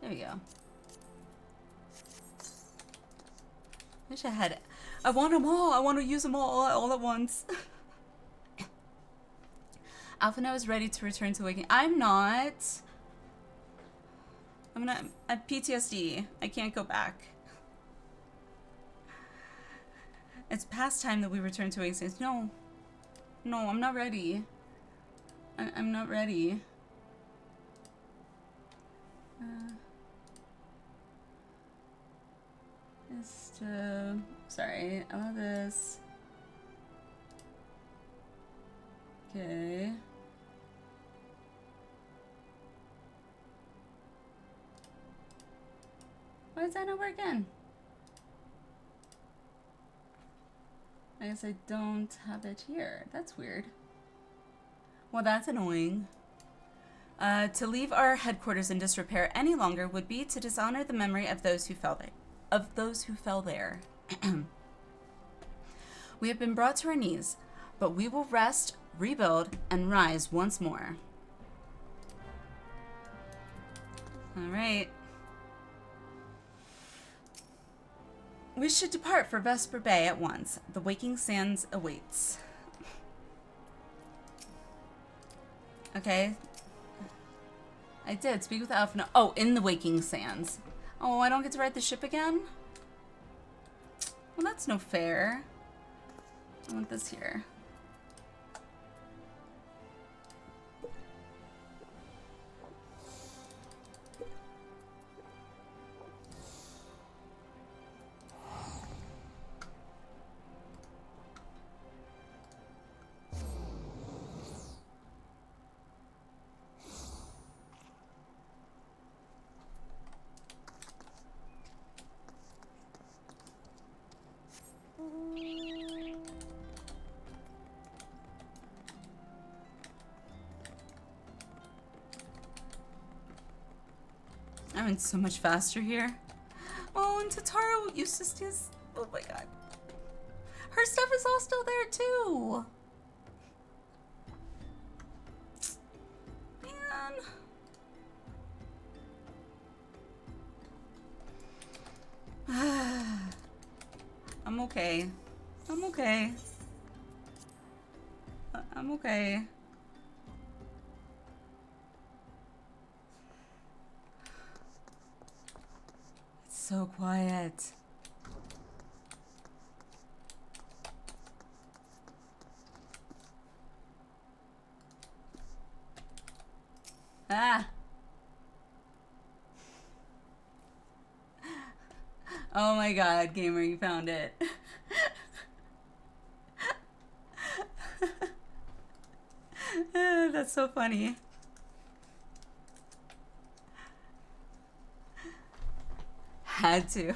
There we go. Wish I had it. I want them all. I want to use them all at once. Alphino is ready to return to waking. I'm not. I'm gonna. I have PTSD. I can't go back. It's past time that we return to waking. No. No, I'm not ready. I'm not ready. Sorry, I love this. Okay. Why is that not working? I guess I don't have it here. That's weird. Well, that's annoying. To leave our headquarters in disrepair any longer would be to dishonor the memory of those who fell there. We have been brought to our knees, but we will rest, rebuild, and rise once more. All right. We should depart for Vesper Bay at once. The Waking Sands awaits. Okay. I did speak with Alpha. Oh, in the Waking Sands. Oh, I don't get to ride the ship again? Well, that's no fair. I want this here. I went so much faster here. Oh, and Totaro used to steal. Oh my god. Her stuff is all still there too. Man. I'm okay. I'm okay. I'm okay. So quiet. Ah. Oh my god, gamer, you found it. That's so funny. Had to.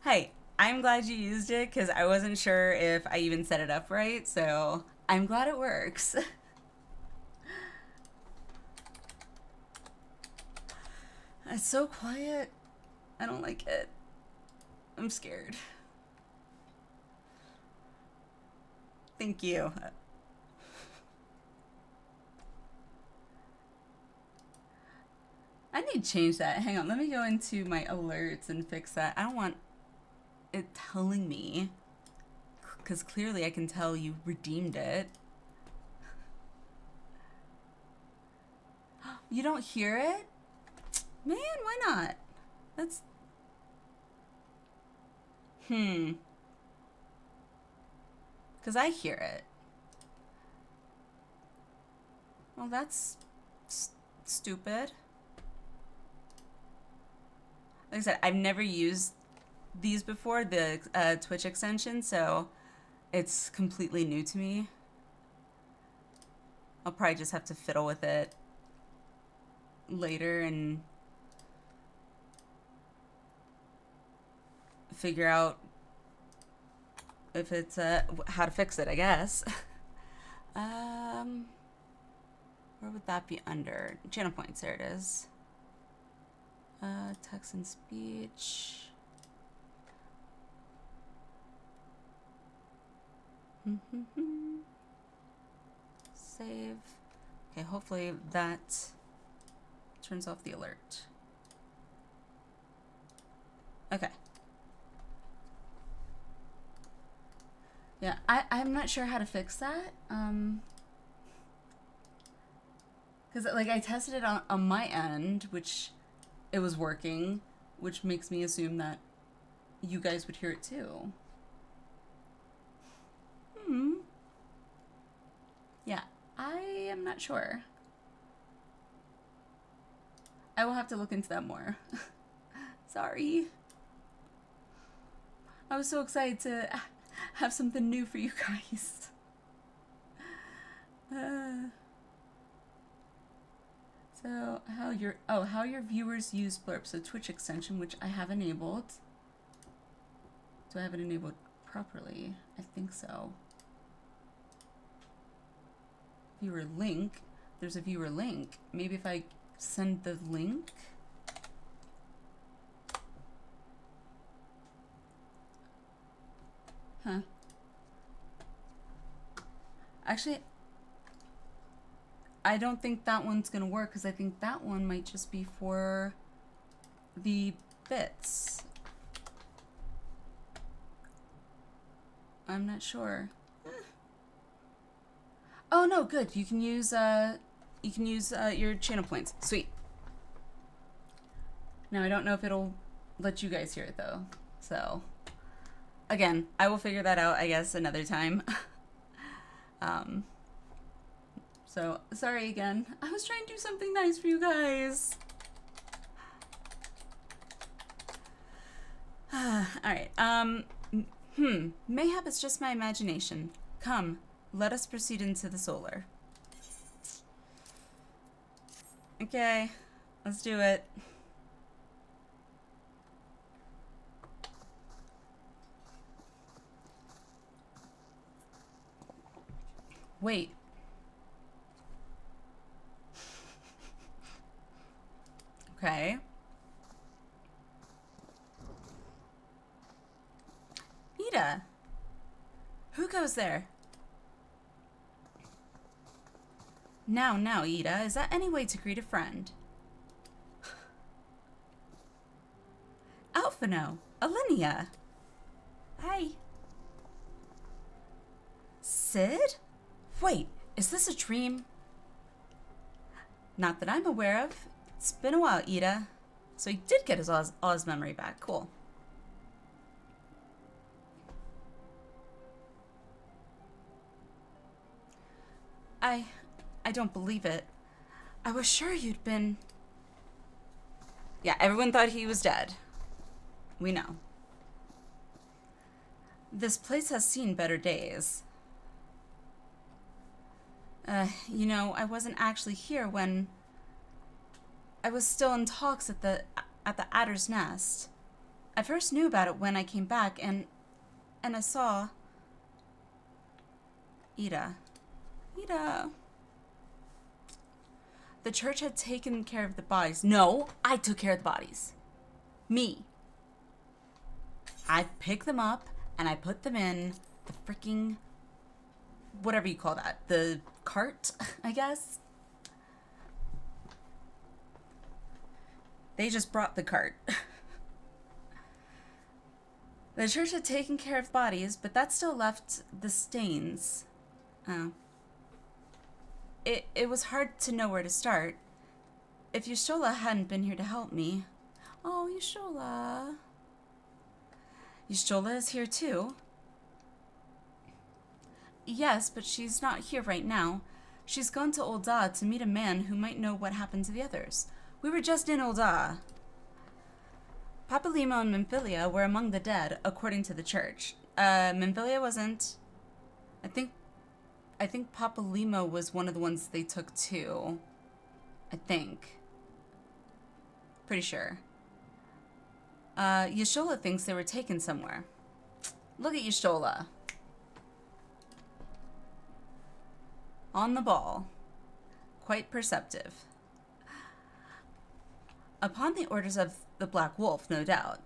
Hey, I'm glad you used it because I wasn't sure if I even set it up right, so I'm glad it works. It's so quiet. I don't like it. I'm scared. Thank you. I need to change that. Hang on, let me go into my alerts and fix that. I don't want it telling me, because clearly I can tell you redeemed it. You don't hear it? Man, why not? That's... Because I hear it. Well, that's stupid. Like I said, I've never used these before, the Twitch extension, so it's completely new to me. I'll probably just have to fiddle with it later and figure out if it's how to fix it, I guess. Where would that be under? Channel points, there it is. Text and speech. Save. Okay, hopefully that turns off the alert. Okay. Yeah, I'm not sure how to fix that. Because, like, I tested it on my end, which it was working, which makes me assume that you guys would hear it too. Yeah, I am not sure. I will have to look into that more. Sorry. I was so excited to have something new for you guys. So how your viewers use blurb. So Twitch extension, which I have enabled. Do I have it enabled properly? I think so. Viewer link. There's a viewer link. Maybe if I send the link. Huh. Actually, I don't think that one's gonna work because I think that one might just be for the bits. I'm not sure. Oh no, good. You can use your channel points. Sweet. Now I don't know if it'll let you guys hear it though. So again, I will figure that out, I guess, another time. So sorry again. I was trying to do something nice for you guys. All right. Mayhap it's just my imagination. Come, let us proceed into the solar. Okay, let's do it. Wait. Okay. Ida. Who goes there? Now, Ida, is that any way to greet a friend? Alphino, Alliniea. Hi. Sid? Wait, is this a dream? Not that I'm aware of. It's been a while, Ida. So he did get his Oz memory back. Cool. I don't believe it. I was sure you'd been... Yeah, everyone thought he was dead. We know. This place has seen better days. You know, I wasn't actually here when... I was still in talks at the Adder's Nest. I first knew about it when I came back and I saw... Ida. The church had taken care of the bodies. No, I took care of the bodies. Me. I picked them up and I put them in the freaking... whatever you call that. The cart, I guess? They just brought the cart. The church had taken care of bodies, but that still left the stains. Oh. It was hard to know where to start. If Yashola hadn't been here to help me... Oh, Yashola. Yashola is here too. Yes, but she's not here right now. She's gone to Ul'dah to meet a man who might know what happened to the others. We were just in Ul'dah. Papalimo and Memphilia were among the dead, according to the church. Memphilia wasn't. I think Papalimo was one of the ones they took too. I think. Pretty sure. Yashola thinks they were taken somewhere. Look at Yashola. On the ball. Quite perceptive. Upon the orders of the Black Wolf, no doubt.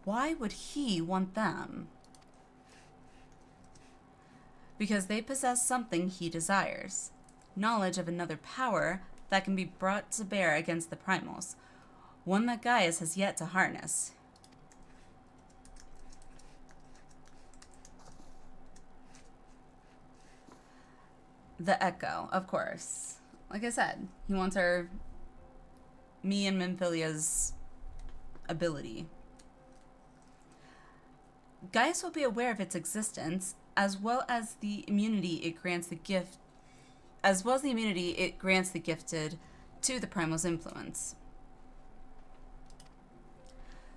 Why would he want them? Because they possess something he desires. Knowledge of another power that can be brought to bear against the primals. One that Gaius has yet to harness. The Echo, of course. Like I said, he wants me and Memphilia's ability. Gaius will be aware of its existence, as well as the immunity it grants the gifted to the primal's influence.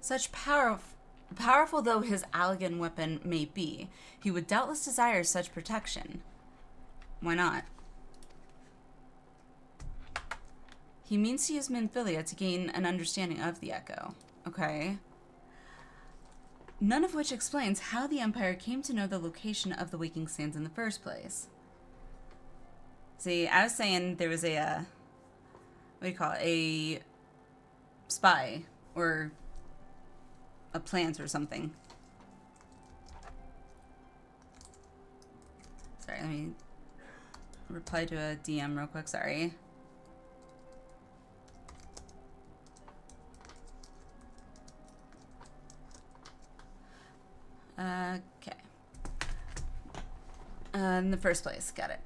Such powerful though his Allagan weapon may be, he would doubtless desire such protection. Why not? He means to use Memphilia to gain an understanding of the Echo. Okay. None of which explains how the Empire came to know the location of the Waking Sands in the first place. See, I was saying there was a, what do you call it? A spy or a plant or something. Sorry, let me reply to a DM real quick, sorry. Okay. In the first place, got it.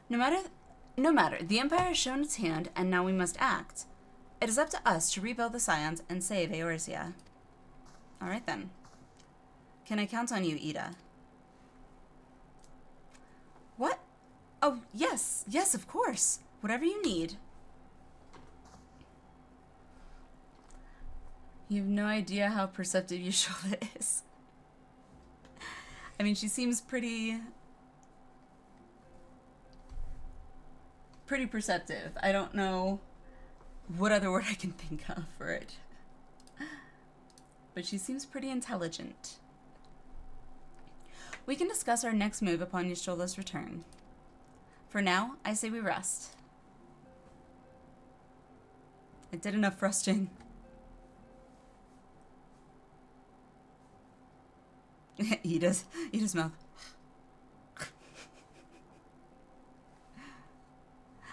No matter, the Empire has shown its hand, and now we must act. It is up to us to rebuild the Scions and save Eorzea. Alright then. Can I count on you, Ida? What? Oh, yes, of course. Whatever you need. You have no idea how perceptive Y'shtola is. I mean, she seems pretty perceptive. I don't know what other word I can think of for it. But she seems pretty intelligent. We can discuss our next move upon Y'shtola's return. For now, I say we rest. I did enough resting. Ida's mouth.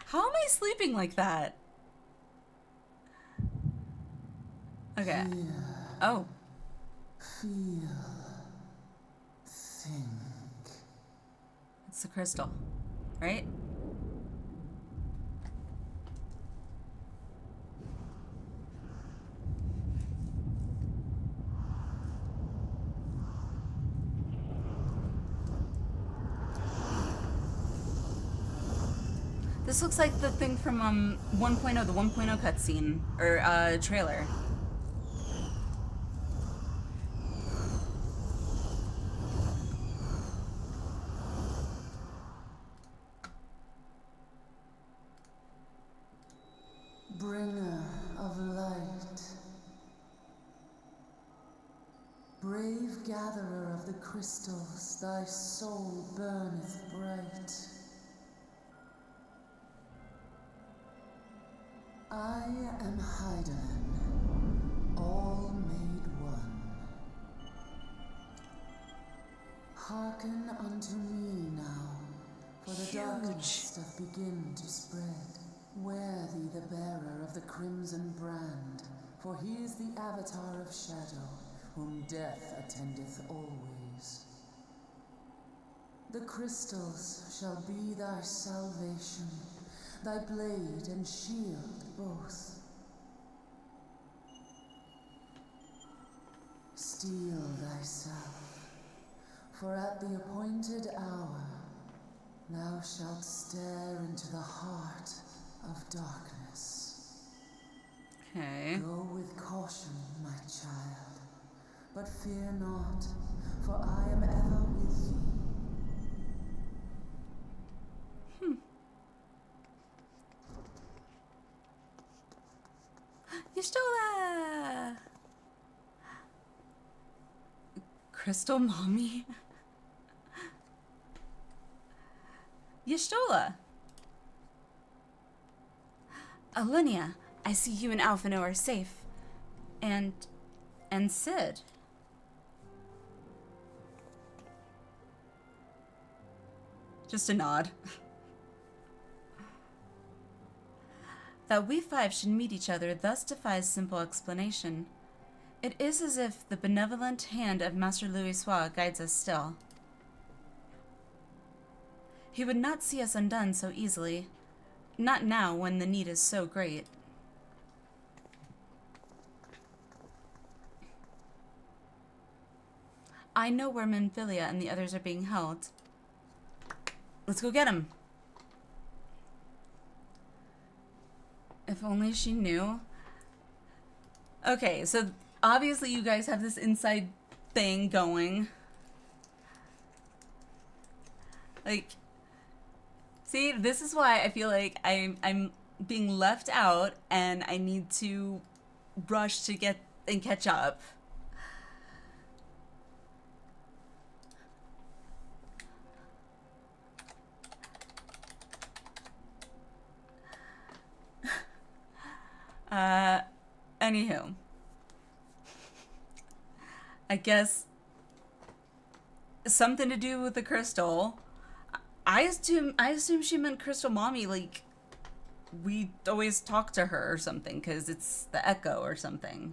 How am I sleeping like that? Okay. Oh. Feel. Think. It's the crystal, right? This looks like the thing from 1.0, the 1.0 cutscene, or trailer. Bringer of light. Brave gatherer of the crystals, thy soul burneth bright. I am Hydaelyn, all made one. Hearken unto me now, for the darkness doth begin to spread. Wear thee the bearer of the crimson brand, for he is the avatar of shadow, whom death attendeth always. The crystals shall be thy salvation, thy blade and shield both. Steel thyself, for at the appointed hour thou shalt stare into the heart of darkness. Okay. Go with caution, my child, but fear not, for I am ever with thee. Y'shtola! Crystal Mommy? Y'shtola! Alliniea, I see you and Alphino are safe. And Sid. Just a nod. That we five should meet each other thus defies simple explanation. It is as if the benevolent hand of Master Louis guides us still. He would not see us undone so easily. Not now, when the need is so great. I know where Menphilia and the others are being held. Let's go get him. If only she knew. Okay, so obviously you guys have this inside thing going. Like, see, this is why I feel like I'm being left out and I need to rush to get and catch up. Anywho. I guess something to do with the crystal. I assume she meant Crystal Mommy, like we always talk to her or something, because it's the echo or something.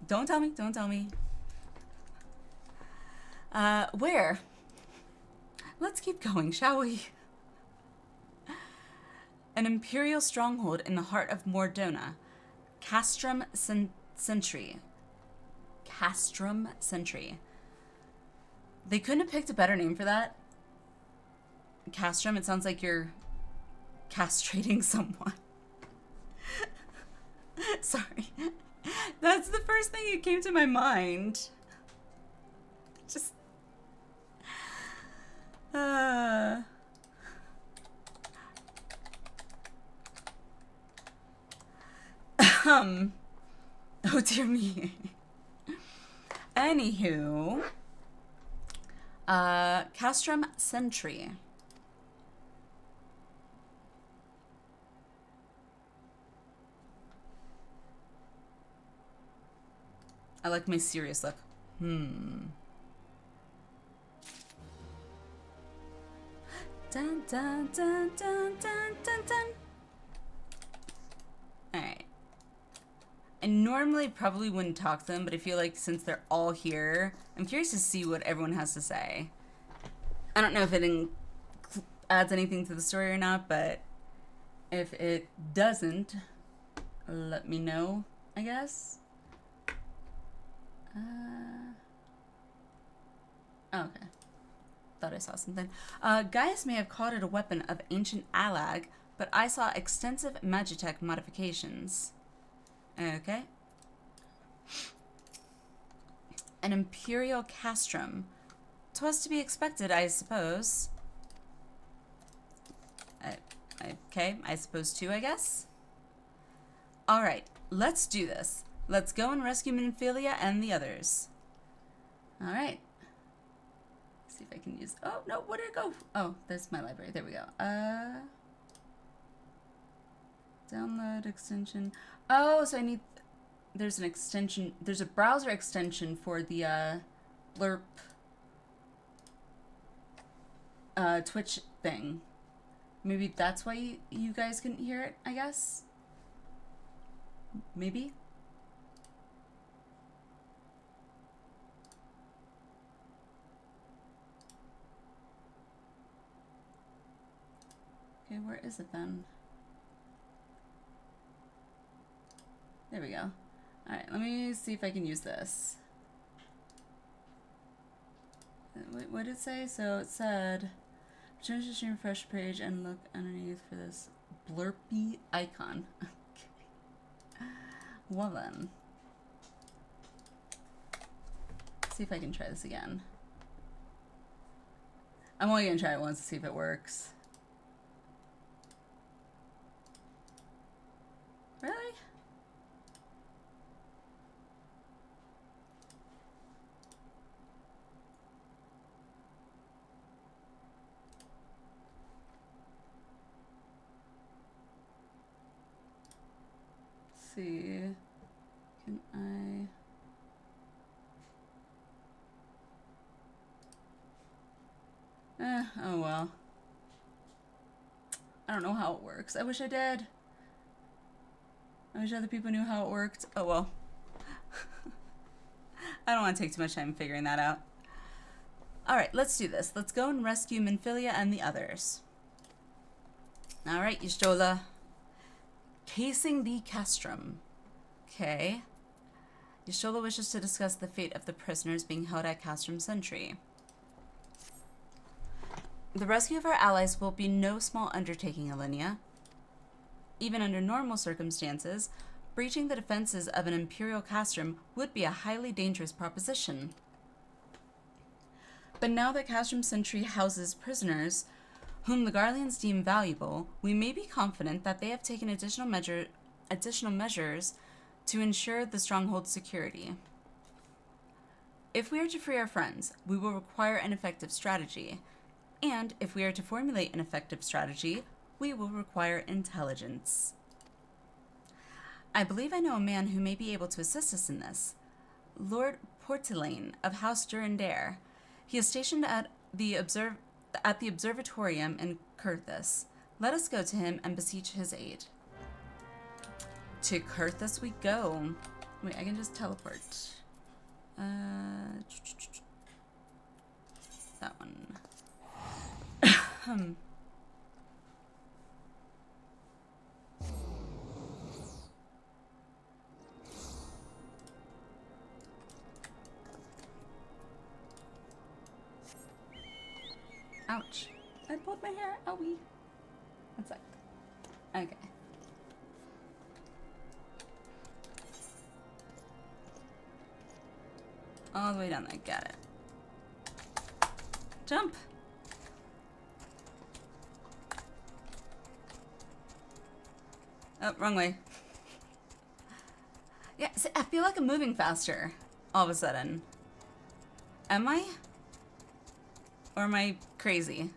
Don't tell me, don't tell me. Where? Let's keep going, shall we? An imperial stronghold in the heart of Mordona. Castrum Sentry. Castrum Sentry. They couldn't have picked a better name for that. Castrum, it sounds like you're castrating someone. Sorry. That's the first thing that came to my mind. Just... Oh dear me. Anywho, Castrum Sentry. I like my serious look. Dun dun dun dun dun dun dun. Alright. I normally probably wouldn't talk to them, but I feel like since they're all here, I'm curious to see what everyone has to say. I don't know if it adds anything to the story or not, but if it doesn't, let me know, I guess. Okay. Thought I saw something. Gaius may have called it a weapon of ancient Allag, but I saw extensive Magitech modifications. Okay. An Imperial Castrum. 'Twas to be expected, I suppose. Okay, I suppose too, I guess. Alright, let's do this. Let's go and rescue Menphilia and the others. Alright. See if I can use... Oh, no, where did it go? Oh, there's my library. There we go. Download extension. Oh, so I need... There's an extension... There's a browser extension for the, Blurp... Twitch thing. Maybe that's why you guys couldn't hear it, I guess? Maybe? Okay, where is it then? There we go. Alright, let me see if I can use this. Wait, what did it say? So it said, change the stream refresh page and look underneath for this blurpy icon. Okay. Well then. Let's see if I can try this again. I'm only gonna try it once to see if it works. Really? Let's see. Can I... oh well. I don't know how it works. I wish I did. I wish other people knew how it worked. Oh well. I don't want to take too much time figuring that out. Alright, let's do this. Let's go and rescue Minfilia and the others. Alright, Y'shtola. Casing the castrum. Okay. Y'shtola wishes to discuss the fate of the prisoners being held at Castrum Sentry. The rescue of our allies will be no small undertaking, Alliniea. Even under normal circumstances, breaching the defenses of an Imperial castrum would be a highly dangerous proposition. But now that Castrum Sentry houses prisoners whom the Garleans deem valuable, we may be confident that they have taken additional measures to ensure the stronghold's security. If we are to free our friends, we will require an effective strategy, and if we are to formulate an effective strategy, we will require intelligence. I believe I know a man who may be able to assist us in this. Lord Portelaine of House Durandare. He is stationed at the observatorium in Kurthus. Let us go to him and beseech his aid. To Kurthus we go. Wait, I can just teleport. That one. Ouch. I pulled my hair. Owie. One sec. Okay. All the way down there. Got it. Jump. Oh, wrong way. Yeah, see, I feel like I'm moving faster all of a sudden. Am I? Or am I crazy?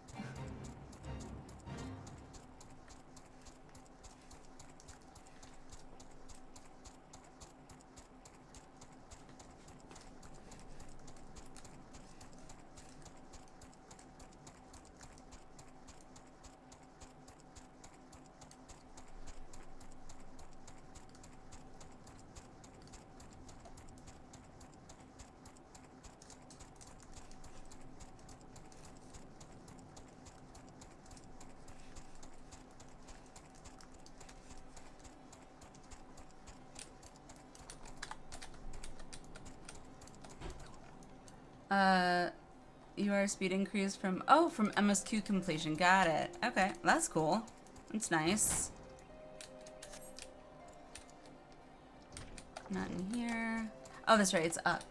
UR speed increase from MSQ completion. Got it. Okay, that's cool. That's nice. Not in here. Oh, that's right, it's up.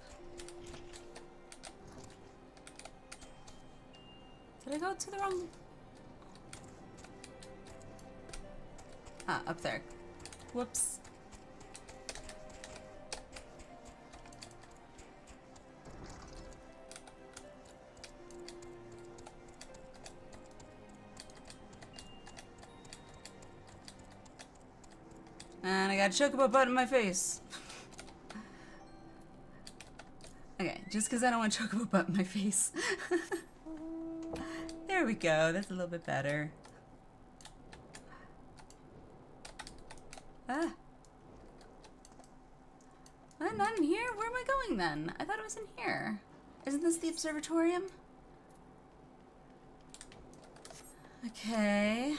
Did I go to the wrong? Ah, up there. Whoops. And I got a chocobo butt in my face. Okay, just because I don't want chocobo butt in my face. There we go. That's a little bit better. Ah. I'm not in here? Where am I going then? I thought it was in here. Isn't this the observatorium? Okay.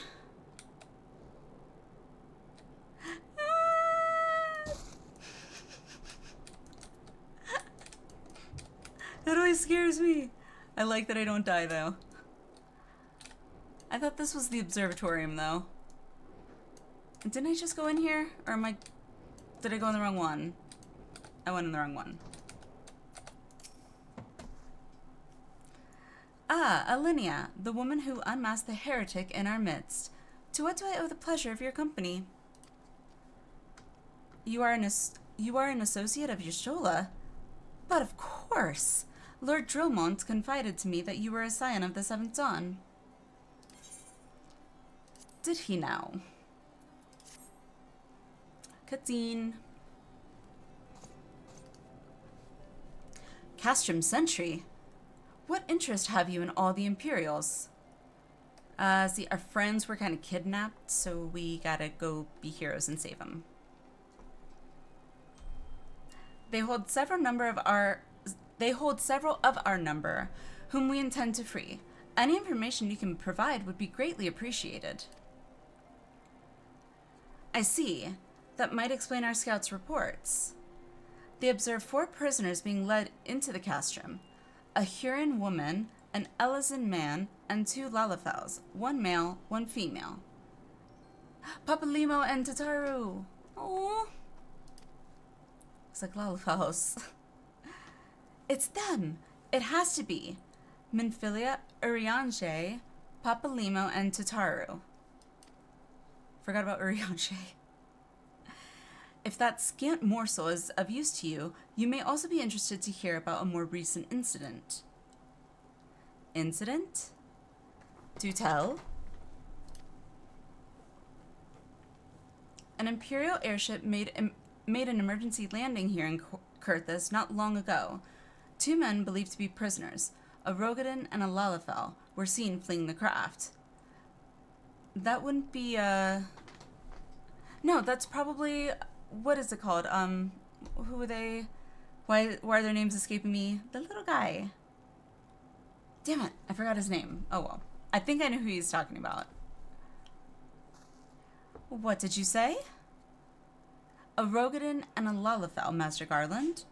That always scares me. I like that I don't die, though. I thought this was the observatorium, though. Didn't I just go in here? Or am I... Did I go in the wrong one? I went in the wrong one. Ah, Alliniea, the woman who unmasked the heretic in our midst. To what do I owe the pleasure of your company? You are an associate of Y'shtola? But of course! Lord Drillmont confided to me that you were a scion of the Seventh Dawn. Did he now? Cutscene. Castrum Sentry? What interest have you in all the Imperials? See, our friends were kind of kidnapped, so we gotta go be heroes and save them. They hold several of our number, whom we intend to free. Any information you can provide would be greatly appreciated. I see. That might explain our scouts' reports. They observed 4 prisoners being led into the castrum. A Huron woman, an Ellison man, and 2 Lalafels. 1 male, 1 female. Papalimo and Tataru. Oh. Looks like Lalafels. It's them. It has to be. Minfilia, Urianger, Papalimo, and Tataru. Forgot about Urianger. If that scant morsel is of use to you, you may also be interested to hear about a more recent incident. Incident? Do tell. An Imperial airship made an emergency landing here in Kurthis not long ago. 2 men believed to be prisoners, a Rogadin and a Lalafel, were seen fleeing the craft. That wouldn't be, No, that's probably... What is it called? Who are they? Why are their names escaping me? The little guy. Damn it, I forgot his name. Oh well. I think I know who he's talking about. What did you say? A Rogadin and a Lalafel, Master Garland.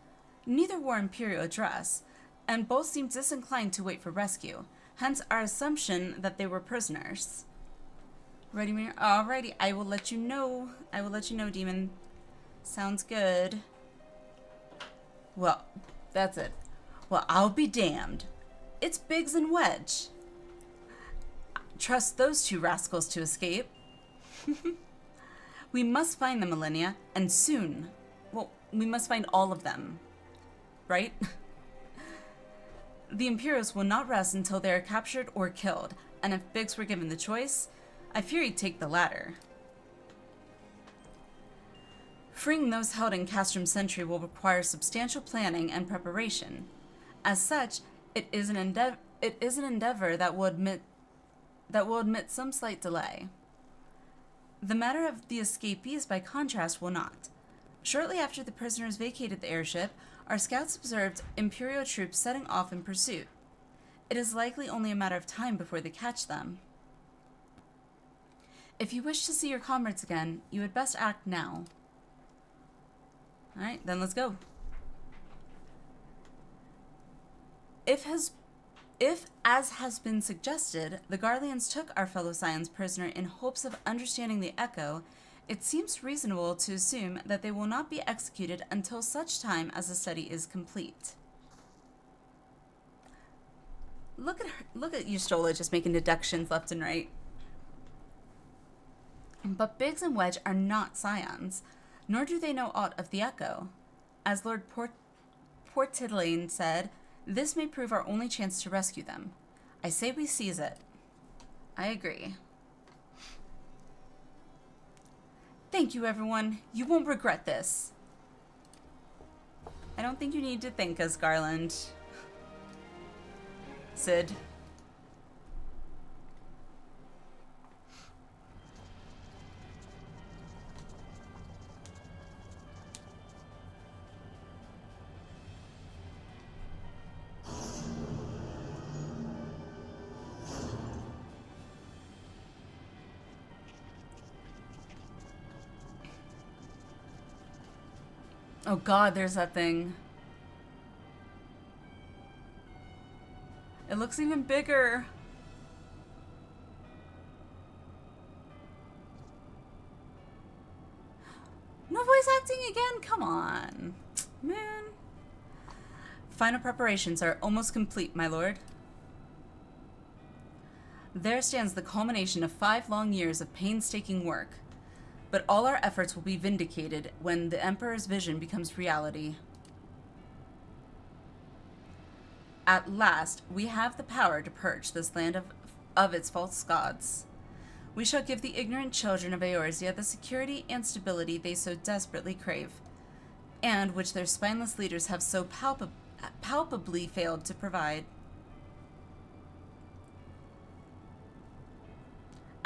Neither wore Imperial dress, and both seemed disinclined to wait for rescue, hence our assumption that they were prisoners. Ready, Mir? Alrighty, I will let you know. Demon. Sounds good. Well, that's it. Well, I'll be damned. It's Biggs and Wedge. Trust those 2 rascals to escape. We must find them, Alliniea, and soon. Well, we must find all of them. Right? The Imperials will not rest until they are captured or killed, and if Biggs were given the choice, I fear he'd take the latter. Freeing those held in Castrum Sentry will require substantial planning and preparation. As such, it is an endeavor that will admit some slight delay. The matter of the escapees, by contrast, will not. Shortly after the prisoners vacated the airship, our scouts observed Imperial troops setting off in pursuit. It is likely only a matter of time before they catch them. If you wish to see your comrades again, you had best act now. Alright, then let's go. If, as has been suggested, the Garleans took our fellow Scions prisoner in hopes of understanding the Echo, it seems reasonable to assume that they will not be executed until such time as the study is complete. Look at Yustola just making deductions left and right. But Biggs and Wedge are not Scions, nor do they know aught of the Echo. As Lord Portidlane said, this may prove our only chance to rescue them. I say we seize it. I agree. Thank you, everyone. You won't regret this. I don't think you need to thank us, Garland. Sid. Oh god, there's that thing. It looks even bigger. No voice acting again? Come on. Man. Final preparations are almost complete, my lord. There stands the culmination of 5 long years of painstaking work. But all our efforts will be vindicated when the Emperor's vision becomes reality. At last, we have the power to purge this land of its false gods. We shall give the ignorant children of Eorzea the security and stability they so desperately crave, and which their spineless leaders have so palpably failed to provide.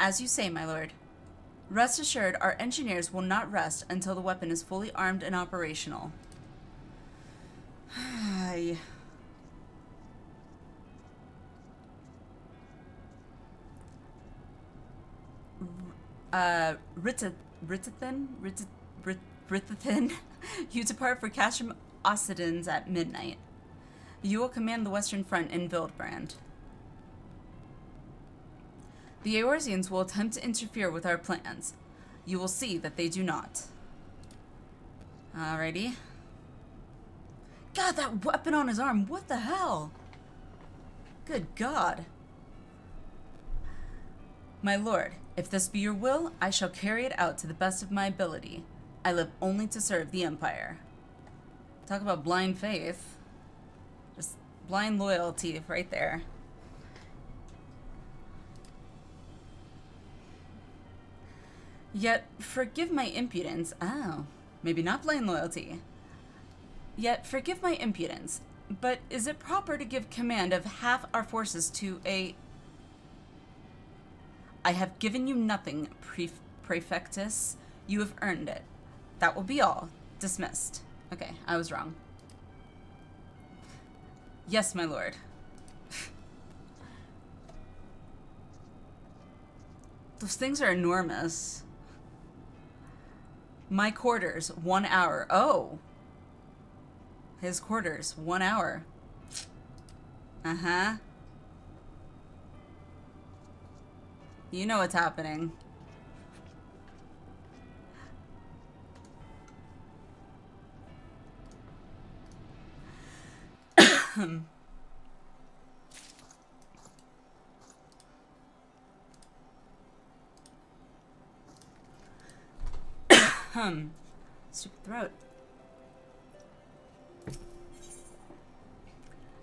As you say, my lord. Rest assured, our engineers will not rest until the weapon is fully armed and operational. Ay. Rithathin, you depart for Castrum Occidens at midnight. You will command the Western Front in Vildbrand. The Eorzeans will attempt to interfere with our plans. You will see that they do not. Alrighty. God, that weapon on his arm, what the hell? Good God. My lord, if this be your will, I shall carry it out to the best of my ability. I live only to serve the Empire. Talk about blind faith. Just blind loyalty right there. Yet, forgive my impudence. Oh, maybe not blind loyalty. Yet, forgive my impudence. But is it proper to give command of half our forces to a... I have given you nothing, Prefectus. You have earned it. That will be all. Dismissed. Okay, I was wrong. Yes, my lord. Those things are enormous. My quarters, 1 hour. Oh. His quarters, 1 hour. Uh-huh. You know what's happening. Stupid throat.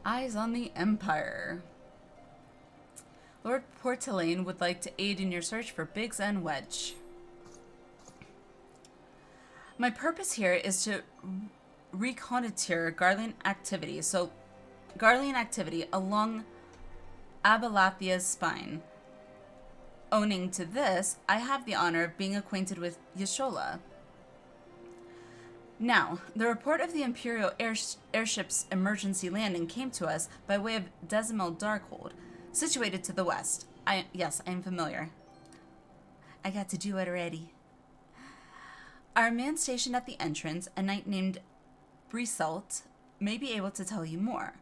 Eyes on the Empire. Lord Portelaine would like to aid in your search for Biggs and Wedge. My purpose here is to reconnoitre Garlean activity, along Abalathia's spine. Owing to this, I have the honor of being acquainted with Yashola. Now, the report of the Imperial airship's emergency landing came to us by way of Decimal Darkhold, situated to the west. Yes, I am familiar. I got to do it already. Our man stationed at the entrance, a knight named Brisalt, may be able to tell you more.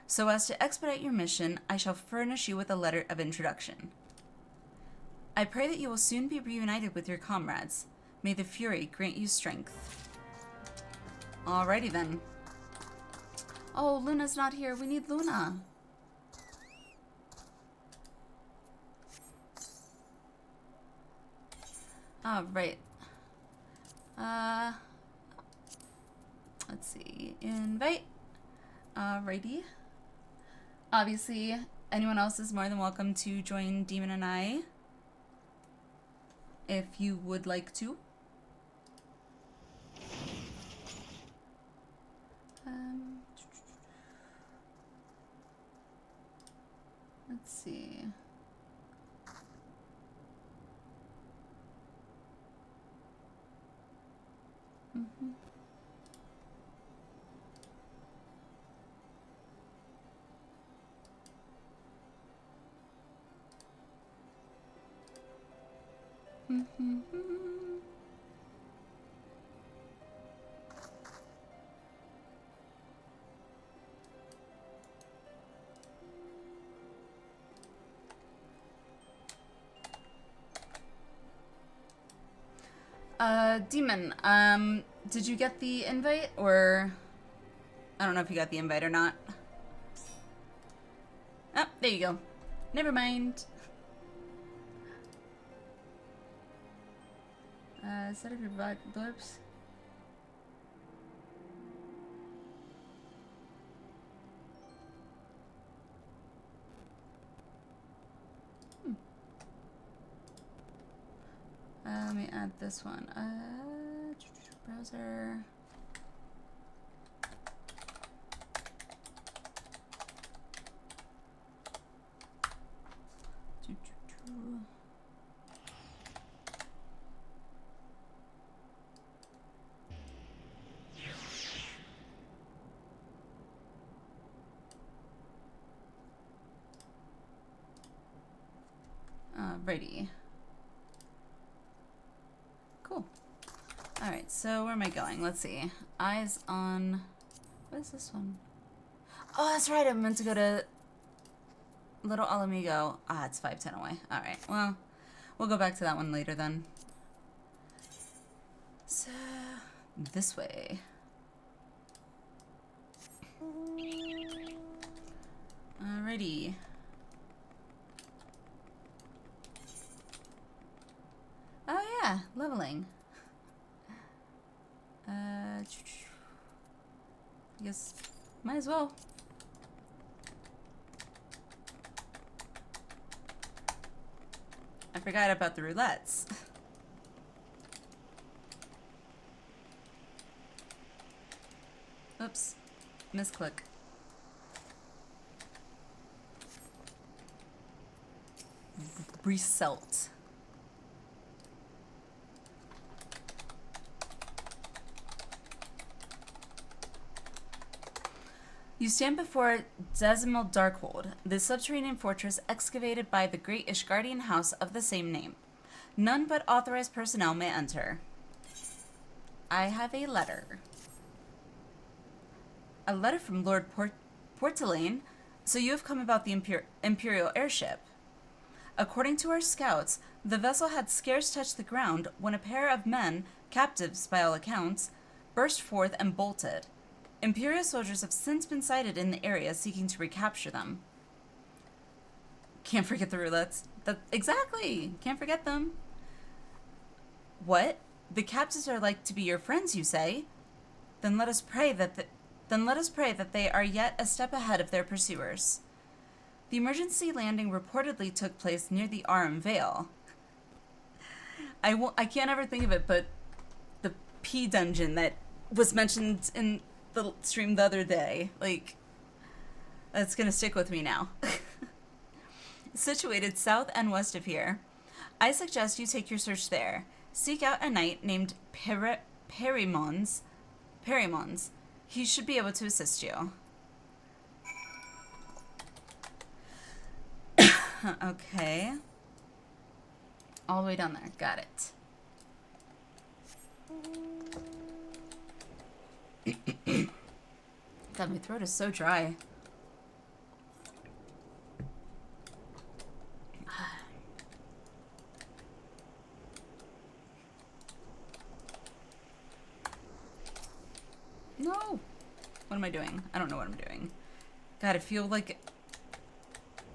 So as to expedite your mission, I shall furnish you with a letter of introduction. I pray that you will soon be reunited with your comrades. May the Fury grant you strength. Alrighty then. Oh, Luna's not here. We need Luna. Right. Let's see. Invite. Alrighty. Obviously, anyone else is more than welcome to join Demon and I if you would like to. Let's see. Demon, did you get the invite, or... I don't know if you got the invite or not. Oh, there you go. Never mind. Set up your blurbs. Let me add this one. Browser. Alrighty. Cool. Alright, so where am I going? Let's see. Eyes on... What is this one? Oh, that's right. I'm meant to go to Little Alamigo. Ah, it's 5:10 away. Alright, well, we'll go back to that one later then. So, this way. Alrighty. Oh yeah, leveling. I guess might as well. I forgot about the roulettes. Oops, misclick. Reselt. You stand before Decimal Darkhold, the subterranean fortress excavated by the great Ishgardian house of the same name. None but authorized personnel may enter. I have a letter. A letter from Lord Portelaine. So you have come about the Imperial airship. According to our scouts, the vessel had scarce touched the ground when a pair of men, captives by all accounts, burst forth and bolted. Imperial soldiers have since been sighted in the area seeking to recapture them. Can't forget the roulettes. Exactly! Can't forget them. What? The captives are like to be your friends, you say? Then let us pray that they are yet a step ahead of their pursuers. The emergency landing reportedly took place near the Arum Vale. I can't ever think of it, but the P dungeon that was mentioned in the stream the other day, like, that's gonna stick with me now. Situated south and west of here, I suggest you take your search there. Seek out a knight named Perimons. He should be able to assist you. Okay. All the way down there. Got it. God, my throat is so dry. No! What am I doing? I don't know what I'm doing. God, I feel like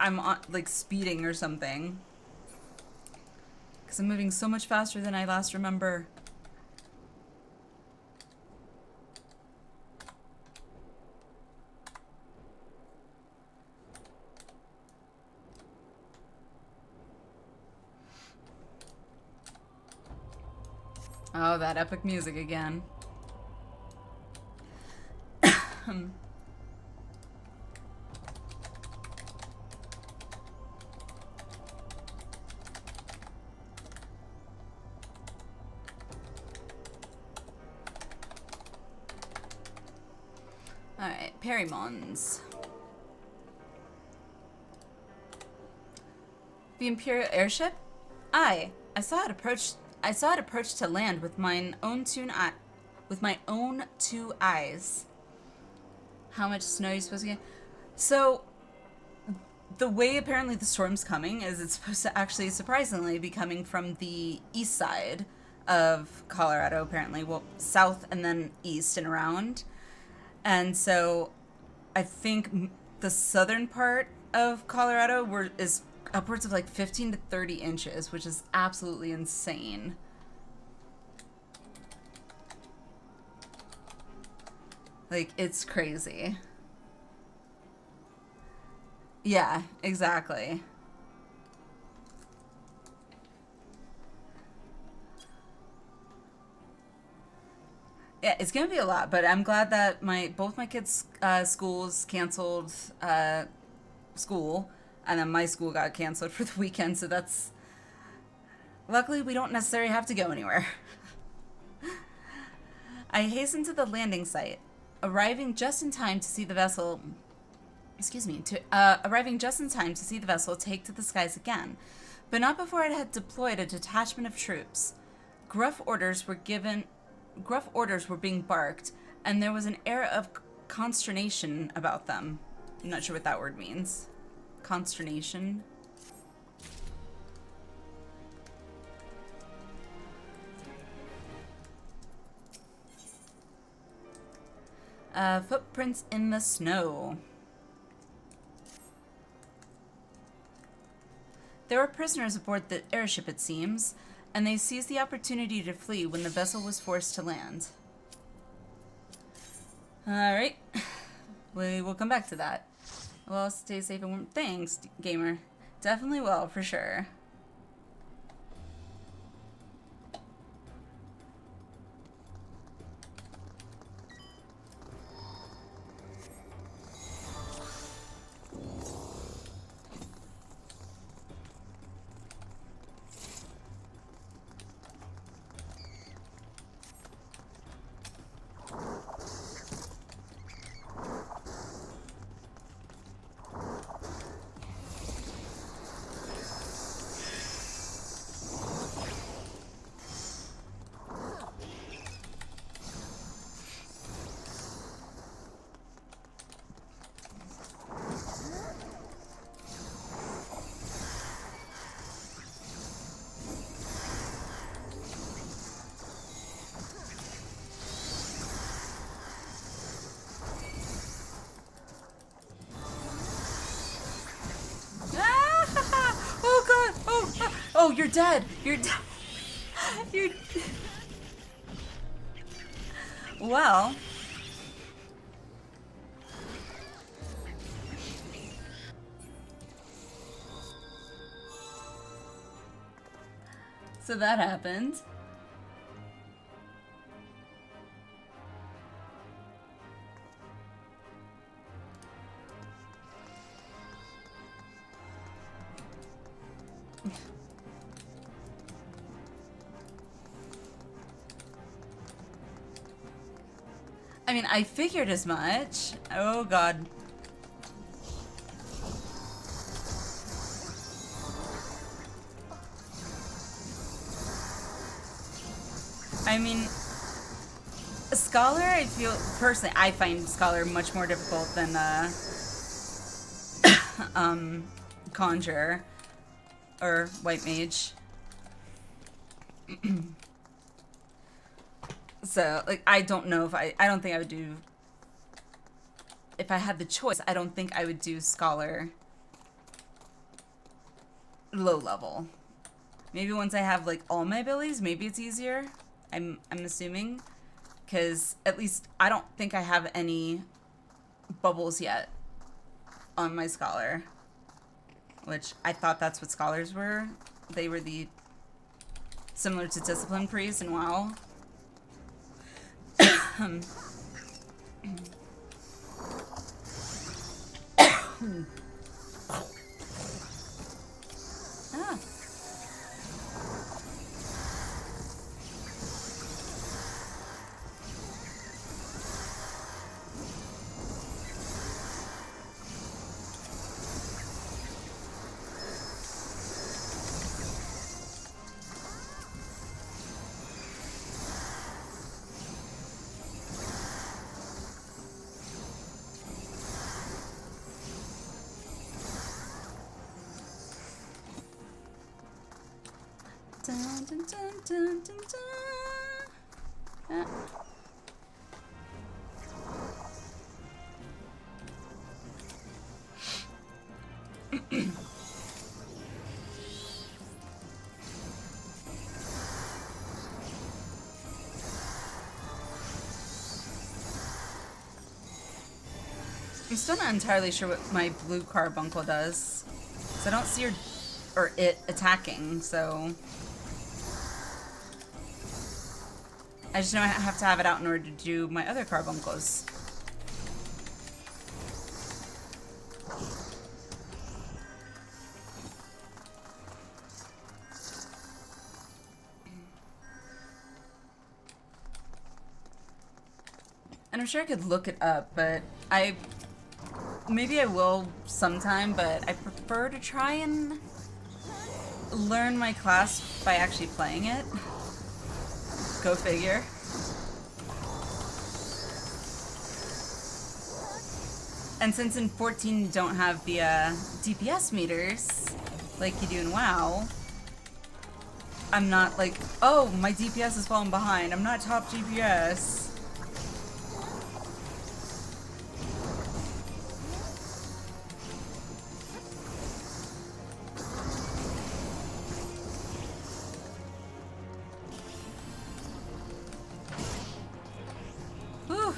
I'm on, like, speeding or something. Because I'm moving so much faster than I last remember. Oh, that epic music again. Alright, Perimons. The Imperial airship? Aye, I saw it approach to land with my own two eyes. How much snow are you supposed to get? So, the way apparently the storm's coming is it's supposed to actually, surprisingly, be coming from the east side of Colorado, apparently. Well, south and then east and around. And so, I think the southern part of Colorado is upwards of like 15 to 30 inches, which is absolutely insane. Like, it's crazy. Yeah, exactly. Yeah, it's gonna be a lot, but I'm glad that both my kids' schools canceled school, and then my school got canceled for the weekend, so that's... Luckily, we don't necessarily have to go anywhere. I hastened to the landing site, arriving just in time to see the vessel... arriving just in time to see the vessel take to the skies again. but not before I had deployed a detachment of troops. Gruff orders were being barked, and there was an air of consternation about them. I'm not sure what that word means. Consternation. Footprints in the snow. There were prisoners aboard the airship, it seems, and they seized the opportunity to flee when the vessel was forced to land. Alright. We will come back to that. Well, stay safe and warm. Thanks, gamer. Definitely will, for sure. Oh, you're dead. You're dead. You're... Well... So that happened. I mean, I figured as much. Oh, God. I mean, Scholar, I feel, personally, I find Scholar much more difficult than, Conjure. Or White Mage. So, like, I don't know if I don't think I would do, if I had the choice, I don't think I would do Scholar low level. Maybe once I have, like, all my abilities, maybe it's easier. I'm assuming. Because at least I don't think I have any bubbles yet on my Scholar. Which I thought that's what Scholars were. They were the similar to Discipline Priest in WoW. Ah. Dun, dun, dun, dun, dun, dun. I'm still not entirely sure what my blue carbuncle does. So I don't see her or it attacking, so I just know I have to have it out in order to do my other carbuncles. And I'm sure I could look it up, but maybe I will sometime, but I prefer to try and learn my class by actually playing it. Go figure. And since in 14 you don't have the DPS meters like you do in WoW, I'm not like, oh, my DPS has fallen behind. I'm not top DPS. Whew.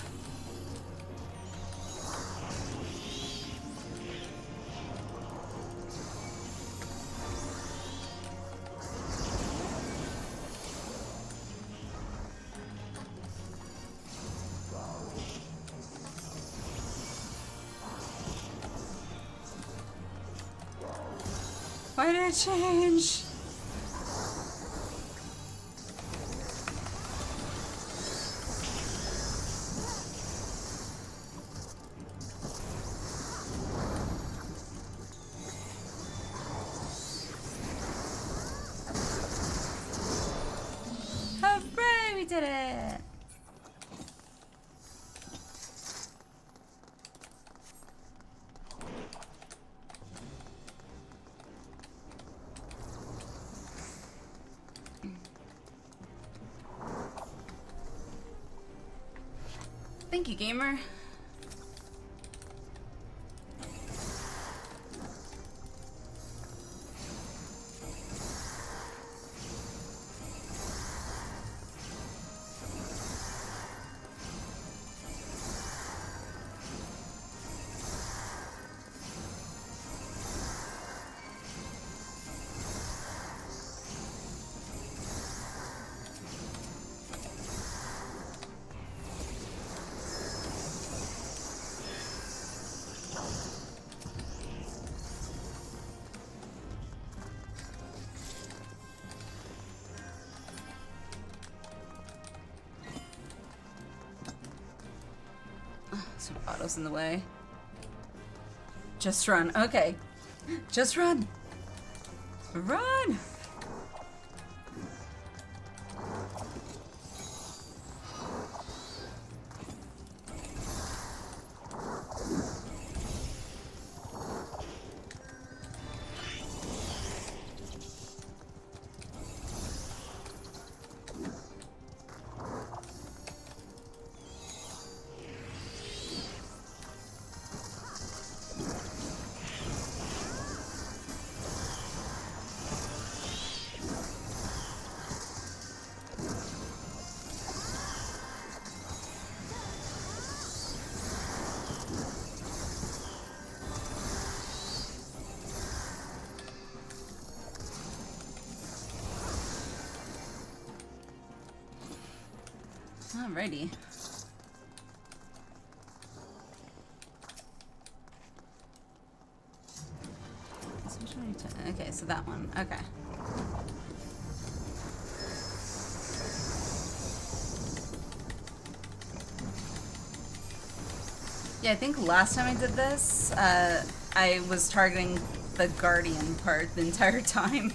Why did it change? Hooray, we did it! Thank you, gamer. Some autos in the way. Just run. Okay. Just run. Run! Alrighty. Okay, so that one. Okay. Yeah, I think last time I did this, I was targeting the Guardian part the entire time.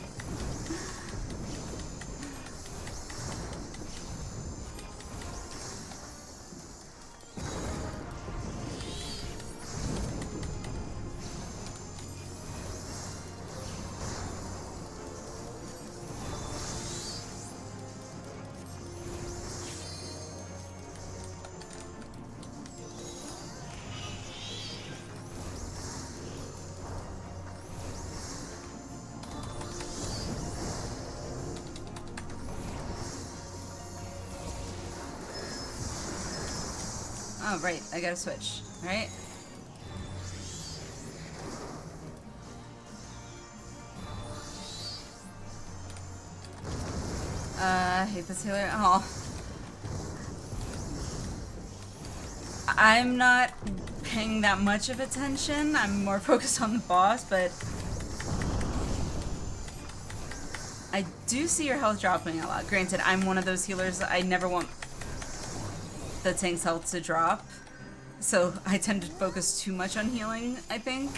Oh, right. I gotta switch, right? I hate this healer. Oh. I'm not paying that much of attention. I'm more focused on the boss, but I do see your health dropping a lot. Granted, I'm one of those healers that I never want the tank's health to drop, so I tend to focus too much on healing, I think.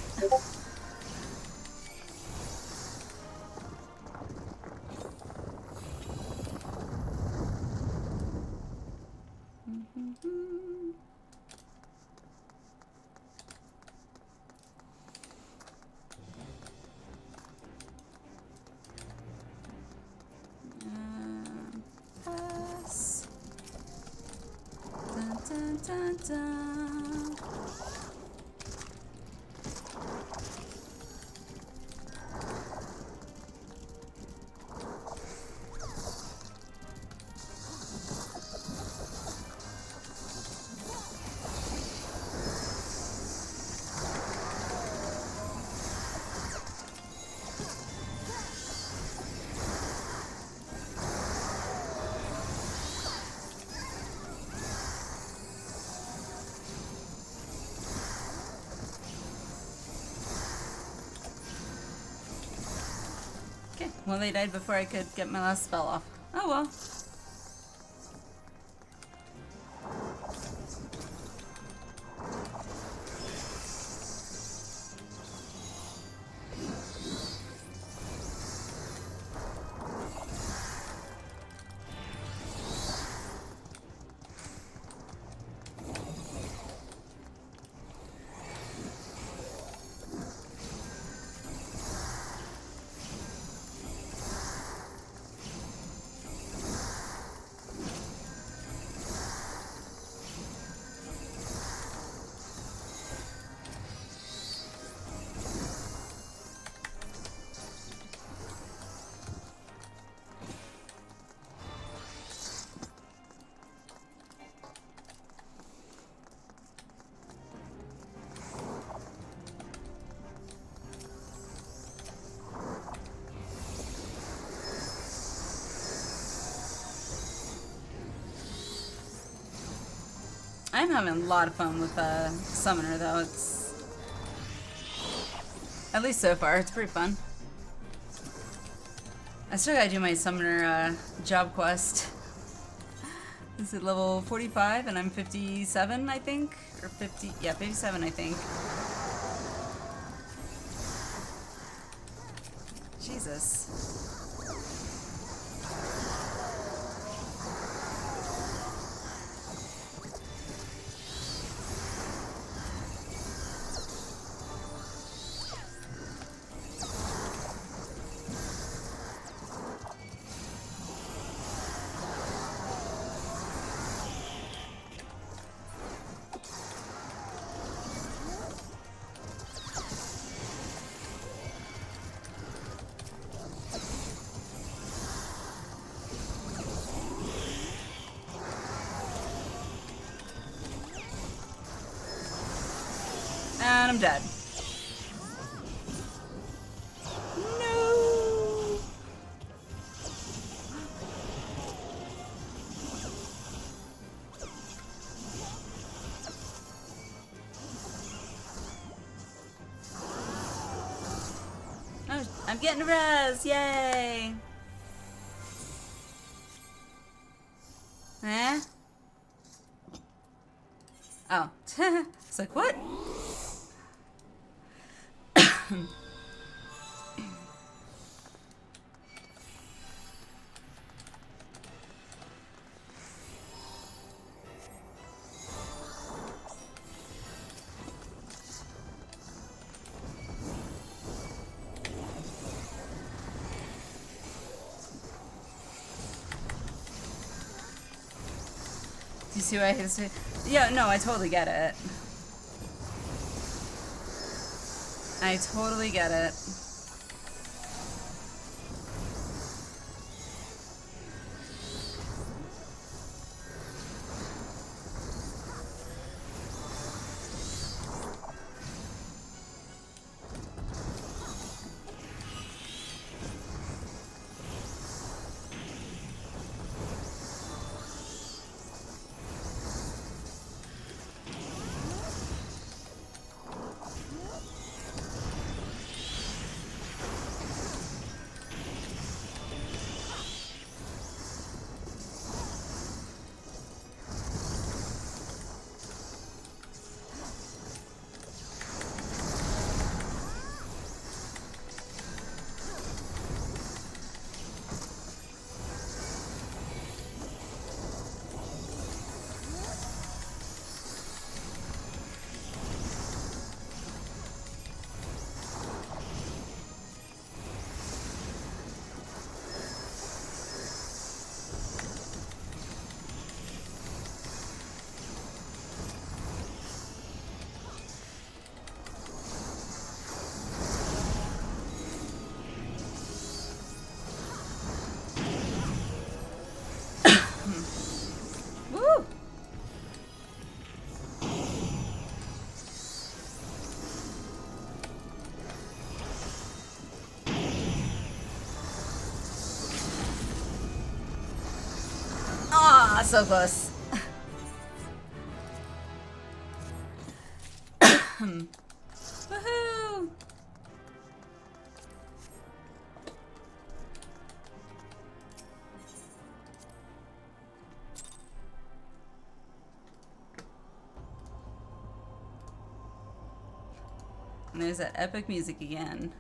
Okay, well they died before I could get my last spell off. Oh well. I'm having a lot of fun with Summoner, though. It's... At least so far, it's pretty fun. I still gotta do my Summoner job quest. This is level 45, and I'm 57, I think? Or 50... Yeah, 57, I think. Jesus. And I'm dead. No. Oh, I'm getting a res! Yay! Eh? Oh. It's like, what? Do you see why I hate this? Yeah, no, I totally get it. I totally get it. so close. Woohoo! And there's that epic music again.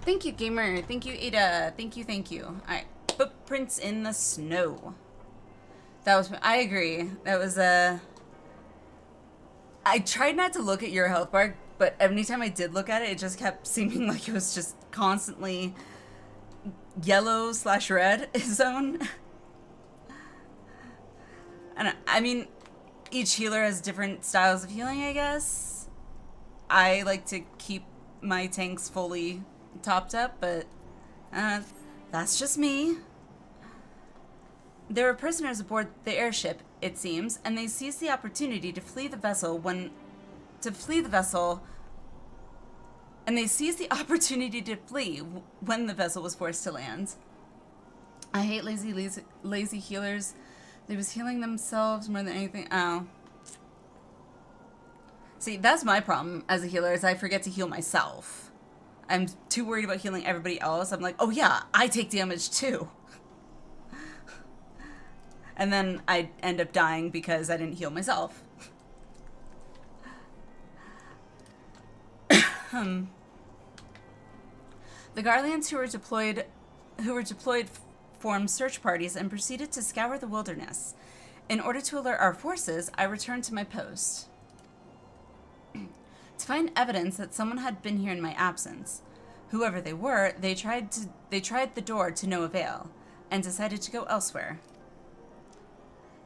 Thank you, gamer. Thank you, Ada. Thank you, thank you. Alright. Footprints in the snow. That was... I agree. That was, I tried not to look at your health bar, but every time I did look at it, it just kept seeming like it was just constantly yellow/red zone. And I mean, each healer has different styles of healing, I guess. I like to keep my tanks fully topped up, but that's just me. There were prisoners aboard the airship, it seems, and they seized the opportunity to flee the vessel when the vessel was forced to land. I hate lazy healers. They was healing themselves more than anything. Oh. See, that's my problem as a healer, is I forget to heal myself. I'm too worried about healing everybody else. I'm like, oh yeah, I take damage too. And then I end up dying because I didn't heal myself. The Garleans who were deployed formed search parties and proceeded to scour the wilderness. In order to alert our forces, I returned to my post to find evidence that someone had been here in my absence. Whoever they were, they tried the door to no avail, and decided to go elsewhere.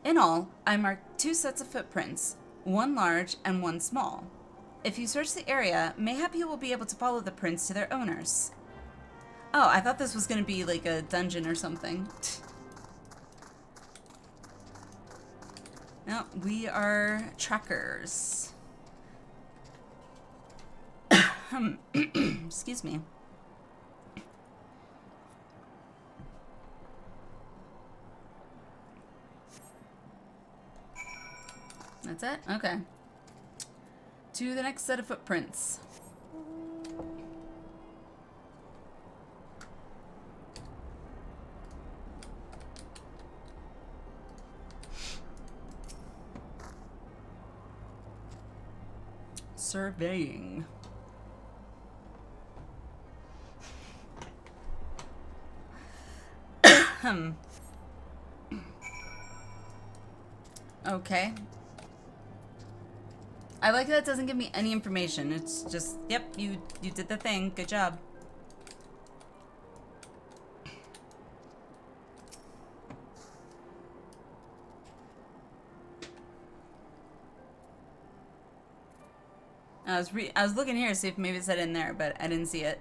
In all, I marked 2 sets of footprints, one large and one small. If you search the area, mayhap you will be able to follow the prints to their owners. Oh, I thought this was going to be like a dungeon or something. No, we are trackers. Excuse me. That's it? Okay. To the next set of footprints. Surveying. Okay. I like that it doesn't give me any information. It's just, yep, you did the thing. Good job. I was looking here to see if maybe it said in there, but I didn't see it.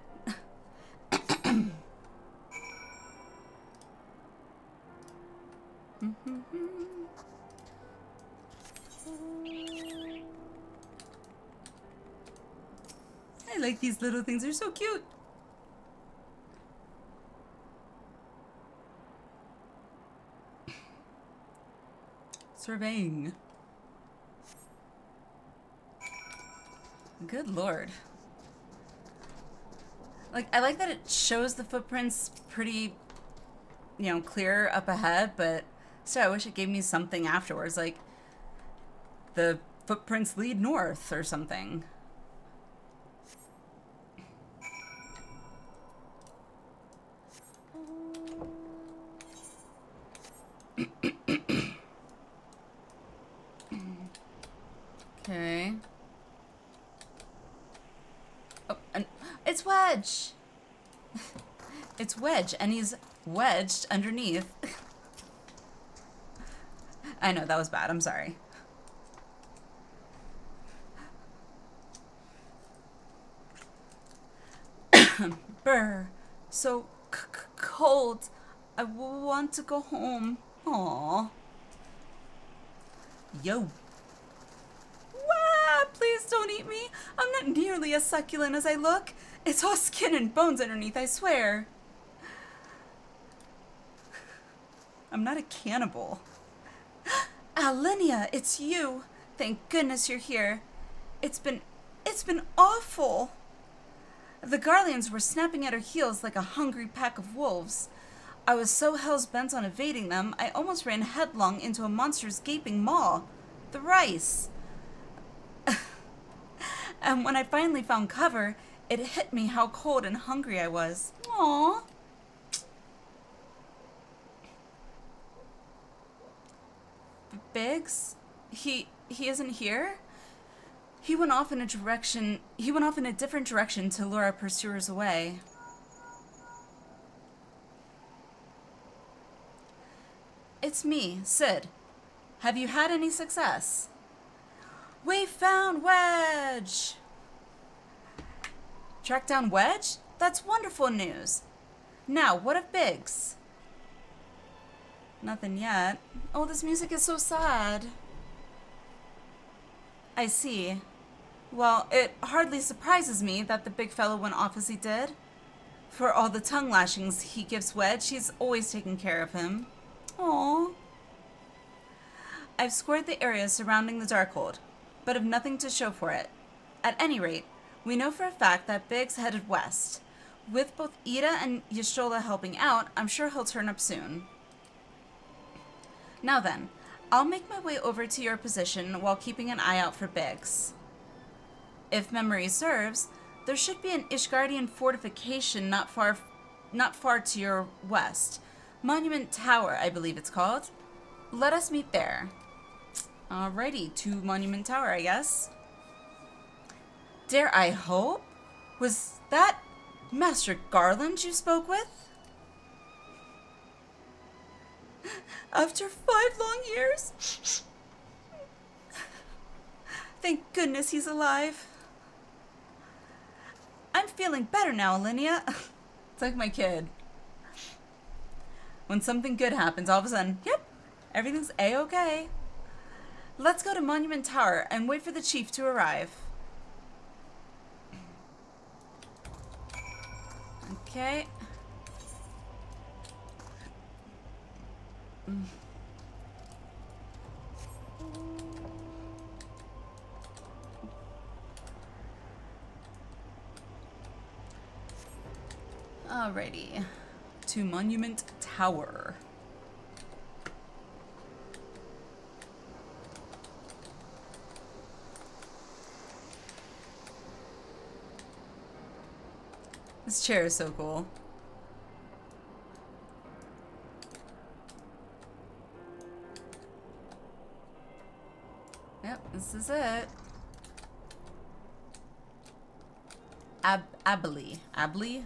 I like these little things. They're so cute. Surveying. Good lord. Like, I like that it shows the footprints pretty, you know, clear up ahead, but still, I wish it gave me something afterwards, like the footprints lead north or something. Okay. Oh, and it's Wedge! It's Wedge, and he's wedged underneath. I know, that was bad. I'm sorry. Brr. So cold. I want to go home. Aww. Yo. Wah! Please don't eat me. I'm not nearly as succulent as I look. It's all skin and bones underneath, I swear. I'm not a cannibal. Alliniea, it's you. Thank goodness you're here. It's been awful. The Garleans were snapping at our heels like a hungry pack of wolves. I was so hell's bent on evading them, I almost ran headlong into a monster's gaping maw. Thrice. And when I finally found cover, it hit me how cold and hungry I was. Aww. Biggs? He isn't here? He went off in a different direction to lure our pursuers away. It's me, Sid. Have you had any success? We found Wedge! Track down Wedge? That's wonderful news. Now, what of Biggs? Nothing yet. Oh, this music is so sad. I see. Well, it hardly surprises me that the big fellow went off as he did. For all the tongue lashings he gives Wedge, he's always taking care of him. Aww. I've scored the area surrounding the Darkhold, but have nothing to show for it. At any rate, we know for a fact that Biggs headed west. With both Ida and Y'shtola helping out, I'm sure he'll turn up soon. Now then, I'll make my way over to your position while keeping an eye out for Biggs. If memory serves, there should be an Ishgardian fortification not far to your west. Monument Tower, I believe it's called. Let us meet there. Alrighty, to Monument Tower, I guess. Dare I hope? Was that Master Garland you spoke with? After 5 long years? Thank goodness he's alive. I'm feeling better now, Alliniea. It's like my kid. When something good happens, all of a sudden, yep, everything's A-okay. Let's go to Monument Tower and wait for the chief to arrive. Okay. Alrighty. To Monument Tower. This chair is so cool. Yep, this is it. Abley. Abley?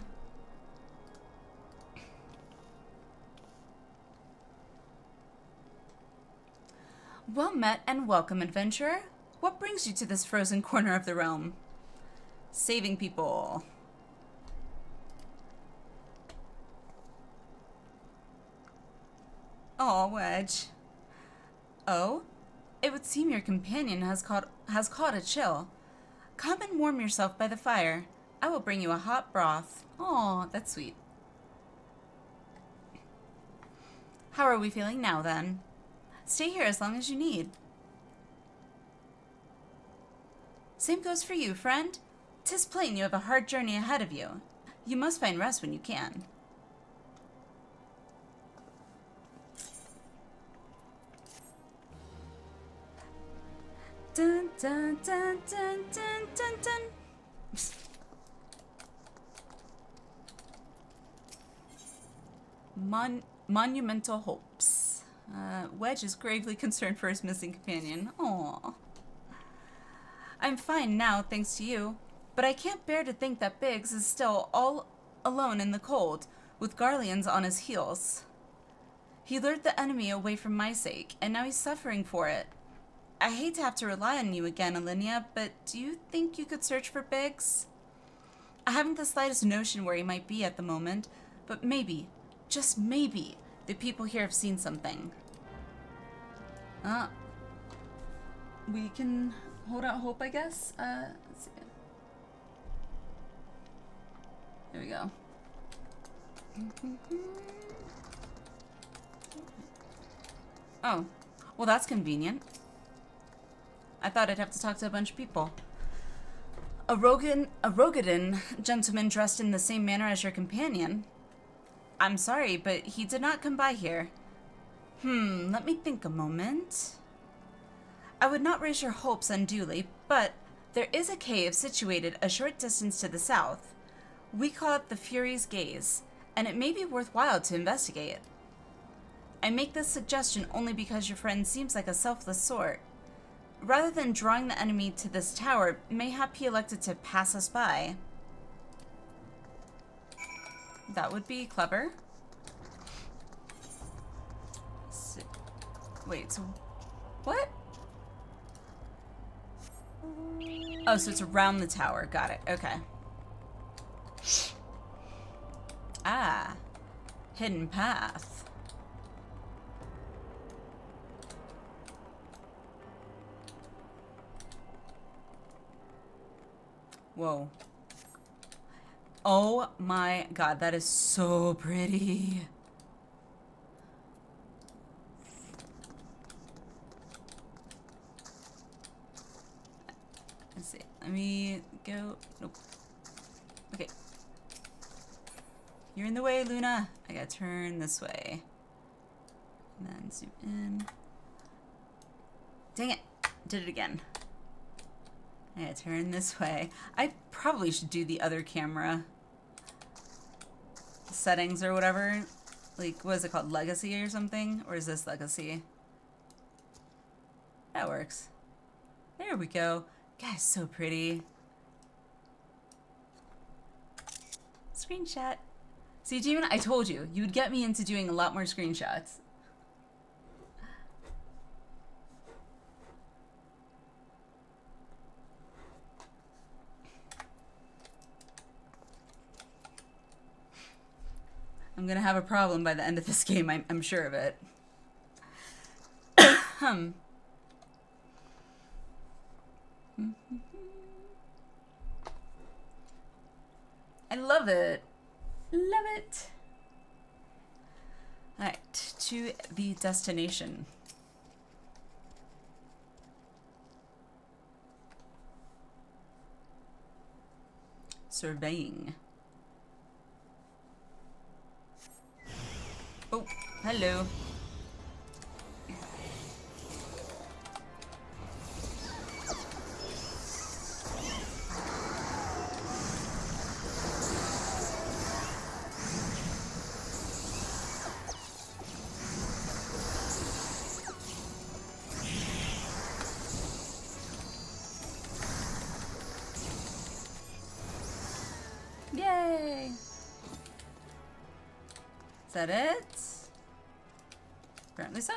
Well met and welcome, adventurer. What brings you to this frozen corner of the realm? Saving people. Aw, Wedge. Oh? It would seem your companion has caught a chill. Come and warm yourself by the fire. I will bring you a hot broth. Aw, that's sweet. How are we feeling now, then? Stay here as long as you need. Same goes for you, friend. 'Tis plain you have a hard journey ahead of you. You must find rest when you can. Dun dun dun dun dun dun dun. Monumental hopes. Wedge is gravely concerned for his missing companion. Aww. I'm fine now, thanks to you, but I can't bear to think that Biggs is still all alone in the cold, with Garleans on his heels. He lured the enemy away for my sake, and now he's suffering for it. I hate to have to rely on you again, Alliniea, but do you think you could search for Biggs? I haven't the slightest notion where he might be at the moment, but maybe, just maybe, the people here have seen something. We can hold out hope, I guess. Let's see. There we go. Oh, well, that's convenient. I thought I'd have to talk to a bunch of people. A Rogadin gentleman dressed in the same manner as your companion. I'm sorry, but he did not come by here. Let me think a moment. I would not raise your hopes unduly, but there is a cave situated a short distance to the south. We call it the Fury's Gaze, and it may be worthwhile to investigate. I make this suggestion only because your friend seems like a selfless sort. Rather than drawing the enemy to this tower, mayhap he elected to pass us by. That would be clever. So, wait, so what? Oh, so it's around the tower. Got it. Okay. Ah, hidden path. Whoa. Oh my god, that is so pretty. Let's see. Let me go. Nope. Okay. You're in the way, Luna. I gotta turn this way. And then zoom in. Dang it. Did it again. I gotta turn this way. I probably should do the other camera settings or whatever. Like, what is it called? Legacy or something? Or is this Legacy? That works. There we go. Guys, so pretty. Screenshot. See, Demon, I told you. You would get me into doing a lot more screenshots. I'm gonna have a problem by the end of this game, I'm sure of it. I love it. Love it. Alright, to the destination. Surveying. Oh, hello. Yay! Is that it? Apparently so.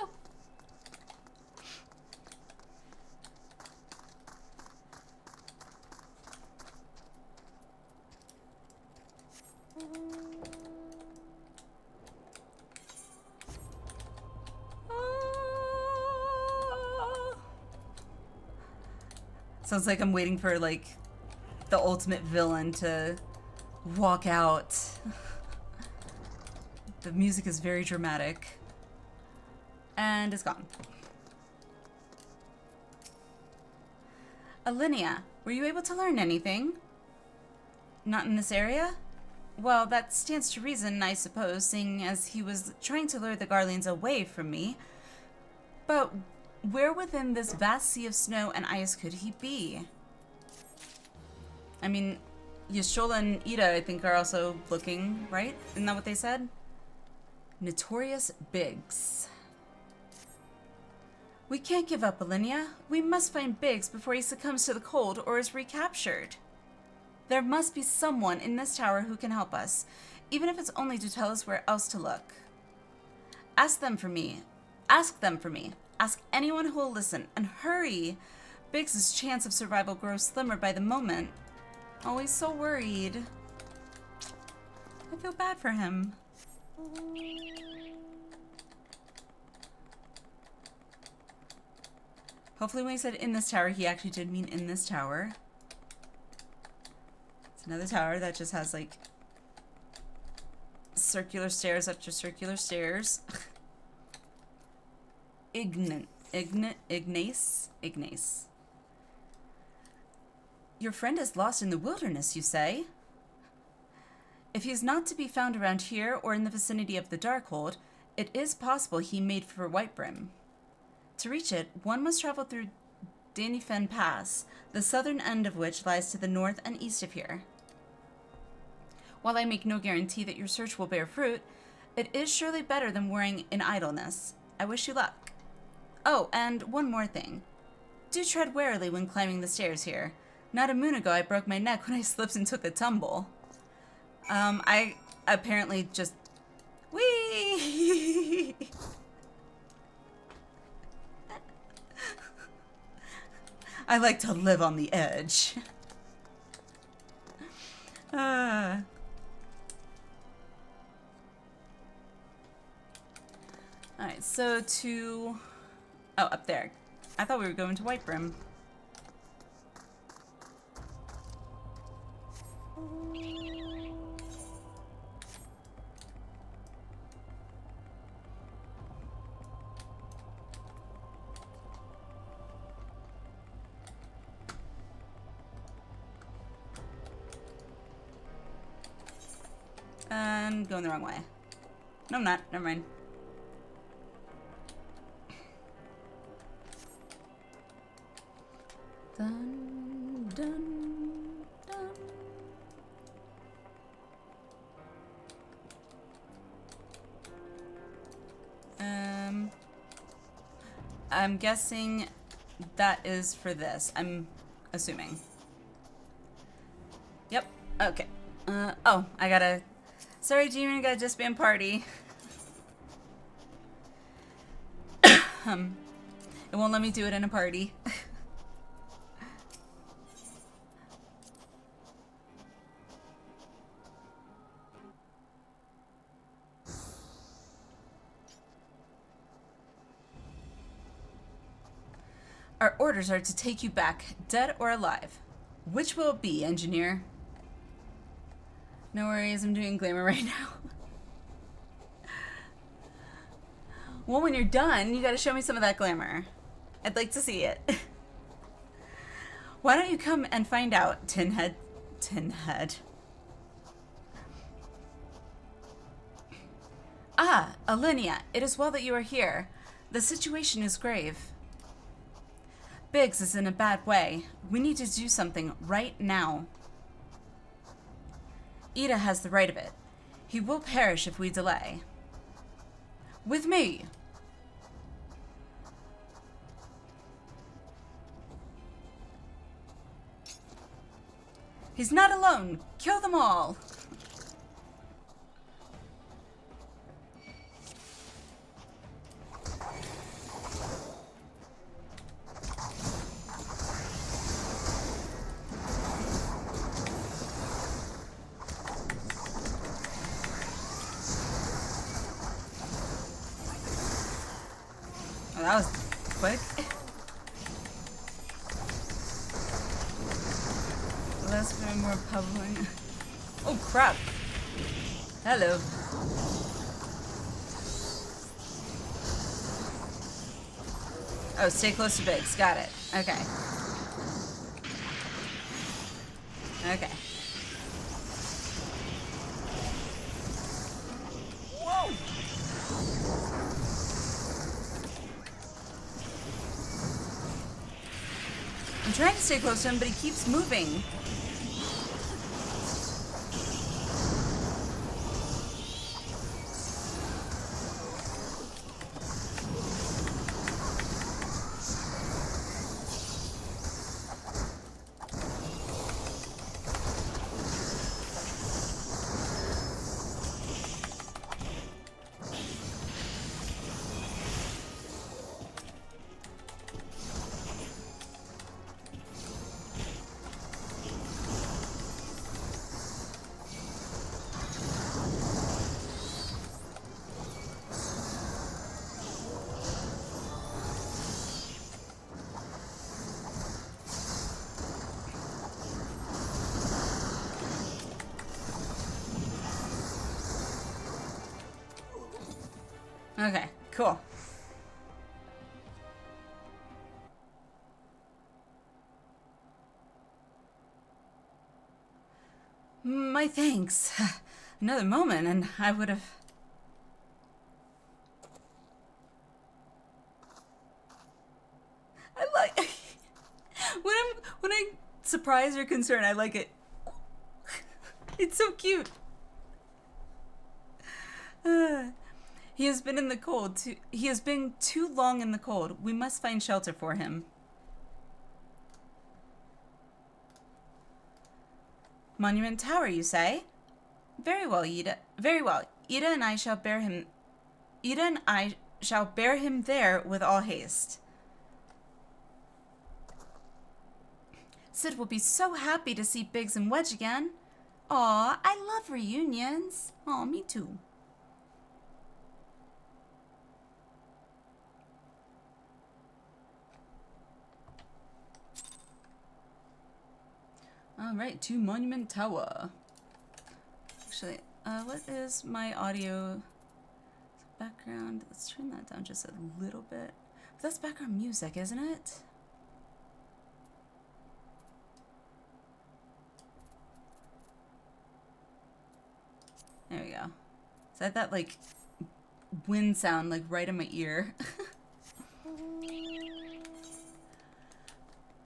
Sounds like I'm waiting for, like, the ultimate villain to walk out. The music is very dramatic. And it's gone. Alliniea, were you able to learn anything? Not in this area? Well, that stands to reason, I suppose, seeing as he was trying to lure the Garleans away from me. But where within this vast sea of snow and ice could he be? I mean, Yashola and Ida, I think, are also looking, right? Isn't that what they said? Notorious Biggs. We can't give up, Alliniea. We must find Biggs before he succumbs to the cold or is recaptured. There must be someone in this tower who can help us, even if it's only to tell us where else to look. Ask them for me. Ask them for me. Ask anyone who will listen, and hurry! Biggs' chance of survival grows slimmer by the moment. Oh, he's so worried. I feel bad for him. Hopefully when he said in this tower, he actually did mean in this tower. It's another tower that just has, like, circular stairs up to circular stairs. Ignace. Your friend is lost in the wilderness, you say? If he is not to be found around here or in the vicinity of the Darkhold, it is possible he made for Whitebrim. To reach it, one must travel through Danifen Pass, the southern end of which lies to the north and east of here. While I make no guarantee that your search will bear fruit, it is surely better than worrying in idleness. I wish you luck. Oh, and one more thing. Do tread warily when climbing the stairs here. Not a moon ago I broke my neck when I slipped and took a tumble. I apparently just... Whee! I like to live on the edge. Alright, so to... Oh, up there. I thought we were going to Whitebrim. And going the wrong way. No, I'm not. Never mind. Dun, dun, dun. I'm guessing that is for this. I'm assuming. Yep. Okay. Oh, I gotta... Sorry, Demon, I gotta disband party. It won't let me do it in a party. Our orders are to take you back, dead or alive. Which will it be, engineer? No worries, I'm doing glamour right now. Well, when you're done, you gotta show me some of that glamour. I'd like to see it. Why don't you come and find out, Tinhead? Tinhead. Ah, Alliniea, it is well that you are here. The situation is grave. Biggs is in a bad way. We need to do something right now. Ida has the right of it. He will perish if we delay. With me! He's not alone! Kill them all! Oh, that was quick. Less bit more public. Oh crap! Hello. Oh, stay close to Biggs. Got it. Okay. Okay. Whoa! I'm trying to stay close to him, but he keeps moving. Okay, cool. My thanks. Another moment and I would have... I like... when I surprise or concern, I like it. It's so cute. He has been in the cold. He has been too long in the cold. We must find shelter for him. Monument Tower, you say? Very well, Ida. Very well. Ida and I shall bear him there with all haste. Sid will be so happy to see Biggs and Wedge again. Aw, I love reunions. Aw, me too. Alright, to Monument Tower. Actually, what is my audio background? Let's turn that down just a little bit. But that's background music, isn't it? There we go. So I had that, like, wind sound, like, right in my ear.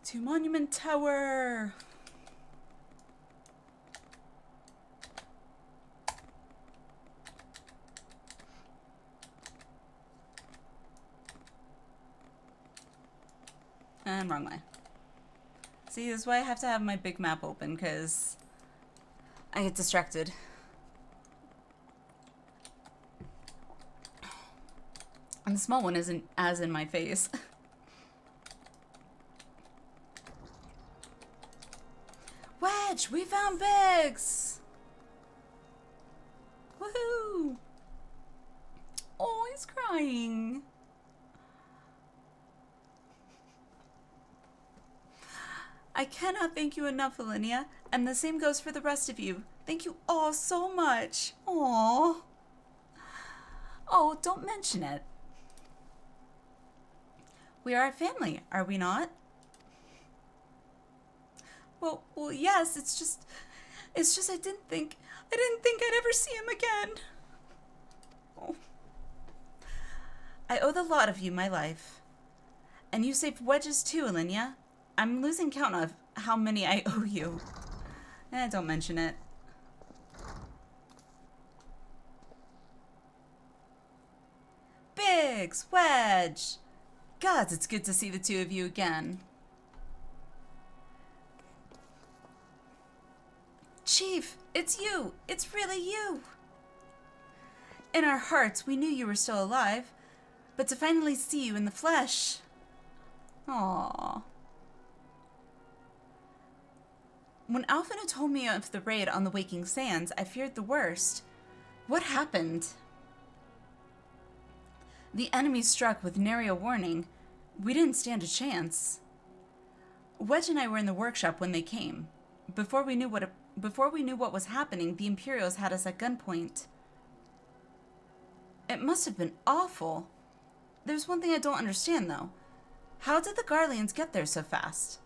To Monument Tower! And wrong way. See, this is why I have to have my big map open, because I get distracted. And the small one isn't as in my face. Wedge! We found Biggs! Woohoo! Oh, he's crying. I cannot thank you enough, Alliniea, and the same goes for the rest of you. Thank you all so much. Aww. Oh, don't mention it. We are a family, are we not? Well, yes, it's just I didn't think I'd ever see him again. Oh. I owe the lot of you my life. And you saved Wedges too, Alliniea. I'm losing count of how many I owe you. Don't mention it. Biggs, Wedge. Gods, it's good to see the two of you again. Chief, it's you. It's really you. In our hearts, we knew you were still alive, but to finally see you in the flesh. Aww. When Alphina told me of the raid on the Waking Sands, I feared the worst. What happened? The enemy struck with nary a warning. We didn't stand a chance. Wedge and I were in the workshop when they came. Before we knew what was happening, the Imperials had us at gunpoint. It must have been awful. There's one thing I don't understand, though. How did the Garleans get there so fast?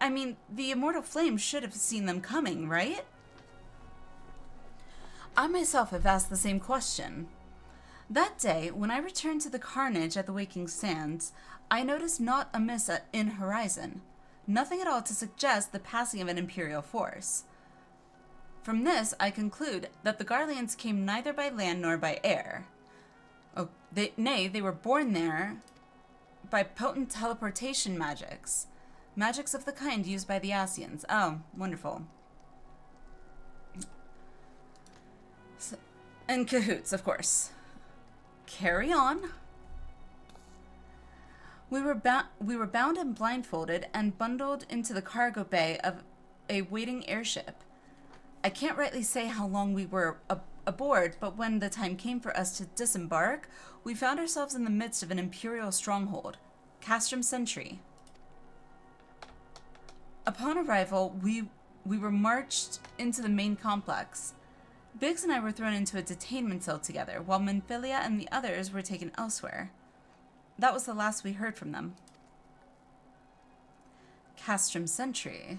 I mean, the Immortal Flame should have seen them coming, right? I myself have asked the same question. That day, when I returned to the carnage at the Waking Sands, I noticed naught amiss in horizon. Nothing at all to suggest the passing of an Imperial force. From this, I conclude that the Garleans came neither by land nor by air. They were born there by potent teleportation magics. Magics of the kind used by the Asians. Oh, wonderful. And cahoots, of course. Carry on. We were bound and blindfolded and bundled into the cargo bay of a waiting airship. I can't rightly say how long we were aboard, but when the time came for us to disembark, we found ourselves in the midst of an Imperial stronghold, Castrum Sentry. Upon arrival, we were marched into the main complex. Biggs and I were thrown into a detainment cell together, while Minfilia and the others were taken elsewhere. That was the last we heard from them. Castrum Sentry.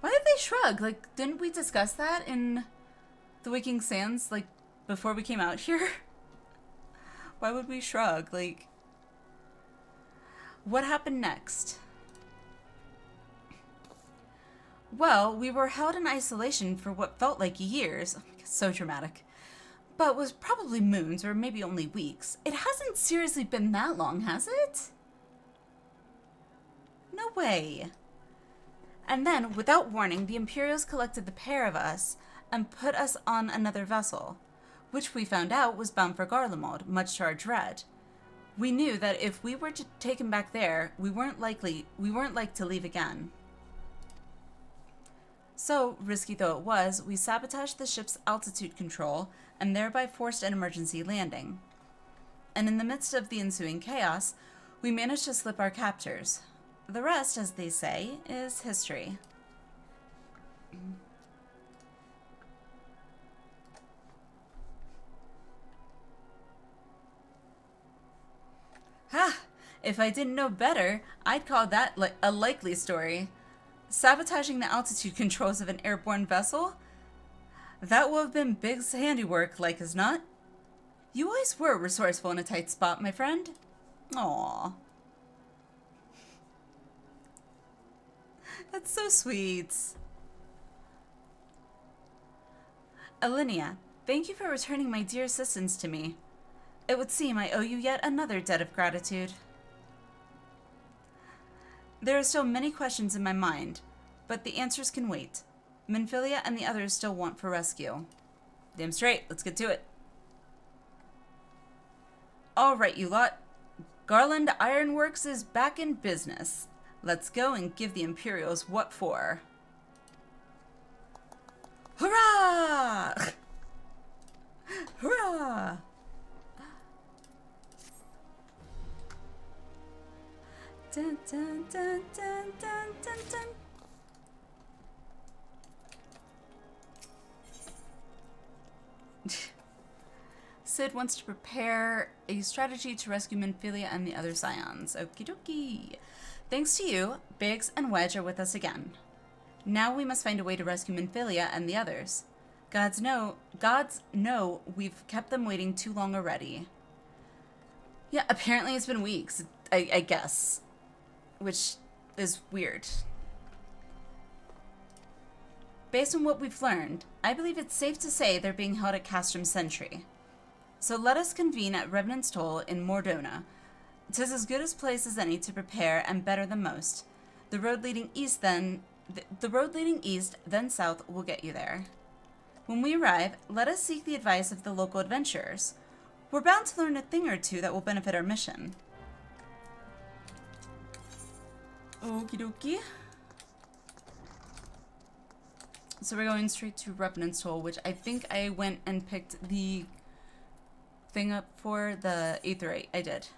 Why did they shrug? Like, didn't we discuss that in the Waking Sands, like, before we came out here? Why would we shrug? Like, what happened next? Well, we were held in isolation for what felt like years. Oh my God, so dramatic. But was probably moons or maybe only weeks. It hasn't seriously been that long, has it? No way. And then, without warning, the Imperials collected the pair of us and put us on another vessel, which we found out was bound for Garlemald, much to our dread. We knew that if we were taken back there, we weren't like to leave again. So, risky though it was, we sabotaged the ship's altitude control and thereby forced an emergency landing. And in the midst of the ensuing chaos, we managed to slip our captors. The rest, as they say, is history. Ha! If I didn't know better, I'd call that a likely story. Sabotaging the altitude controls of an airborne vessel? That will have been Big's handiwork, like as not. You always were resourceful in a tight spot, my friend. Aww. That's so sweet. Alliniea, thank you for returning my dear assistance to me. It would seem I owe you yet another debt of gratitude. There are still many questions in my mind, but the answers can wait. Minfilia and the others still want for rescue. Damn straight, let's get to it. All right, you lot. Garland Ironworks is back in business. Let's go and give the Imperials what for. Hurrah! Hurrah! Dun, dun, dun, dun, dun, dun, dun. Sid wants to prepare a strategy to rescue Minfilia and the other Scions. Okie dokie. Thanks to you, Biggs and Wedge are with us again. Now we must find a way to rescue Minfilia and the others. Gods know we've kept them waiting too long already. Yeah, apparently it's been weeks, I guess. Which is weird. Based on what we've learned, I believe it's safe to say they're being held at Castrum Sentry. So let us convene at Revenant's Toll in Mordona. 'Tis as good a place as any to prepare, and better than most. The road leading east, then south, will get you there. When we arrive, let us seek the advice of the local adventurers. We're bound to learn a thing or two that will benefit our mission. Okie dokie. So we're going straight to Revenant's Toll, which I think I went and picked the thing up for the Aetherite. I did.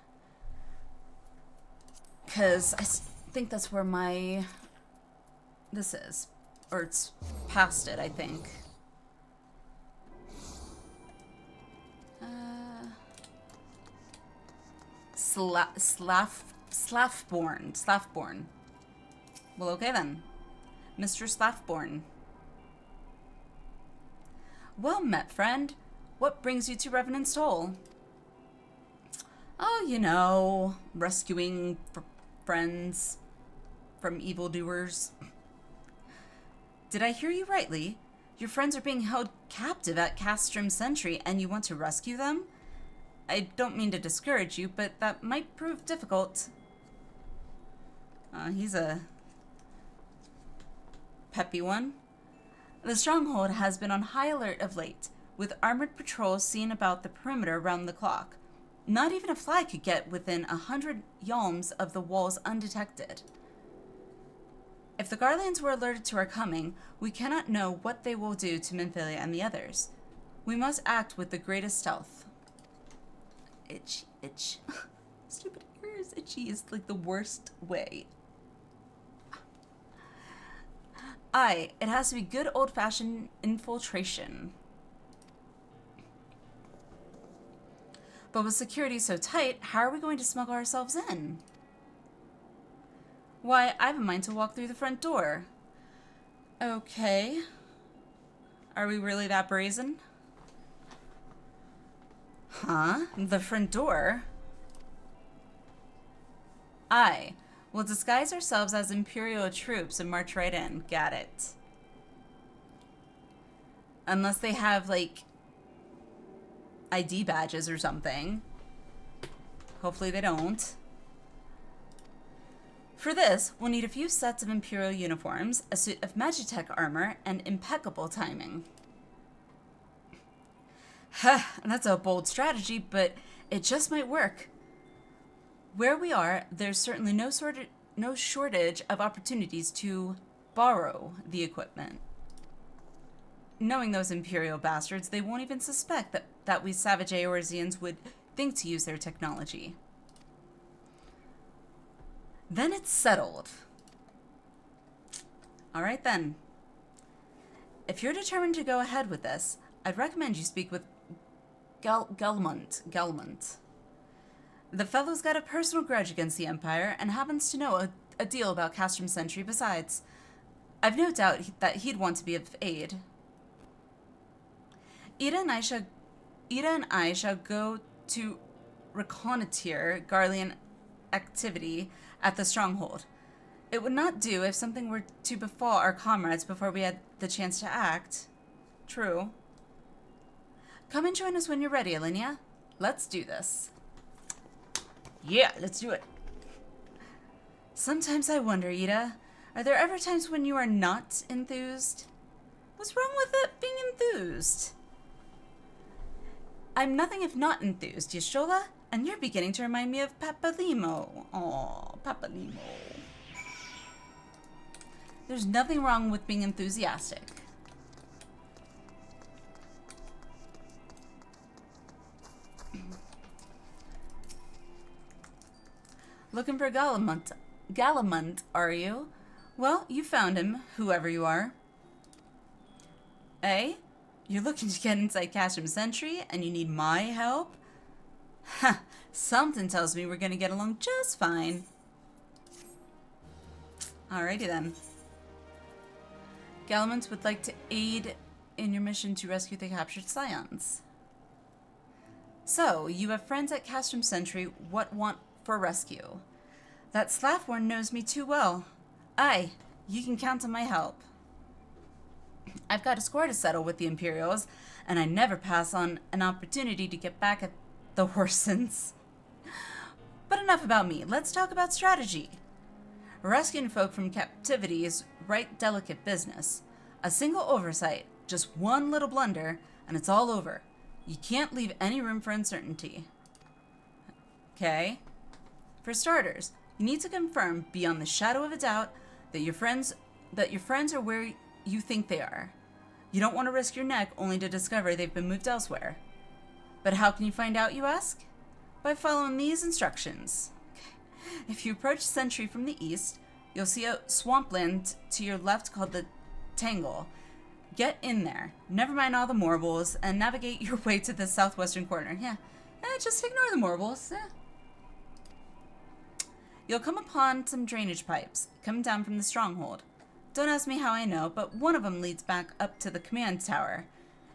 Because I think that's where this is. Or it's past it, I think. Slaffborn. Well, okay then. Mr. Slaffborn. Well met, friend. What brings you to Revenant's Toll? Oh, you know, rescuing friends from evildoers. Did I hear you rightly? Your friends are being held captive at Castrum Sentry and you want to rescue them? I don't mean to discourage you, but that might prove difficult. He's a peppy one. The stronghold has been on high alert of late, with armored patrols seen about the perimeter round the clock. Not even a fly could get within 100 yalms of the walls undetected. If the Garlands were alerted to our coming, we cannot know what they will do to Minfilia and the others. We must act with the greatest stealth. Itch. Stupid ears. ears itchy is like the worst way. It has to be good old-fashioned infiltration. But with security so tight, how are we going to smuggle ourselves in? Why, I have a mind to walk through the front door. Okay. Are we really that brazen? Huh? The front door? We'll disguise ourselves as Imperial troops and march right in. Got it. Unless they have, like, ID badges or something. Hopefully they don't. For this, we'll need a few sets of Imperial uniforms, a suit of Magitech armor, and impeccable timing. That's a bold strategy, but it just might work. Where we are, there's certainly no shortage of opportunities to borrow the equipment. Knowing those Imperial bastards, they won't even suspect that we savage Eorzeans would think to use their technology. Then it's settled. Alright then. If you're determined to go ahead with this, I'd recommend you speak with Galmont. The fellow's got a personal grudge against the Empire and happens to know a deal about Castrum Sentry besides. I've no doubt that he'd want to be of aid. Ida and I shall go to reconnoitre Garlean activity at the stronghold. It would not do if something were to befall our comrades before we had the chance to act. True. Come and join us when you're ready, Alliniea. Let's do this. Yeah, let's do it. Sometimes I wonder, Ida, are there ever times when you are not enthused? What's wrong with it being enthused? I'm nothing if not enthused, Yashola, and you're beginning to remind me of Papalimo. Aw, Papalimo. There's nothing wrong with being enthusiastic. Looking for Galamont, are you? Well, you found him, whoever you are. Eh? You're looking to get inside Castrum Sentry, and you need my help? Ha! Something tells me we're gonna get along just fine. Alrighty then. Galamont would like to aid in your mission to rescue the captured Scions. So, you have friends at Castrum Sentry. What want for rescue? That Slaffworn knows me too well. Aye, you can count on my help. I've got a score to settle with the Imperials, and I never pass on an opportunity to get back at the Horsens. But enough about me. Let's talk about strategy. Rescuing folk from captivity is right delicate business. A single oversight, just one little blunder, and it's all over. You can't leave any room for uncertainty. Okay? For starters, you need to confirm beyond the shadow of a doubt that your friends are where you think they are. You don't want to risk your neck only to discover they've been moved elsewhere. But how can you find out, you ask? By following these instructions. If you approach Sentry from the east, you'll see a swampland to your left called the Tangle. Get in there, never mind all the marbles, and navigate your way to the southwestern corner. Yeah, just ignore the marbles. You'll come upon some drainage pipes coming down from the stronghold. Don't ask me how I know, but one of them leads back up to the command tower.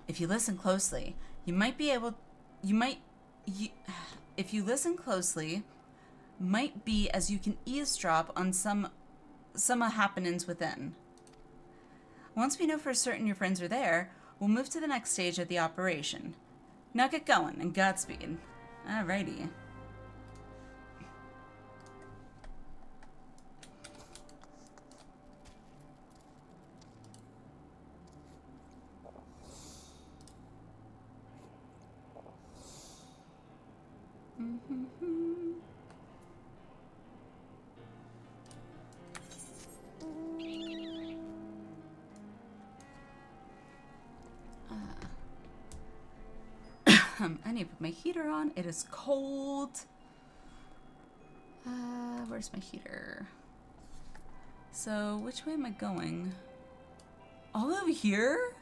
If you listen closely, if you listen closely, might be as you can eavesdrop on some happenings within. Once we know for certain your friends are there, we'll move to the next stage of the operation. Now get going, and Godspeed. Alrighty. I need to put my heater on. It is cold. Where's my heater? So, which way am I going? All over here?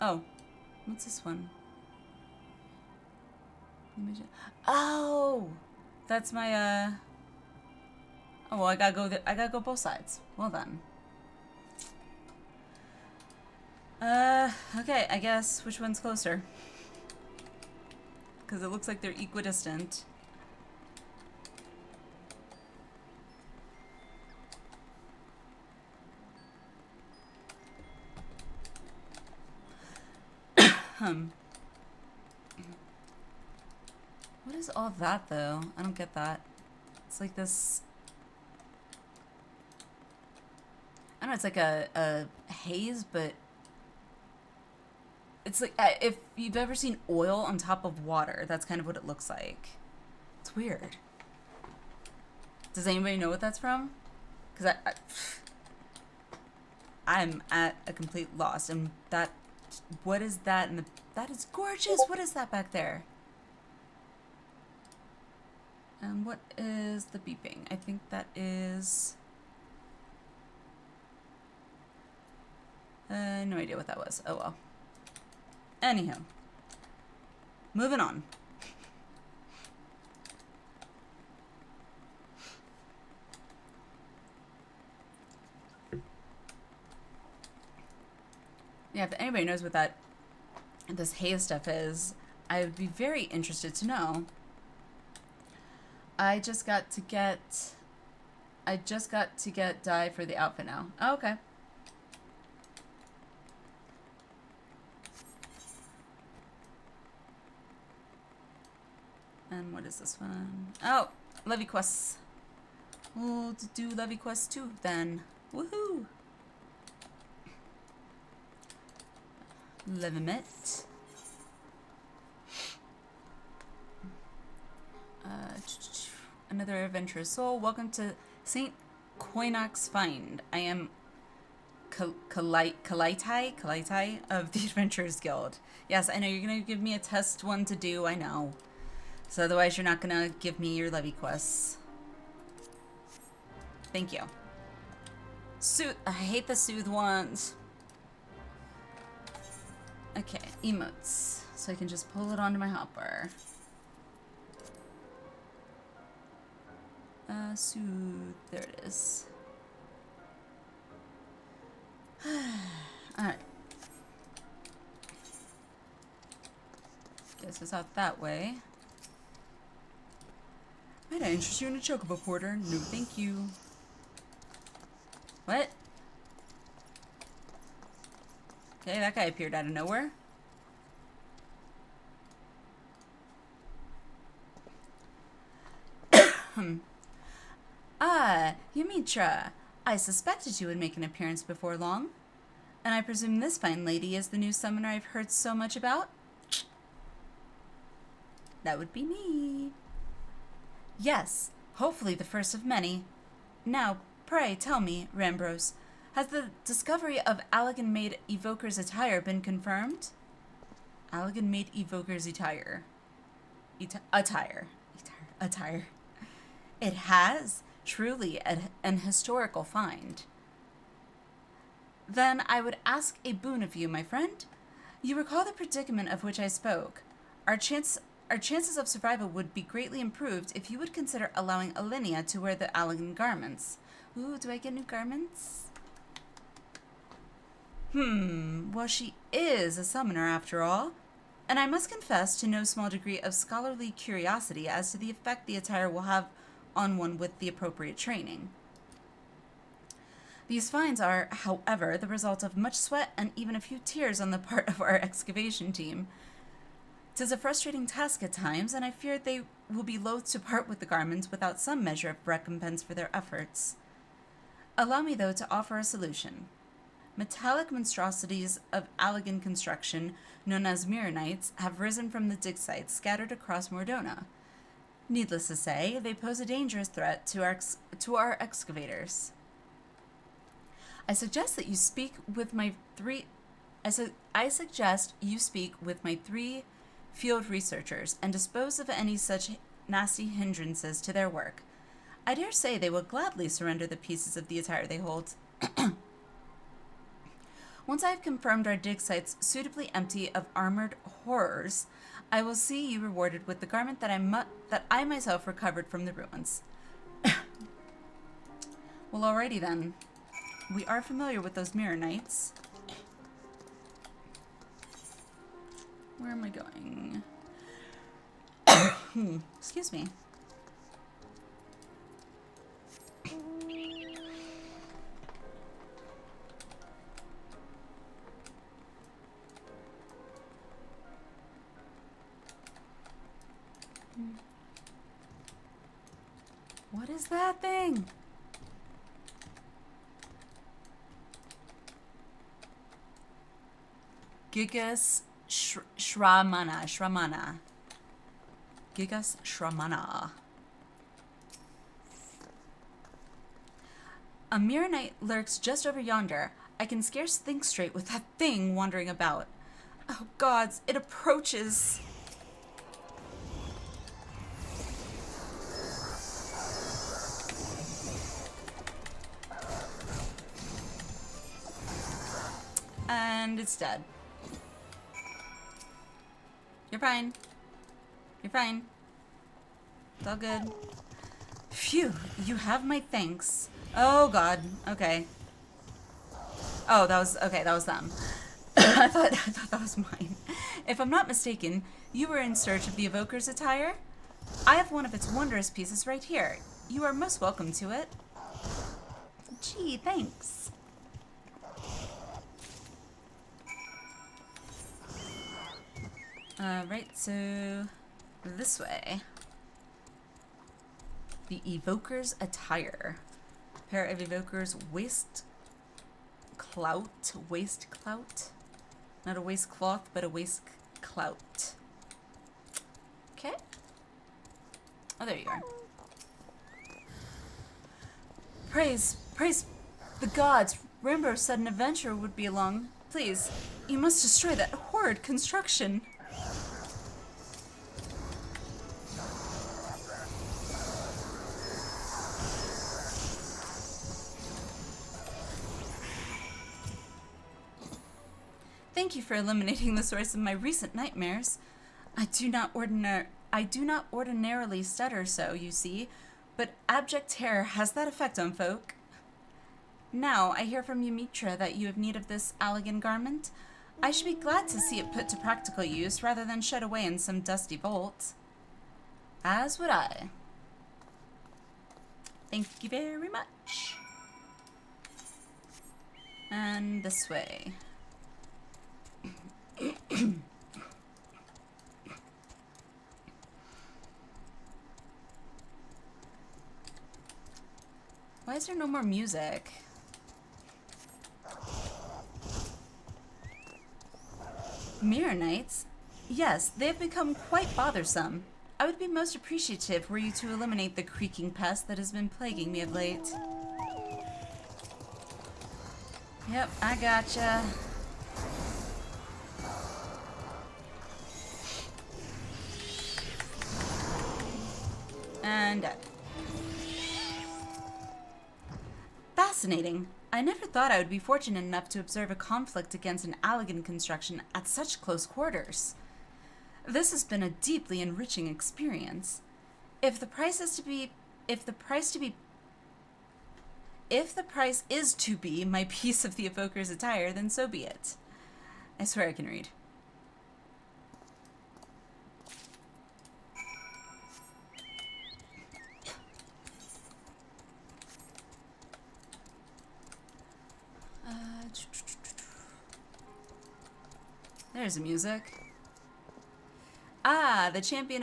Oh, what's this one? Oh, that's my, oh, well, I gotta go both sides. Well done. Okay, I guess which one's closer? Because it looks like they're equidistant. What is all that, though? I don't get that. It's like this... I don't know, it's like a haze, but... It's like, if you've ever seen oil on top of water, that's kind of what it looks like. It's weird. Does anybody know what that's from? Because I'm at a complete loss. And that... What is that? And that is gorgeous! What is that back there? And what is the beeping? I think that is... no idea what that was. Oh well. Anyhow. Moving on. Yeah, if anybody knows what this haze stuff is, I would be very interested to know. I just got to get dye for the outfit now. Oh, okay. And what is this one? Oh, Levy quests. We'll do Levy quests too then. Woohoo! Levimit. Another adventurous soul. Welcome to St. Koinox Find. I am Kalaitai of the Adventurers Guild. Yes, I know you're going to give me a test one to do. I know. So otherwise you're not going to give me your Levy quests. Thank you. I hate the soothe ones. Okay, emotes. So I can just pull it onto my hopper. Soothe. There it is. Alright. Guess it's out that way. Might I interest you in a chocobo porter? No, thank you. What? Okay, that guy appeared out of nowhere. Ah, Yamitra. I suspected you would make an appearance before long. And I presume this fine lady is the new summoner I've heard so much about? That would be me. Yes, hopefully the first of many. Now, pray tell me, Rambros, has the discovery of Allagan-made Evoker's attire been confirmed? Allagan-made Evoker's attire. Attire. It has. Truly an historical find. Then I would ask a boon of you, my friend. You recall the predicament of which I spoke. Our chances of survival would be greatly improved if you would consider allowing Alliniea to wear the Allagan garments. Ooh, do I get new garments? Well, she is a summoner after all. And I must confess to no small degree of scholarly curiosity as to the effect the attire will have on one with the appropriate training. These finds are, however, the result of much sweat and even a few tears on the part of our excavation team. 'Tis a frustrating task at times, and I fear they will be loath to part with the garments without some measure of recompense for their efforts. Allow me, though, to offer a solution. Metallic monstrosities of Allagan construction, known as Mirranites, have risen from the dig sites scattered across Mordona. Needless to say, they pose a dangerous threat to our excavators. I suggest you speak with my three field researchers and dispose of any such nasty hindrances to their work. I dare say they will gladly surrender the pieces of the attire they hold. Once I have confirmed our dig sites suitably empty of armored horrors, I will see you rewarded with the garment that I myself recovered from the ruins. Well, alrighty then. We are familiar with those mirror knights. Where am I going? Excuse me. What is that thing? Gigas Shramana. Gigas Shramana. A mirror knight lurks just over yonder. I can scarce think straight with that thing wandering about. Oh gods, it approaches. And it's dead. You're fine. You're fine. It's all good. Phew, you have my thanks. Oh god, okay. Oh, that was them. I thought that was mine. If I'm not mistaken, you were in search of the evoker's attire? I have one of its wondrous pieces right here. You are most welcome to it. Gee, thanks. Right, so this way. The evoker's attire. Pair of evoker's waist clout. Not a waistcloth, but a waist clout. Okay. Oh, there you are. Praise the gods. Rambo said an adventurer would be along. Please, you must destroy that horrid construction. Thank you for eliminating the source of my recent nightmares. I do not ordinarily stutter so, you see, but abject terror has that effect on folk. Now, I hear from Yumitra that you have need of this elegant garment. I should be glad to see it put to practical use rather than shed away in some dusty vault. As would I. Thank you very much. And this way. Why is there no more music? Mirror knights? Yes, they have become quite bothersome. I would be most appreciative were you to eliminate the creaking pest that has been plaguing me of late. Yep, I gotcha. And dead. Fascinating. I never thought I would be fortunate enough to observe a conflict against an elegant construction at such close quarters. This has been a deeply enriching experience. If the price is to be my piece of the evoker's attire, then so be it. I swear I can read. There's the music. Ah, the champion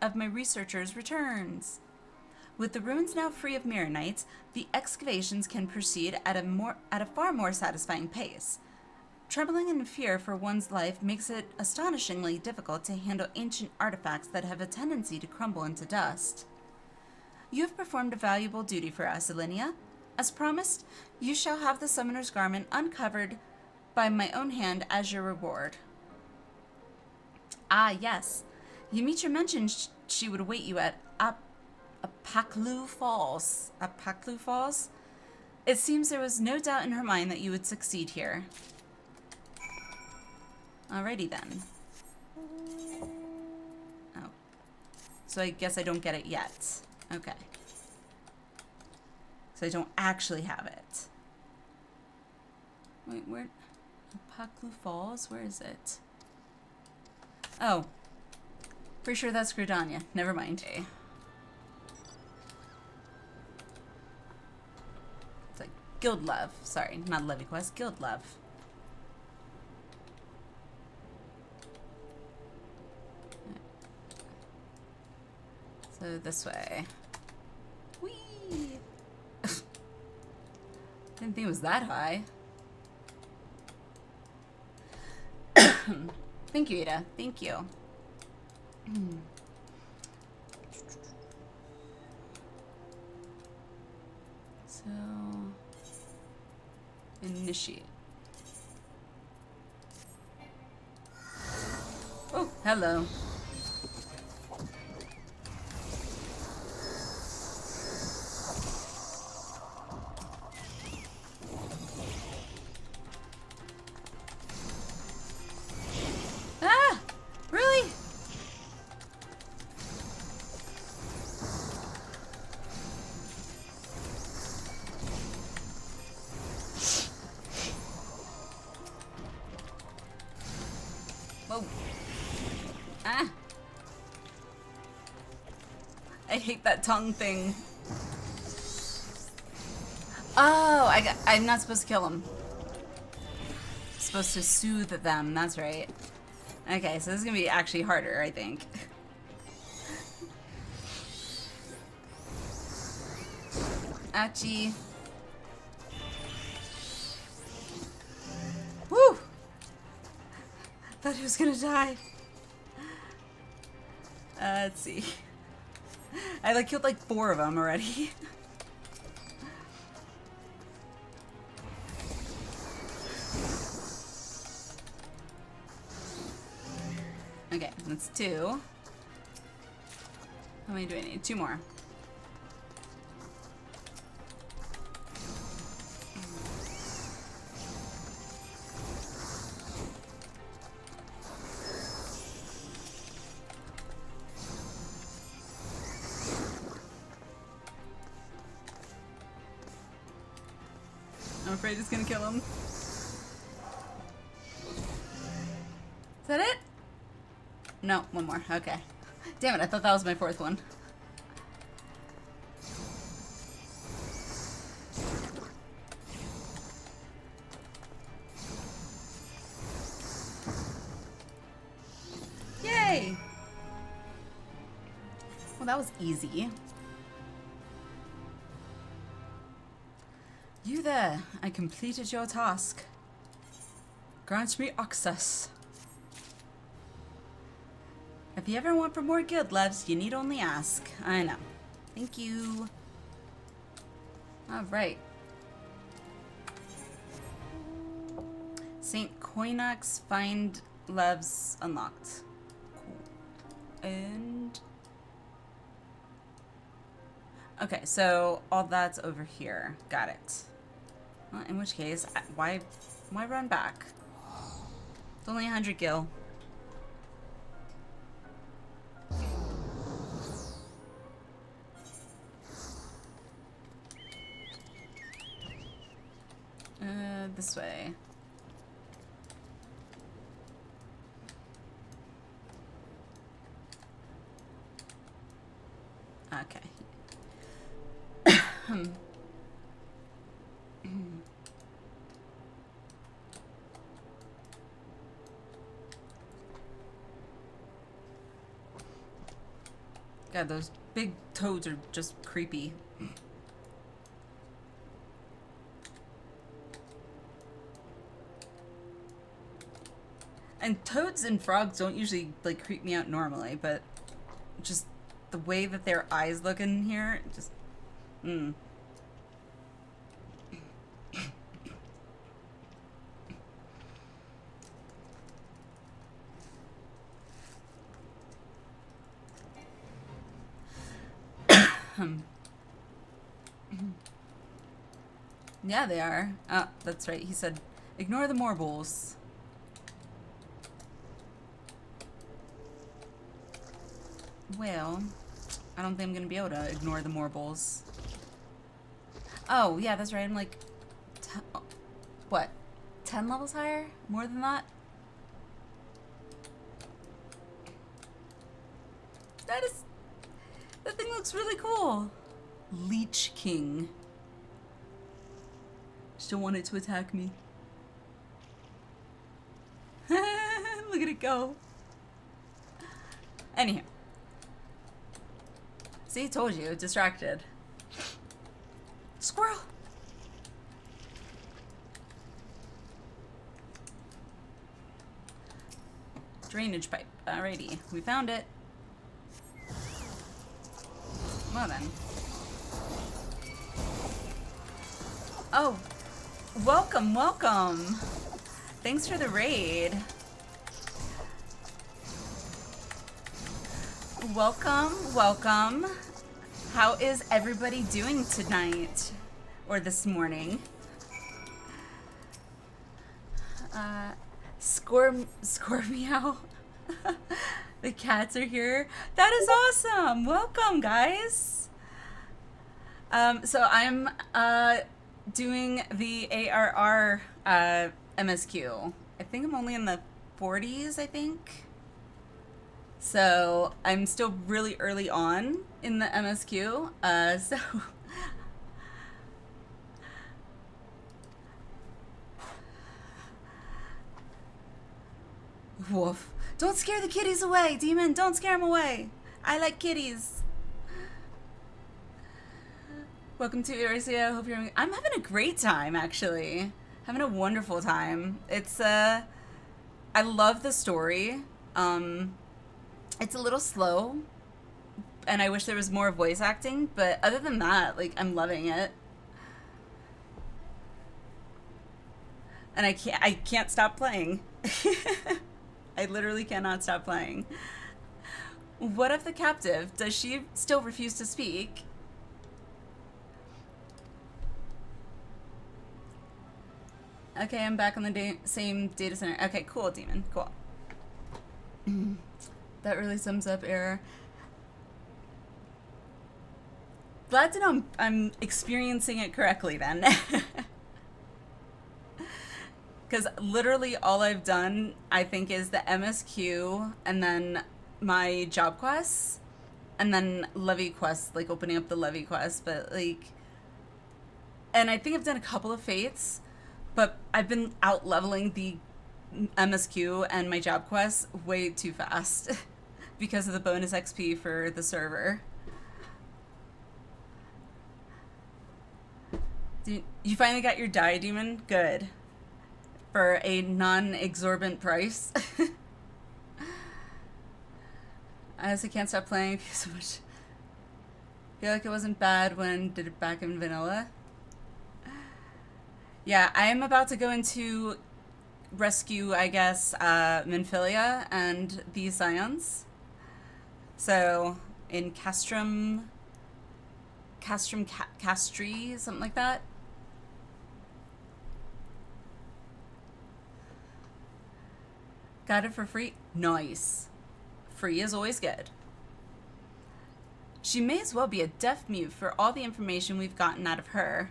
of my researchers returns. With the ruins now free of mirror knights, the excavations can proceed at a far more satisfying pace. Trembling in fear for one's life makes it astonishingly difficult to handle ancient artifacts that have a tendency to crumble into dust. You have performed a valuable duty for us, Alliniea. As promised, you shall have the summoner's garment uncovered by my own hand as your reward. Ah, yes. Yumitra mentioned she would await you at Apaklu Falls. Apaklu Falls? It seems there was no doubt in her mind that you would succeed here. Alrighty then. Oh. So I guess I don't get it yet. Okay. So I don't actually have it. Wait, where? Apaklu Falls? Where is it? Oh. Pretty sure that's Gridania. Never mind. Okay. It's like Guild Love. Sorry, not Levy Quest. Guild Love. So this way. Whee! Didn't think it was that high. Thank you, Ida. Thank you. So, initiate. Oh, hello. Ah! Really? Whoa. Ah! I hate that tongue thing. Oh, I'm not supposed to kill him. Supposed to soothe them, that's right. Okay, so this is gonna be actually harder, I think. Ouchie. Woo! Thought he was gonna die. Let's see. I killed like 4 of them already. Okay, that's 2. How many do I need? 2 more. I'm afraid it's gonna kill him. Is that it? No, 1 more. Okay. Damn it, I thought that was my 4th one. Yay! Well, that was easy. You there, I completed your task. Grant me access. If you ever want for more guild loves, you need only ask. I know. Thank you. Alright. St. Coinox find loves unlocked. Cool. And... okay, so all that's over here. Got it. Well, in which case, why run back? It's only 100 gil. This way. Okay. God, those big toads are just creepy. And toads and frogs don't usually like creep me out normally, but just the way that their eyes look in here, just Yeah, they are. Oh, that's right. He said, ignore the marbles. Well, I don't think I'm gonna be able to ignore the marbles. Oh, yeah, that's right. I'm like, what? 10 levels higher? More than that? That thing looks really cool. Leech King. Still want it to attack me. Look at it go. Anyhow. See, told you, distracted. Squirrel! Drainage pipe. Alrighty, we found it. Well then. Oh, welcome, welcome. Thanks for the raid. Welcome, welcome. How is everybody doing tonight? Or this morning? Scorpio. The cats are here. That is awesome. Welcome, guys. So I'm doing the ARR MSQ. I think I'm only in the 40s, I think. So I'm still really early on in the MSQ. So woof. Don't scare the kitties away, Demon. Don't scare them away. I like kitties. Welcome to Eurasia. Hope you're having... I'm having a great time, actually. Having a wonderful time. It's, I love the story. It's a little slow. And I wish there was more voice acting. But other than that, like, I'm loving it. And I can't stop playing. I literally cannot stop playing. What of the captive? Does she still refuse to speak? Okay, I'm back on the same data center. Okay, cool, Demon. Cool. That really sums up error. Glad to know I'm experiencing it correctly then. Because literally all I've done, I think, is the MSQ and then my job quests and then levy quests, like opening up the levy quest. But like, and I think I've done a couple of fates, but I've been out leveling the MSQ and my job quests way too fast because of the bonus XP for the server. You finally got your die, Demon? Good. For a non-exorbitant price. I honestly can't stop playing because so much. Feel like it wasn't bad when did it back in vanilla. Yeah, I am about to go into rescue, I guess, Minfilia and the Scions. So in Castrum, Castri, something like that. Got it for free? Nice. Free is always good. She may as well be a deaf mute for all the information we've gotten out of her.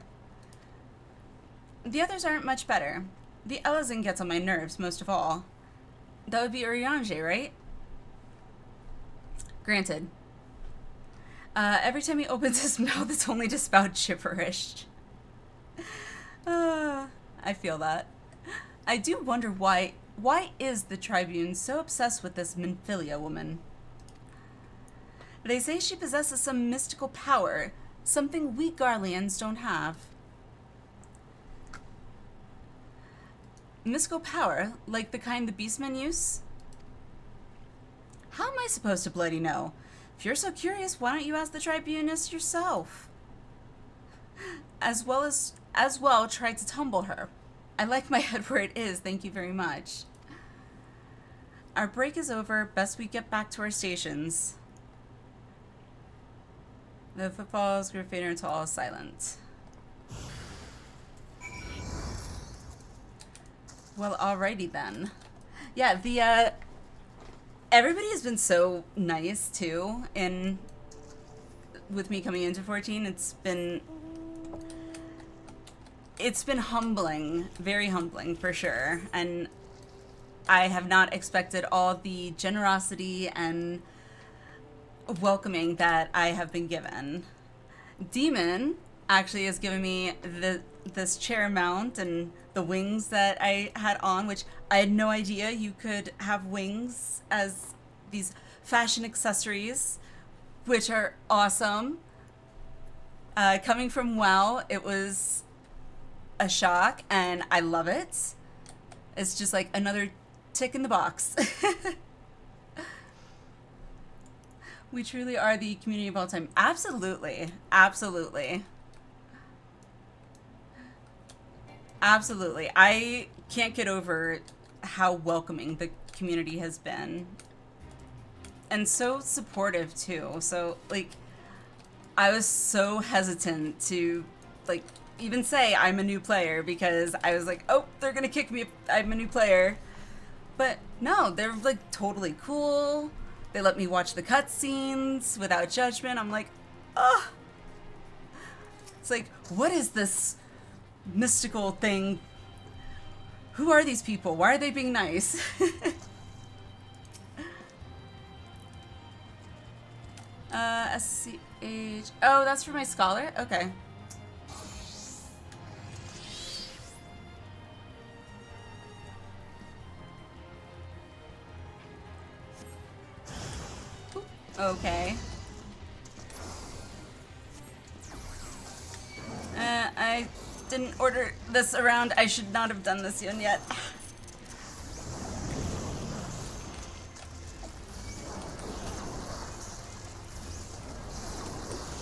The others aren't much better. The Elizin gets on my nerves most of all. That would be Uriange, right? Granted. Every time he opens his mouth, it's only to spout gibberish. I feel that. I do wonder why is the Tribune so obsessed with this Minfilia woman? They say she possesses some mystical power, something we Garleans don't have. Mystical power, like the kind the beastmen use? How am I supposed to bloody know? If you're so curious, why don't you ask the Tribunist yourself? As well, try to tumble her. I like my head where it is, thank you very much. Our break is over, best we get back to our stations. The footfalls grew fainter until all is silent. Well, alrighty then. Yeah, the everybody has been so nice too with me coming into 14. It's been humbling, very humbling for sure. And I have not expected all the generosity and welcoming that I have been given. Demon actually has given me this chair mount and the wings that I had on, which I had no idea you could have wings as these fashion accessories, which are awesome. Coming from WoW, it was a shock, and I love it. It's just like another tick in the box. We truly are the community of all time. Absolutely. Absolutely. Absolutely. I can't get over how welcoming the community has been. And so supportive, too. So, like, I was so hesitant to, like, even say I'm a new player because I was like, oh, they're gonna kick me if I'm a new player. But no, they're, like, totally cool. They let me watch the cutscenes without judgment. I'm like, oh. It's like, what is this mystical thing? Who are these people? Why are they being nice? SCH. Oh, that's for my scholar? Okay. Okay. I didn't order this around. I should not have done this one yet.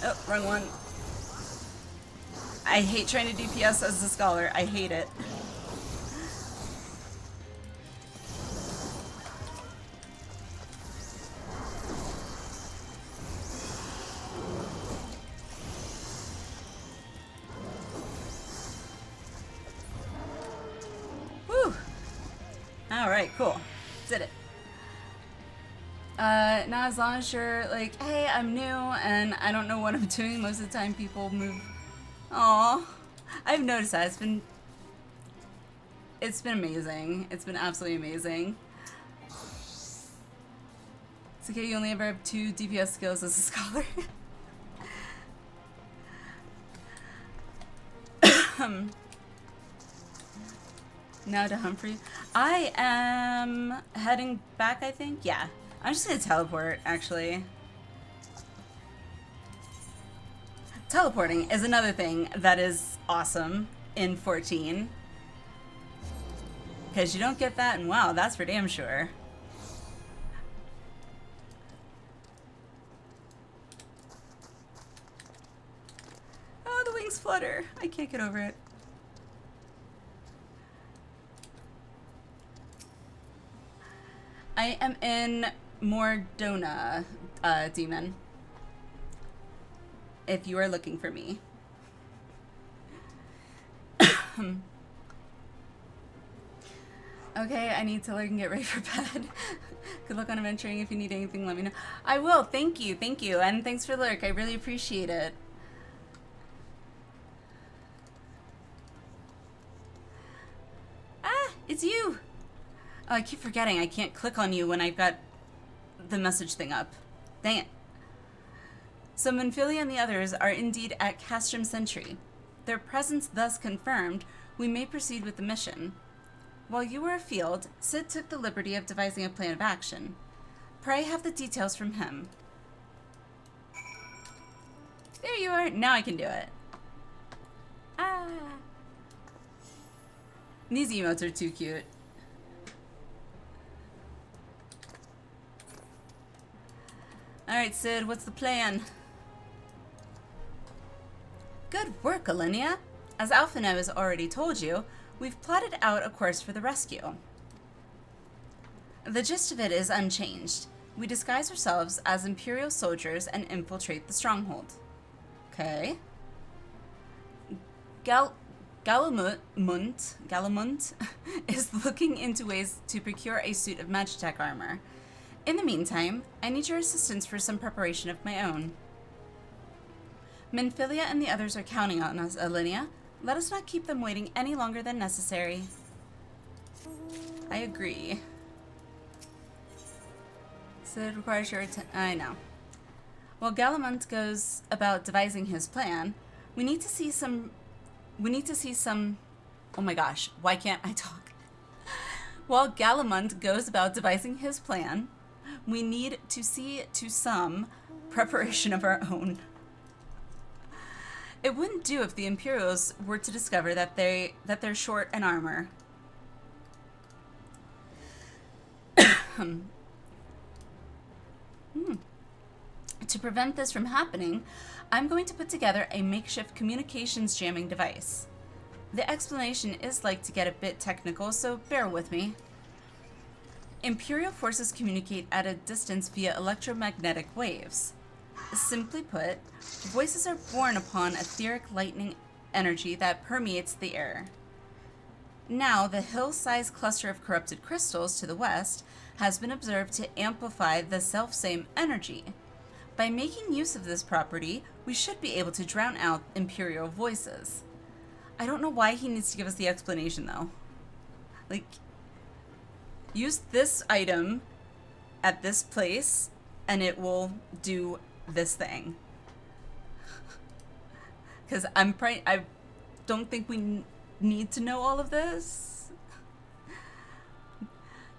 Oh, wrong one. I hate trying to DPS as a scholar. I hate it. Whew. Alright, cool. Did it. Now as long as you're like, hey, I'm new and I don't know what I'm doing, most of the time people move. Aw. I've noticed that. It's been amazing. It's been absolutely amazing. It's okay, you only ever have 2 DPS skills as a scholar. Now to Humphrey. I am heading back, I think. Yeah. I'm just gonna teleport, actually. Teleporting is another thing that is awesome in 14. Because you don't get that in WoW, that's for damn sure. Oh, the wings flutter. I can't get over it. I am in Mordona, Demon. If you are looking for me. Okay, I need to get ready for bed. Good luck on adventuring. If you need anything, let me know. I will. Thank you. Thank you. And thanks for the lurk. I really appreciate it. Ah, it's you. Oh, I keep forgetting. I can't click on you when I've got the message thing up. Dang it. So Monfilia and the others are indeed at Castrum Sentry. Their presence thus confirmed, we may proceed with the mission. While you were afield, Sid took the liberty of devising a plan of action. Pray have the details from him. There you are. Now I can do it. Ah. These emotes are too cute. Alright, Sid, what's the plan? Good work, Alliniea. As Alphino has already told you, we've plotted out a course for the rescue. The gist of it is unchanged. We disguise ourselves as Imperial soldiers and infiltrate the stronghold. Okay. Galamund is looking into ways to procure a suit of Magitech armor. In the meantime, I need your assistance for some preparation of my own. Minfilia and the others are counting on us, Alliniea. Let us not keep them waiting any longer than necessary. I agree. So it requires your attention. I know. While Galamund goes about devising his plan, we need to see some. Oh my gosh, why can't I talk? While Galamund goes about devising his plan, we need to see to some preparation of our own. It wouldn't do if the Imperials were to discover that they're short an armor. To prevent this from happening, I'm going to put together a makeshift communications jamming device. The explanation is like to get a bit technical, so bear with me. Imperial forces communicate at a distance via electromagnetic waves. Simply put, voices are born upon etheric lightning energy that permeates the air. Now, the hill-sized cluster of corrupted crystals to the west has been observed to amplify the selfsame energy. By making use of this property, we should be able to drown out Imperial voices. I don't know why he needs to give us the explanation, though. Like, use this item at this place, and it will do this thing. Because I don't think we need to know all of this.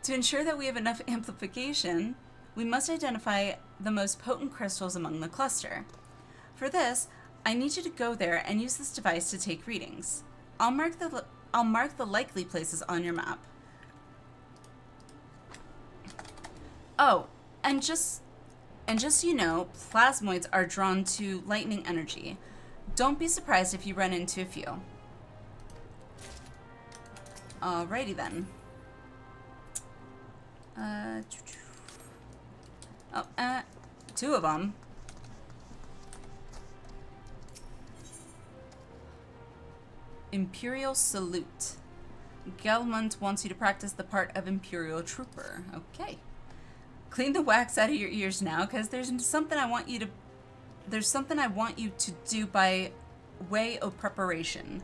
To ensure that we have enough amplification, we must identify the most potent crystals among the cluster. For this, I need you to go there and use this device to take readings. I'll mark the likely places on your map. Oh, and just so you know, plasmoids are drawn to lightning energy. Don't be surprised if you run into a few. Alrighty then. Two of them. Imperial Salute. Gelmund wants you to practice the part of Imperial Trooper. Okay. Clean the wax out of your ears now, because there's something I want you to do by way of preparation.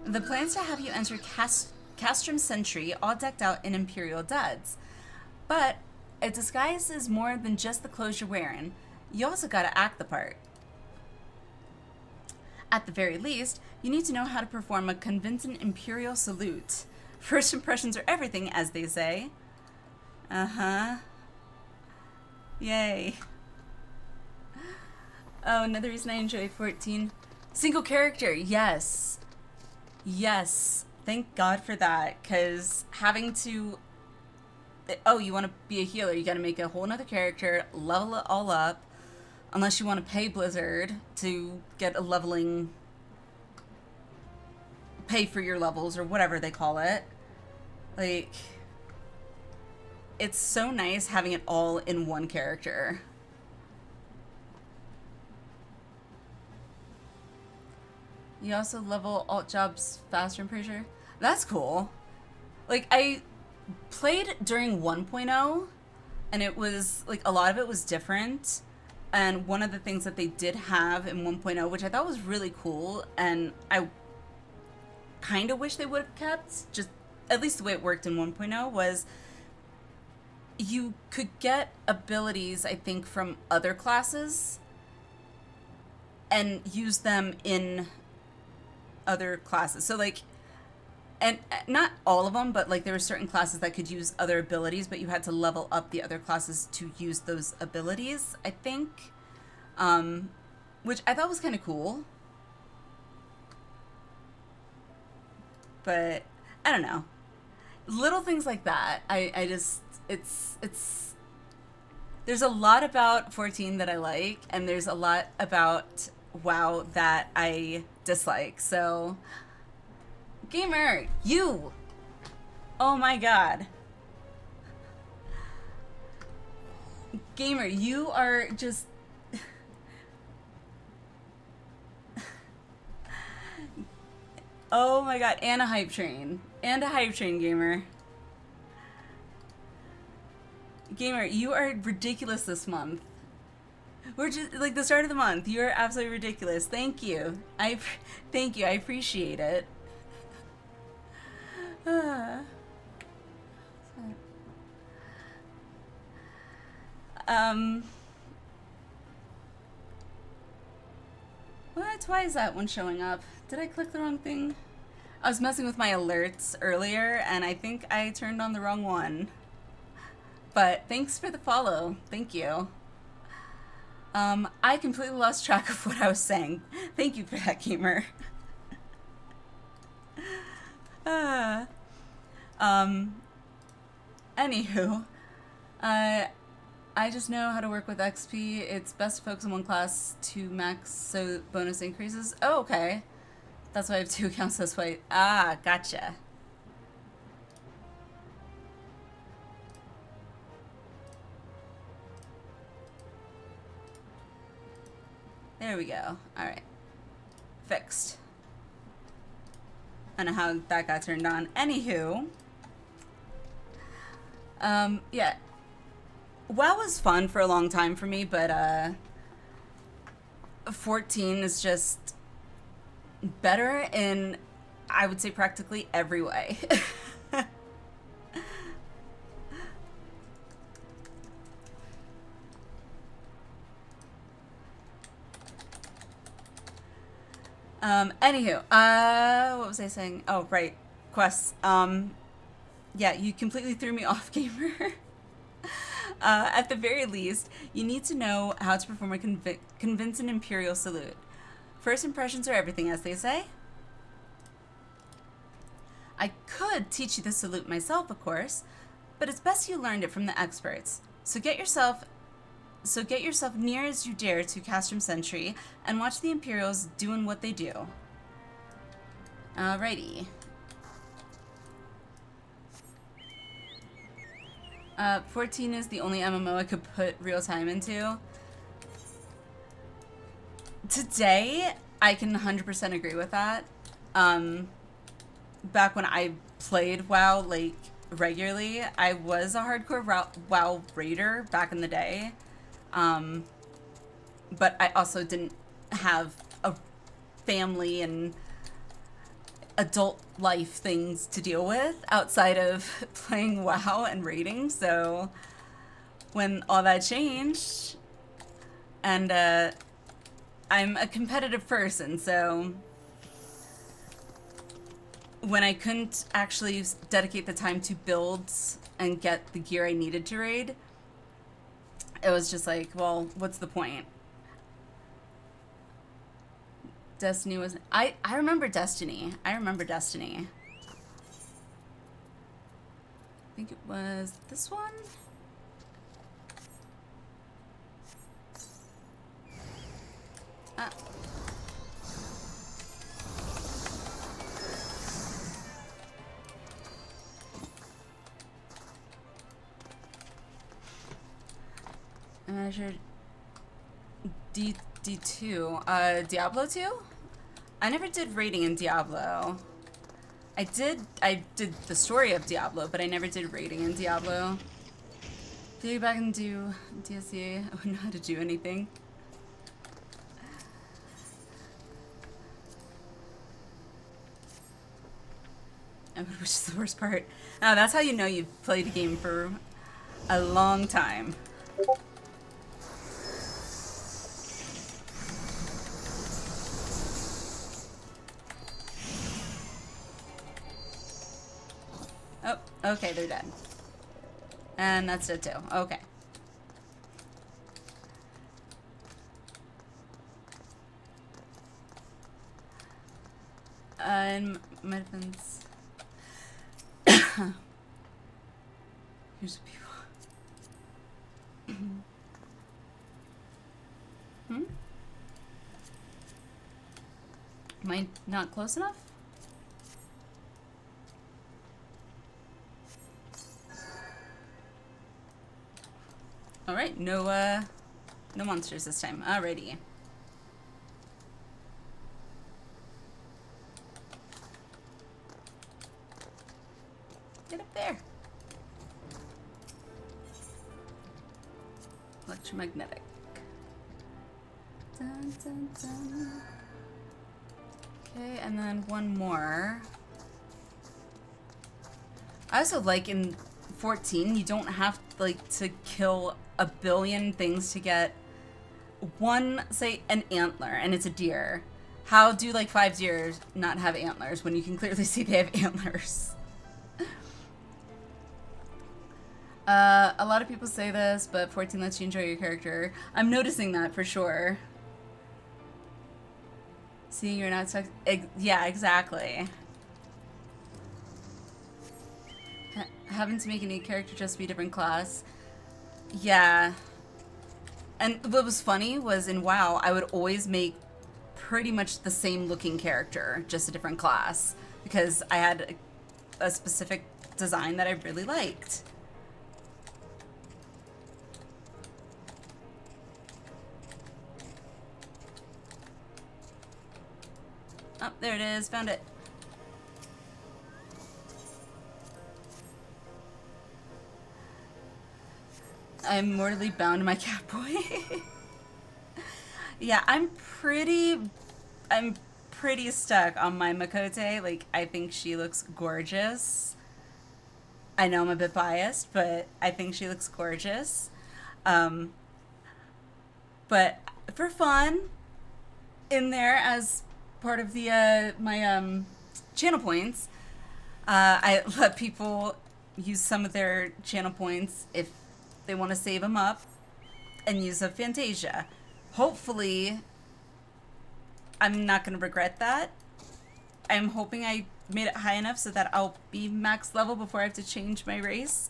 The plan's to have you enter Castrum Sentry all decked out in Imperial duds. But a disguise is more than just the clothes you're wearing. You also gotta act the part. At the very least, you need to know how to perform a convincing Imperial salute. First impressions are everything, as they say. Uh-huh. Yay. Oh, another reason I enjoy 14. Single character, yes. Yes. Thank God for that, because having to... Oh, you want to be a healer, you gotta make a whole nother character, level it all up, unless you want to pay Blizzard to get a leveling... pay for your levels, or whatever they call it. Like... It's so nice having it all in one character. You also level alt jobs faster, I'm pretty sure. That's cool. Like, I played during 1.0, and it was, like, a lot of it was different. And one of the things that they did have in 1.0, which I thought was really cool, and I kind of wish they would have kept, just at least the way it worked in 1.0, was you could get abilities, I think, from other classes and use them in other classes. So, like, and not all of them, but, like, there were certain classes that could use other abilities, but you had to level up the other classes to use those abilities, I think. Which I thought was kind of cool. But, I don't know. Little things like that, I just... It's there's a lot about 14 that I like, and there's a lot about WoW that I dislike. So, Gamer, you! Oh my god. Gamer, you are just... Oh my god, and a hype train. And a hype train, Gamer. Gamer, you are ridiculous this month. We're just, like, the start of the month. You are absolutely ridiculous. Thank you. Thank you. I appreciate it. What? Why is that one showing up? Did I click the wrong thing? I was messing with my alerts earlier, and I think I turned on the wrong one. But thanks for the follow. Thank you. I completely lost track of what I was saying. Thank you for that, Gamer. Anywho, I just know how to work with XP. It's best to focus on one class to max so bonus increases. Oh, okay. That's why I have 2 accounts this way. Ah, gotcha. There we go. Alright. Fixed. I don't know how that got turned on. Anywho. Yeah. WoW was fun for a long time for me, but 14 is just better in, I would say, practically every way. Anywho, what was I saying? Oh, right. Quests. Yeah, you completely threw me off, Gamer. At the very least, you need to know how to perform a convincing Imperial salute. First impressions are everything, as they say. I could teach you the salute myself, of course, but it's best you learned it from the experts. So get yourself near as you dare to Castrum Sentry and watch the Imperials doing what they do. Alrighty. 14 is the only MMO I could put real time into. Today, I can 100% agree with that. Back when I played WoW, like, regularly, I was a hardcore WoW raider back in the day. But I also didn't have a family and adult life things to deal with outside of playing WoW and raiding, so when all that changed, and I'm a competitive person, so when I couldn't actually dedicate the time to build and get the gear I needed to raid, it was just like, well, what's the point? Destiny was... I remember Destiny. I remember Destiny. I think it was this one? I measured D2. Diablo 2? I never did raiding in Diablo. I did the story of Diablo, but I never did raiding in Diablo. Did you go back and do DSCA? I wouldn't know how to do anything. Which is the worst part. Oh, that's how you know you've played a game for a long time. Oh, okay, they're dead. And that's it too. Okay. And my defense. Here's the people. Am I not close enough? Alright, no monsters this time. Alrighty. Electromagnetic. Dun, dun, dun. Okay, and then one more. I also like in 14, you don't have like to kill a billion things to get one, say, an antler, and it's a deer. How do like 5 deers not have antlers when you can clearly see they have antlers? A lot of people say this, but 14 lets you enjoy your character. I'm noticing that for sure. Seeing you're not stuck. Yeah, exactly. Having to make a new character just to be a different class. Yeah. And what was funny was in WoW, I would always make pretty much the same looking character, just a different class, because I had a specific design that I really liked. Oh, there it is. Found it. I'm mortally bound to my cat boy. Yeah, I'm pretty stuck on my Makote. Like, I think she looks gorgeous. I know I'm a bit biased, but I think she looks gorgeous. But for fun, in there as part of the my channel points, I let people use some of their channel points if they want to save them up and use a Fantasia. Hopefully, I'm not going to regret that. I'm hoping I made it high enough so that I'll be max level before I have to change my race.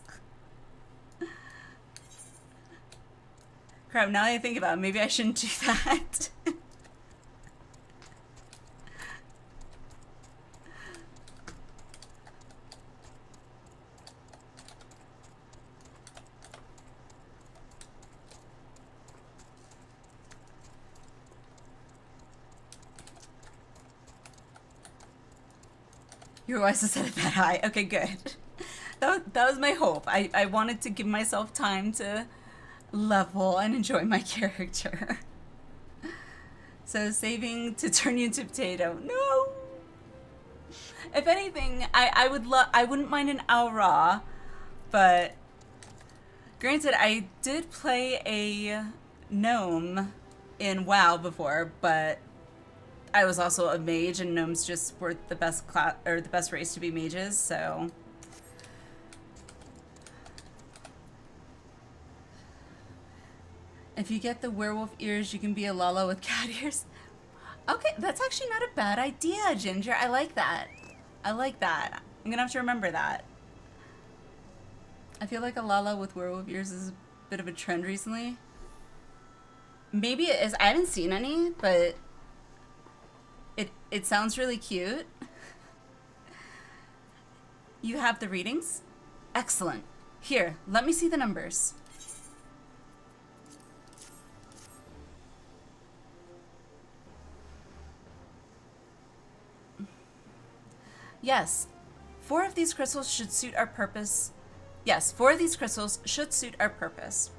Crap, now that I think about it, maybe I shouldn't do that. Your wise to set it that high. Okay, good. That was my hope. I wanted to give myself time to level and enjoy my character. So saving to turn you into a potato. No! If anything, I wouldn't mind an Aura, but granted, I did play a gnome in WoW before, but I was also a mage, and gnomes just were the best class or the best race to be mages. So, if you get the werewolf ears, you can be a Lala with cat ears. Okay, that's actually not a bad idea, Ginger. I like that. I like that. I'm gonna have to remember that. I feel like a Lala with werewolf ears is a bit of a trend recently. Maybe it is. I haven't seen any, but it sounds really cute. You have the readings? Excellent. Here, let me see the numbers. Yes, 4 of these crystals should suit our purpose. Yes, 4 of these crystals should suit our purpose.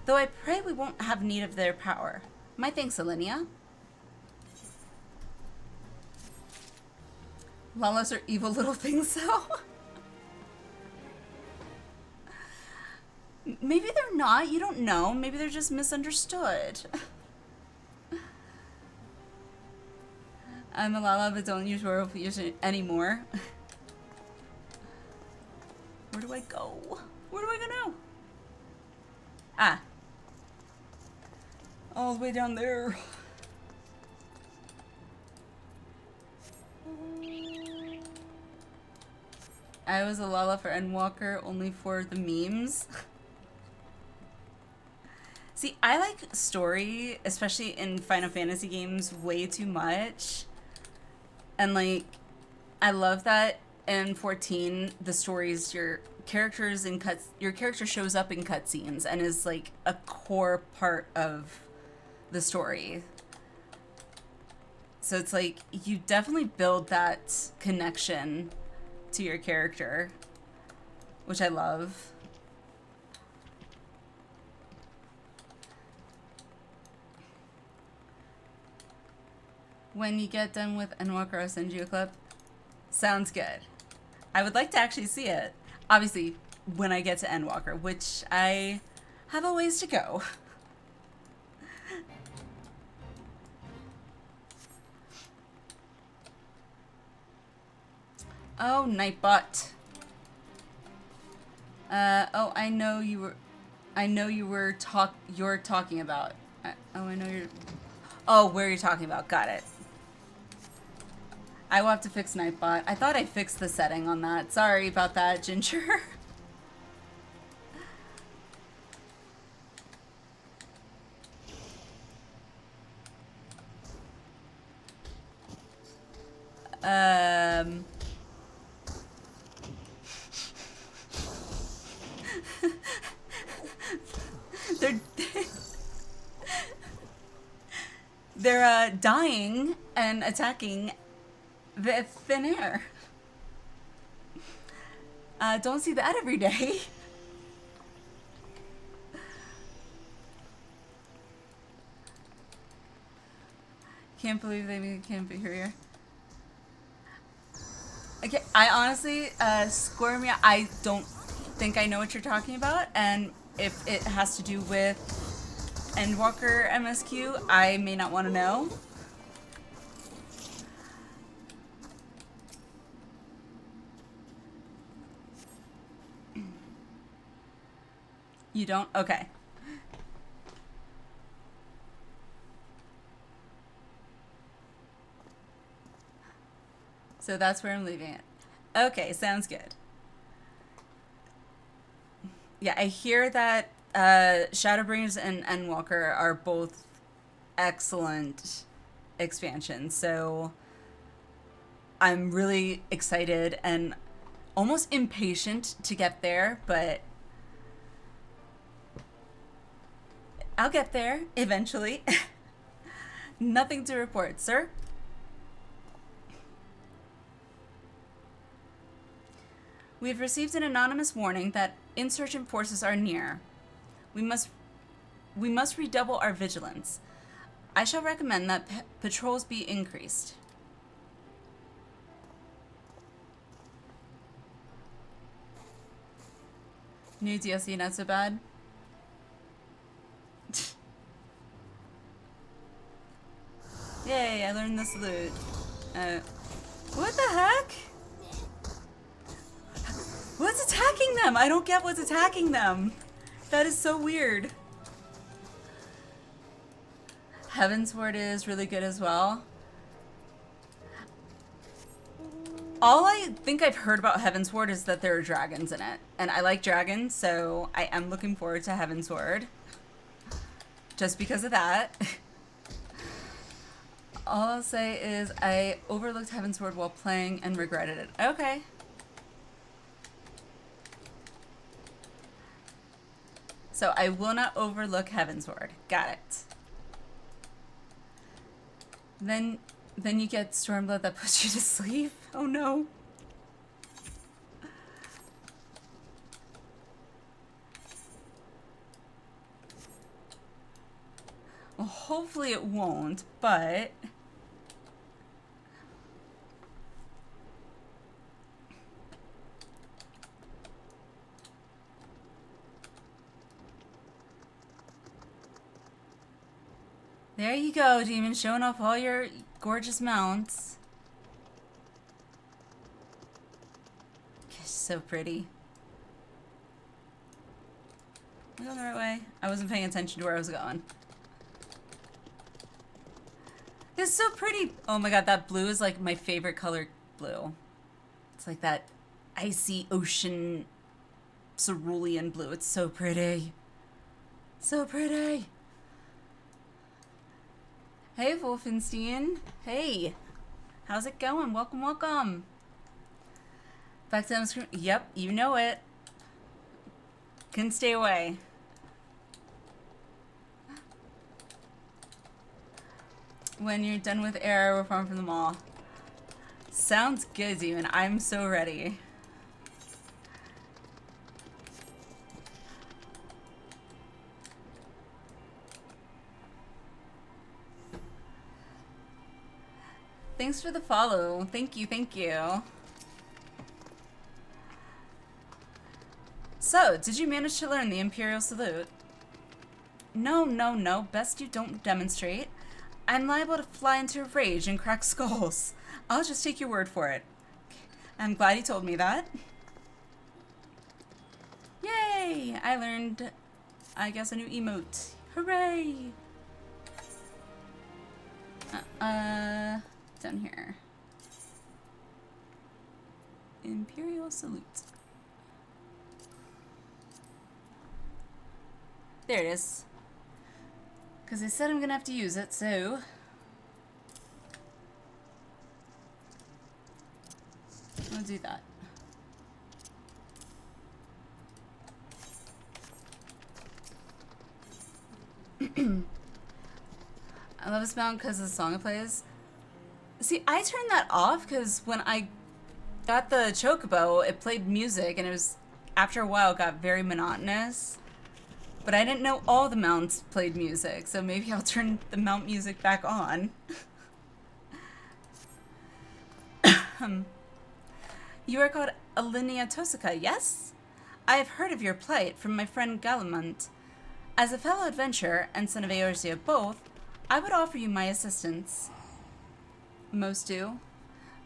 Though I pray we won't have need of their power. My thanks, Alliniea. Lalas are evil little things, though. Maybe they're not. You don't know. Maybe they're just misunderstood. I'm a Lala, but don't use werewolf ears anymore. Where do I go? Where do I go now? Ah. All the way down there. I was a Lala for Endwalker only for the memes. See, I like story, especially in Final Fantasy games, way too much. And like, I love that in 14, the stories, your character shows up in cutscenes and is like a core part of the story. So it's like, you definitely build that connection to your character, which I love. When you get done with Endwalker, I'll send you a clip. Sounds good. I would like to actually see it. Obviously, when I get to Endwalker, which I have a ways to go. Oh, Nightbot. Oh, I know you were you're talking about. I know you're. Oh, where you're talking about. Got it. I will have to fix Nightbot. I thought I fixed the setting on that. Sorry about that, Ginger. They're they're dying and attacking the thin air. Don't see that every day. Can't believe they can't be here. Okay, I honestly, Squirmia, I don't think I know what you're talking about, and if it has to do with Endwalker MSQ, I may not want to know. You don't? Okay. So that's where I'm leaving it. Okay, sounds good. Yeah, I hear that Shadowbringers and Endwalker are both excellent expansions, so I'm really excited and almost impatient to get there, but I'll get there eventually. Nothing to report, sir. We've received an anonymous warning that insurgent forces are near. We must redouble our vigilance. I shall recommend that patrols be increased. New DLC, not so bad. Yay, I learned the salute. What the heck? What's attacking them? I don't get what's attacking them. That is so weird. Heavensward is really good as well. All I think I've heard about Heavensward is that there are dragons in it. And I like dragons, so I am looking forward to Heavensward. Just because of that. All I'll say is I overlooked Heavensward while playing and regretted it. Okay. So I will not overlook Heavensward. Got it. Then you get Stormblood that puts you to sleep. Oh no. Well, hopefully it won't, but there you go, Demon, showing off all your gorgeous mounts. Gosh, so pretty. Am I going the right way? I wasn't paying attention to where I was going. It's so pretty. Oh my god, that blue is like my favorite color blue. It's like that icy ocean cerulean blue. It's so pretty. So pretty. Hey, Wolfenstein. Hey. How's it going? Welcome, welcome. Back to MSQ. Yep, you know it. Couldn't stay away. When you're done with air, we're farming from the mall. Sounds good, Demon. I'm so ready. thanks for the follow. Thank you, thank you. So, did you manage to learn the Imperial Salute? No, no, no. Best you don't demonstrate. I'm liable to fly into a rage and crack skulls. I'll just take your word for it. I'm glad you told me that. Yay! I learned, I guess, a new emote. Hooray! Down here. Imperial Salute. There it is. Because I said I'm gonna have to use it, so... I'll do that. I love this mount because of the song it plays. See, I turned that off because when I got the chocobo, it played music, and it was, after a while, it got very monotonous. But I didn't know all the mounts played music, so maybe I'll turn the mount music back on. You are called alliniea.bsky, yes? I have heard of your plight from my friend Galamant. As a fellow adventurer and son of Eorzea both, I would offer you my assistance. Most do.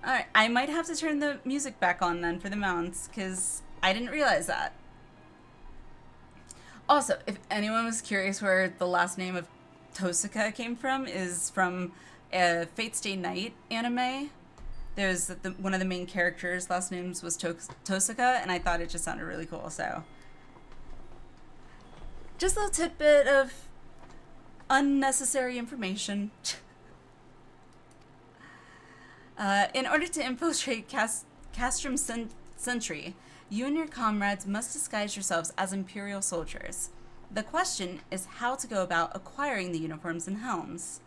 Alright, I might have to turn the music back on then for the mounts, because I didn't realize that. Also, if anyone was curious where the last name of Tosaka came from, is from a Fate's Day Night anime. There's one of the main characters' last names was Tosaka, and I thought it just sounded really cool, so. Just a little tidbit of unnecessary information. In order to infiltrate Castrum Sentry, you and your comrades must disguise yourselves as Imperial soldiers. The question is how to go about acquiring the uniforms and helms.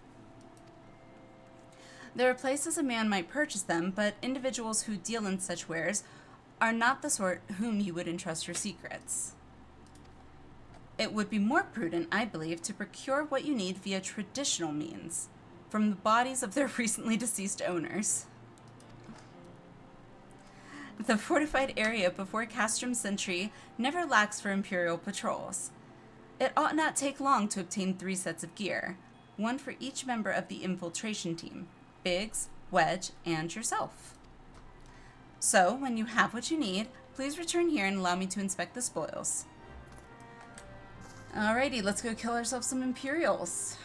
There are places a man might purchase them, but individuals who deal in such wares are not the sort whom you would entrust your secrets. It would be more prudent, I believe, to procure what you need via traditional means, from the bodies of their recently deceased owners. The fortified area before Castrum Sentry never lacks for Imperial patrols. It ought not take long to obtain 3 sets of gear, one for each member of the infiltration team, Biggs, Wedge, and yourself. So, when you have what you need, please return here and allow me to inspect the spoils. Alrighty, let's go kill ourselves some Imperials.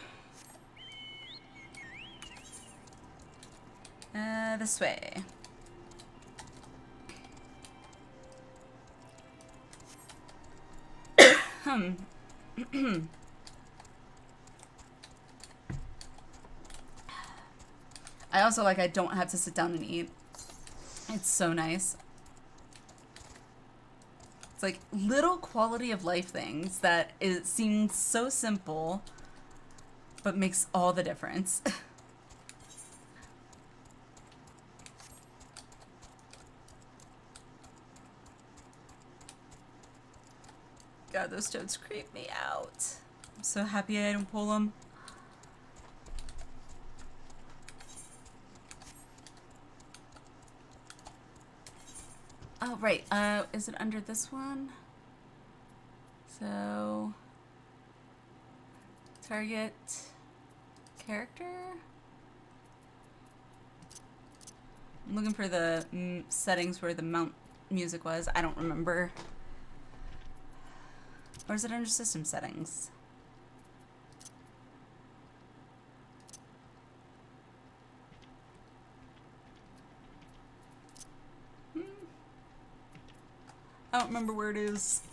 This way. I also like I don't have to sit down and eat. It's so nice. It's like little quality of life things that it seems so simple, but makes all the difference. God, those toads creep me out. I'm so happy I didn't pull them. Oh, right. Is it under this one? So, target character? I'm looking for the settings where the mount music was. I don't remember. Or is it under system settings? I don't remember where it is.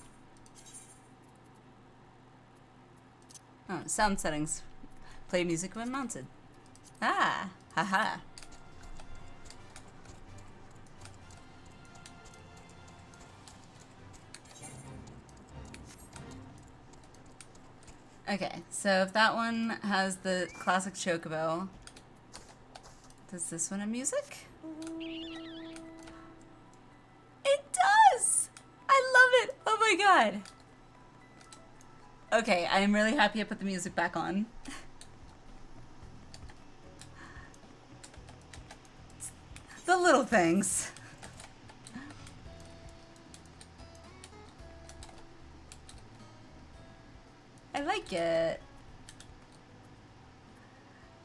Oh, sound settings. Play music when mounted. Ah, haha. Okay, so if that one has the classic chocobo, does this one have music? It does! I love it! Oh my god! Okay, I am really happy I put the music back on. thanks. I like it.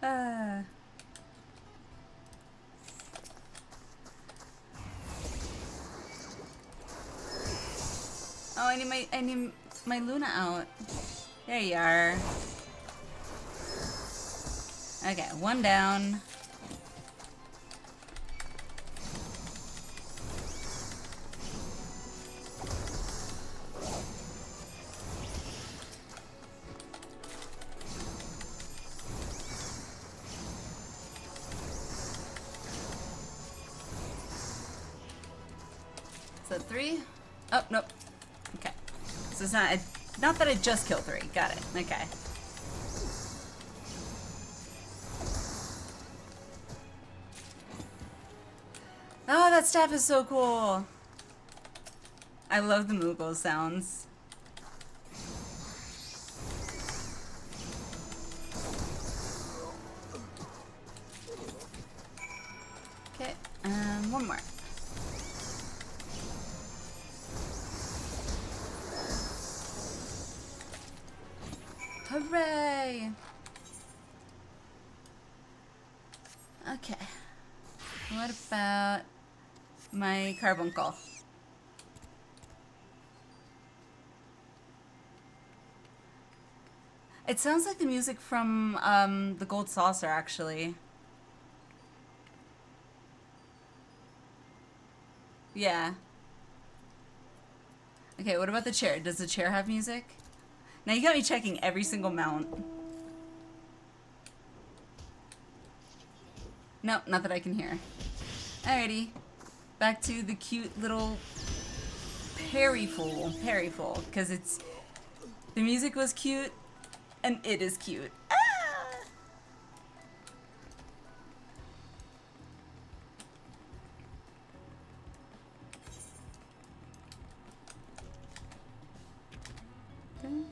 Oh, I need my Luna out. There you are. Okay, one down. So 3. Oh, nope. Okay. So it's not that I just killed 3. Got it. Okay. Oh, that staff is so cool. I love the Moogle sounds. Okay, and one more. Hooray! Okay. What about my carbuncle? It sounds like the music from the Gold Saucer, actually. Yeah. Okay, what about the chair? Does the chair have music? Now you got me checking every single mount. No, not that I can hear. Alrighty. Back to the cute little Perryful, because it's... The music was cute, and it is cute. Ah! Dun,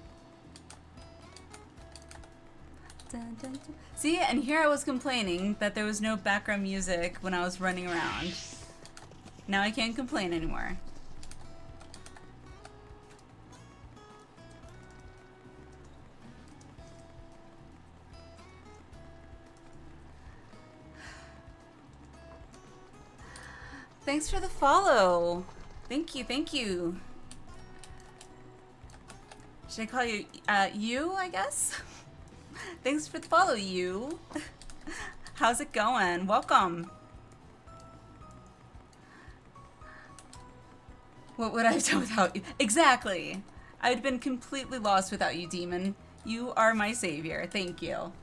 dun, dun, dun. See, and here I was complaining that there was no background music when I was running around. Now I can't complain anymore. Thanks for the follow. Thank you, thank you. Should I call you, you, I guess? Thanks for the follow, you. How's it going? Welcome. What would I have done without you? Exactly. I'd been completely lost without you, demon. You are my savior. Thank you.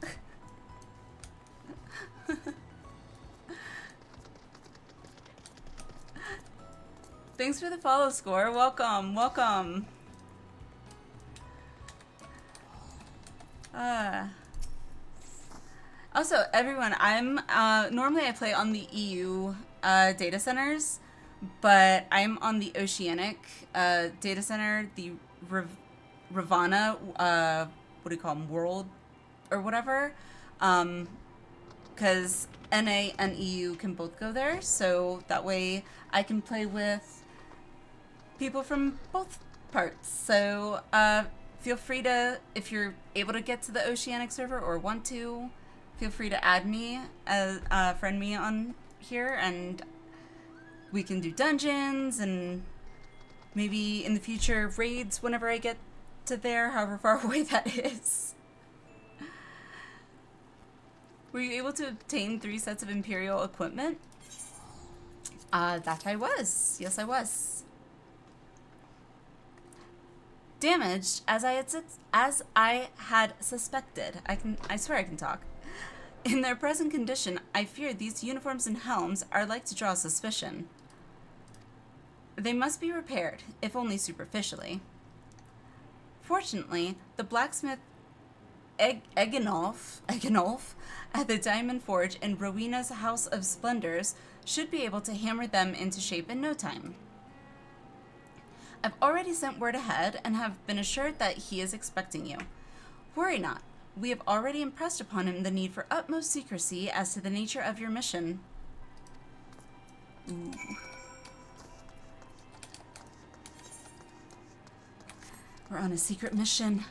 Thanks for the follow, Score. Welcome, welcome. Also, everyone, I'm normally I play on the EU data centers, but I'm on the Oceanic data center, the Ravana, what do you call them, World or whatever, because NA and EU can both go there, so that way I can play with people from both parts. So feel free to, if you're able to get to the Oceanic server or want to, feel free to add me, friend me on here, and we can do dungeons and maybe in the future raids whenever I get to there, however far away that is. Were you able to obtain 3 sets of Imperial equipment? That I was. Yes, I was. Damaged as I had suspected. I swear I can talk. In their present condition, I fear these uniforms and helms are like to draw suspicion. They must be repaired, if only superficially. Fortunately, the blacksmith Egenolf at the Diamond Forge in Rowena's House of Splendors should be able to hammer them into shape in no time. I've already sent word ahead and have been assured that he is expecting you. Worry not. We have already impressed upon him the need for utmost secrecy as to the nature of your mission. Ooh. We're on a secret mission.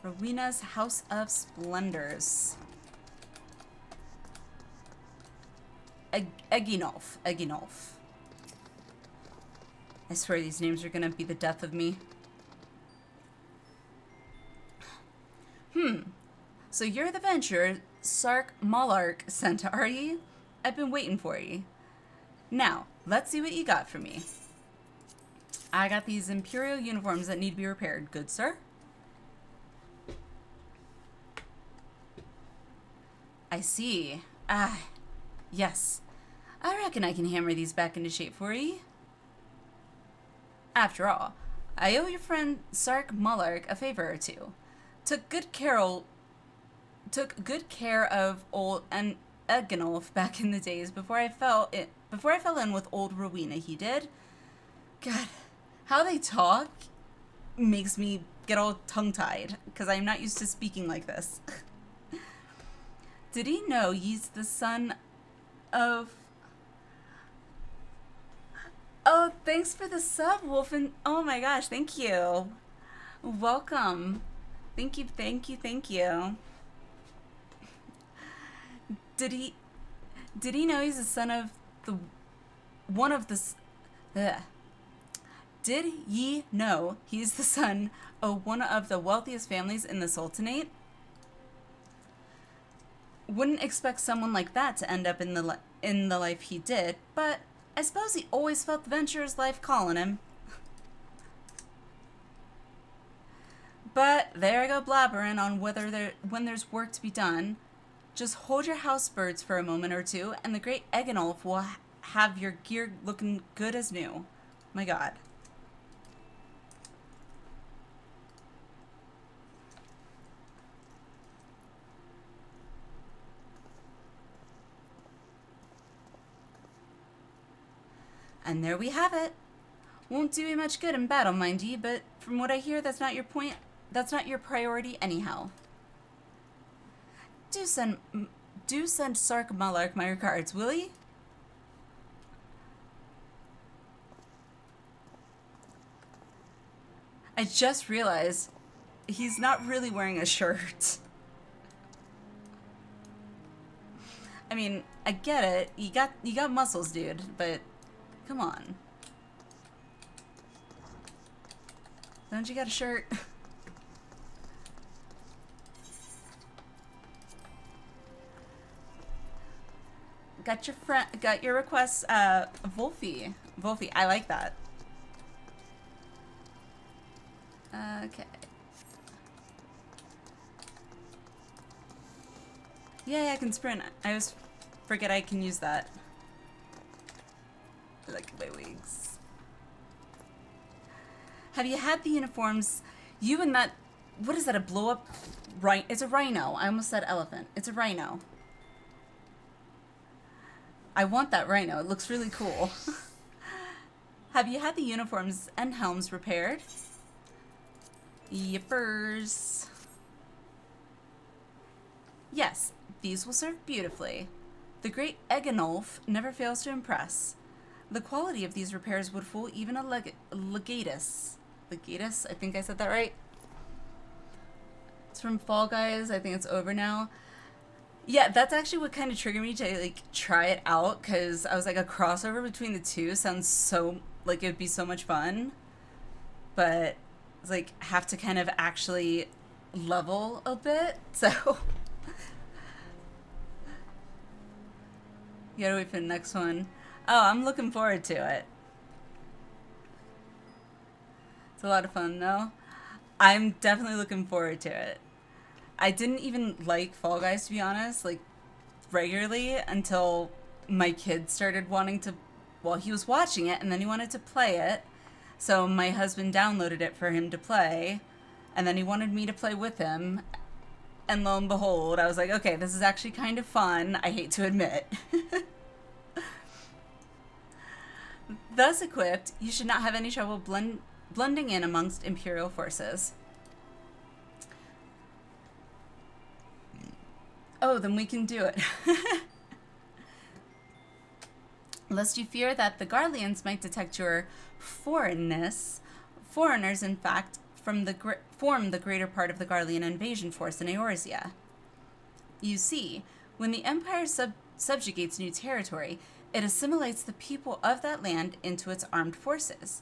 Rowena's House of Splendors. Eginolf. Eginolf. I swear these names are gonna be the death of me. So you're the venturer Sark Malark sent, are ye? I've been waiting for ye. Now, let's see what you got for me. I got these Imperial uniforms that need to be repaired. Good, sir? I see. Ah, yes. I reckon I can hammer these back into shape for ye. After all, I owe your friend Sark Malark a favor or two. Took good care of old Eginolf back in the days before I fell in with old Rowena, he did. God, how they talk makes me get all tongue-tied, because I'm not used to speaking like this. Did he know he's the son of... Oh, thanks for the sub, Wolfen. Oh my gosh, thank you. Welcome. Thank you, thank you, thank you. Did he know he's the son of the... One of the... Ugh. Did ye know he's the son of one of the wealthiest families in the Sultanate? Wouldn't expect someone like that to end up in the life he did, but I suppose he always felt the venturer's life calling him. But there I go blabbering on when there's work to be done. Just hold your house birds for a moment or two, and the great Eginolf will have your gear looking good as new. My God. And there we have it. Won't do you much good in battle, mind ye, but from what I hear, that's not your point. That's not your priority anyhow. Do send Sark Malark my regards, will ye? I just realized he's not really wearing a shirt. I mean, I get it. You got muscles, dude, but come on. Don't you got a shirt? Got your request, Wolfie. Wolfie, I like that. Okay. Yeah, I can sprint. I always forget I can use that. Look at my wings. Have you had the uniforms? You and that... What is that, a blow-up? It's a rhino. I almost said elephant. It's a rhino. I want that rhino. It looks really cool. Have you had the uniforms and helms repaired? Yippers. Yes, these will serve beautifully. The great Eginolf never fails to impress. The quality of these repairs would fool even a legatus. Legatus? I think I said that right. It's from Fall Guys. I think it's over now. Yeah, that's actually what kind of triggered me to like try it out, because I was like, a crossover between the two sounds so like it would be so much fun, but it's like have to kind of actually level a bit. So you gotta wait for the next one. Oh, I'm looking forward to it. It's a lot of fun, though. I'm definitely looking forward to it. I didn't even like Fall Guys, to be honest, like, regularly until my kid started wanting to... Well, he was watching it, and then he wanted to play it. So my husband downloaded it for him to play, and then he wanted me to play with him. And lo and behold, I was like, okay, this is actually kind of fun, I hate to admit. Thus equipped, you should not have any trouble blending in amongst Imperial forces. Oh, then we can do it. Lest you fear that the Garleans might detect your foreignness, foreigners, in fact, form the greater part of the Garlean invasion force in Eorzea. You see, when the Empire subjugates new territory, it assimilates the people of that land into its armed forces.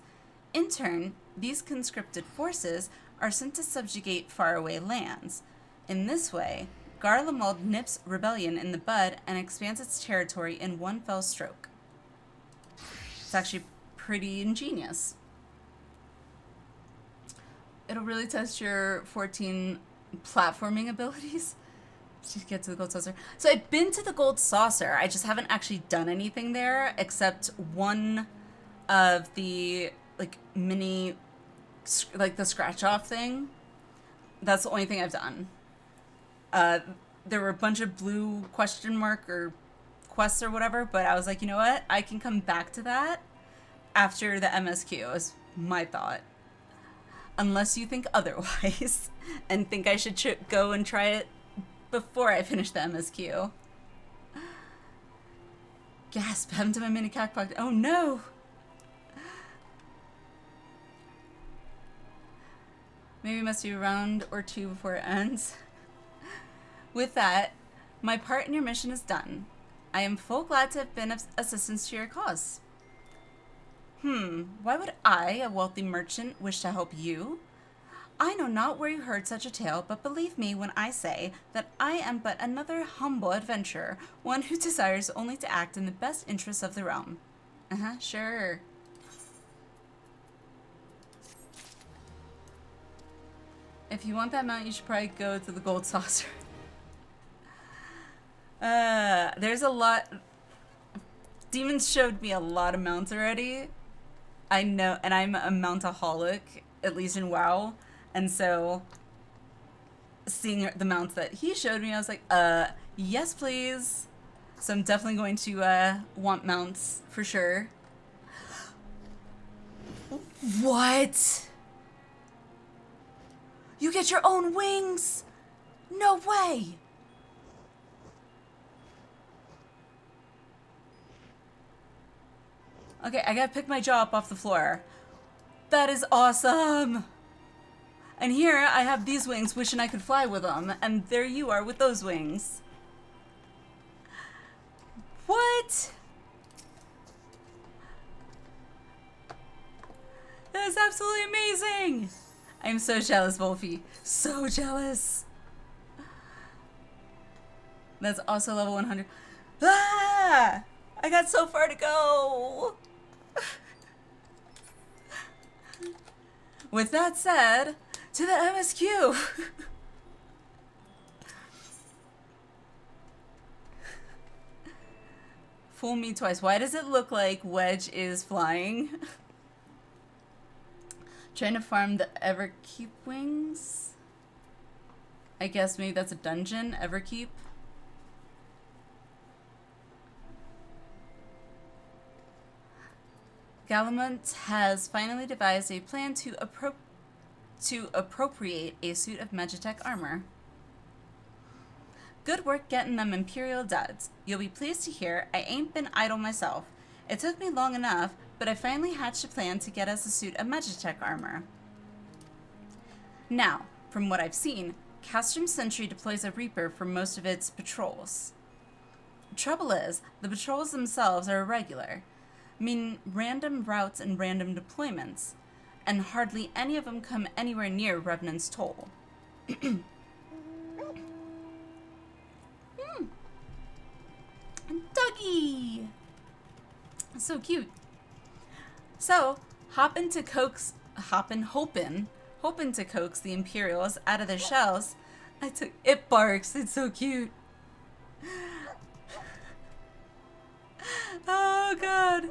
In turn, these conscripted forces are sent to subjugate faraway lands. In this way, Garlemald nips rebellion in the bud and expands its territory in one fell stroke. It's actually pretty ingenious. It'll really test your 14 platforming abilities. To get to the gold saucer. So I've been to the gold saucer. I just haven't actually done anything there except one of the like mini, like the scratch off thing. That's the only thing I've done. There were a bunch of blue question mark or quests or whatever, but I was like, you know what? I can come back to that after the MSQ is my thought. Unless you think otherwise and think I should go and try it before I finish the MSQ. Gasp, happened to my mini cackpox. Oh no! Maybe it must be a round or two before it ends. With that, my part in your mission is done. I am full glad to have been of assistance to your cause. Why would I, a wealthy merchant, wish to help you? I know not where you heard such a tale, but believe me when I say that I am but another humble adventurer, one who desires only to act in the best interests of the realm. Sure. If you want that mount, you should probably go to the gold saucer. There's a lot. Demons showed me a lot of mounts already. I know, and I'm a mountaholic, at least in WoW. And so, seeing the mounts that he showed me, I was like, yes, please. So I'm definitely going to, want mounts, for sure. What? You get your own wings? No way! Okay, I gotta pick my jaw up off the floor. That is awesome! And here I have these wings, wishing I could fly with them, and there you are with those wings. What? That is absolutely amazing! I'm so jealous, Wolfie. So jealous. That's also level 100. Ah! I got so far to go! With that said, to the MSQ! Fool me twice. Why does it look like Wedge is flying? Trying to farm the Everkeep wings? I guess maybe that's a dungeon, Everkeep. Galamont has finally devised a plan to appropriate a suit of Magitech armor. Good work getting them Imperial duds. You'll be pleased to hear I ain't been idle myself. It took me long enough, but I finally hatched a plan to get us a suit of Magitech armor. Now, from what I've seen, Castrum Sentry deploys a Reaper for most of its patrols. Trouble is, the patrols themselves are irregular. I mean, random routes and random deployments, and hardly any of them come anywhere near Revenant's Toll. Dougie! So cute. So, hoping to coax the Imperials out of their shells, it barks, it's so cute. Oh god.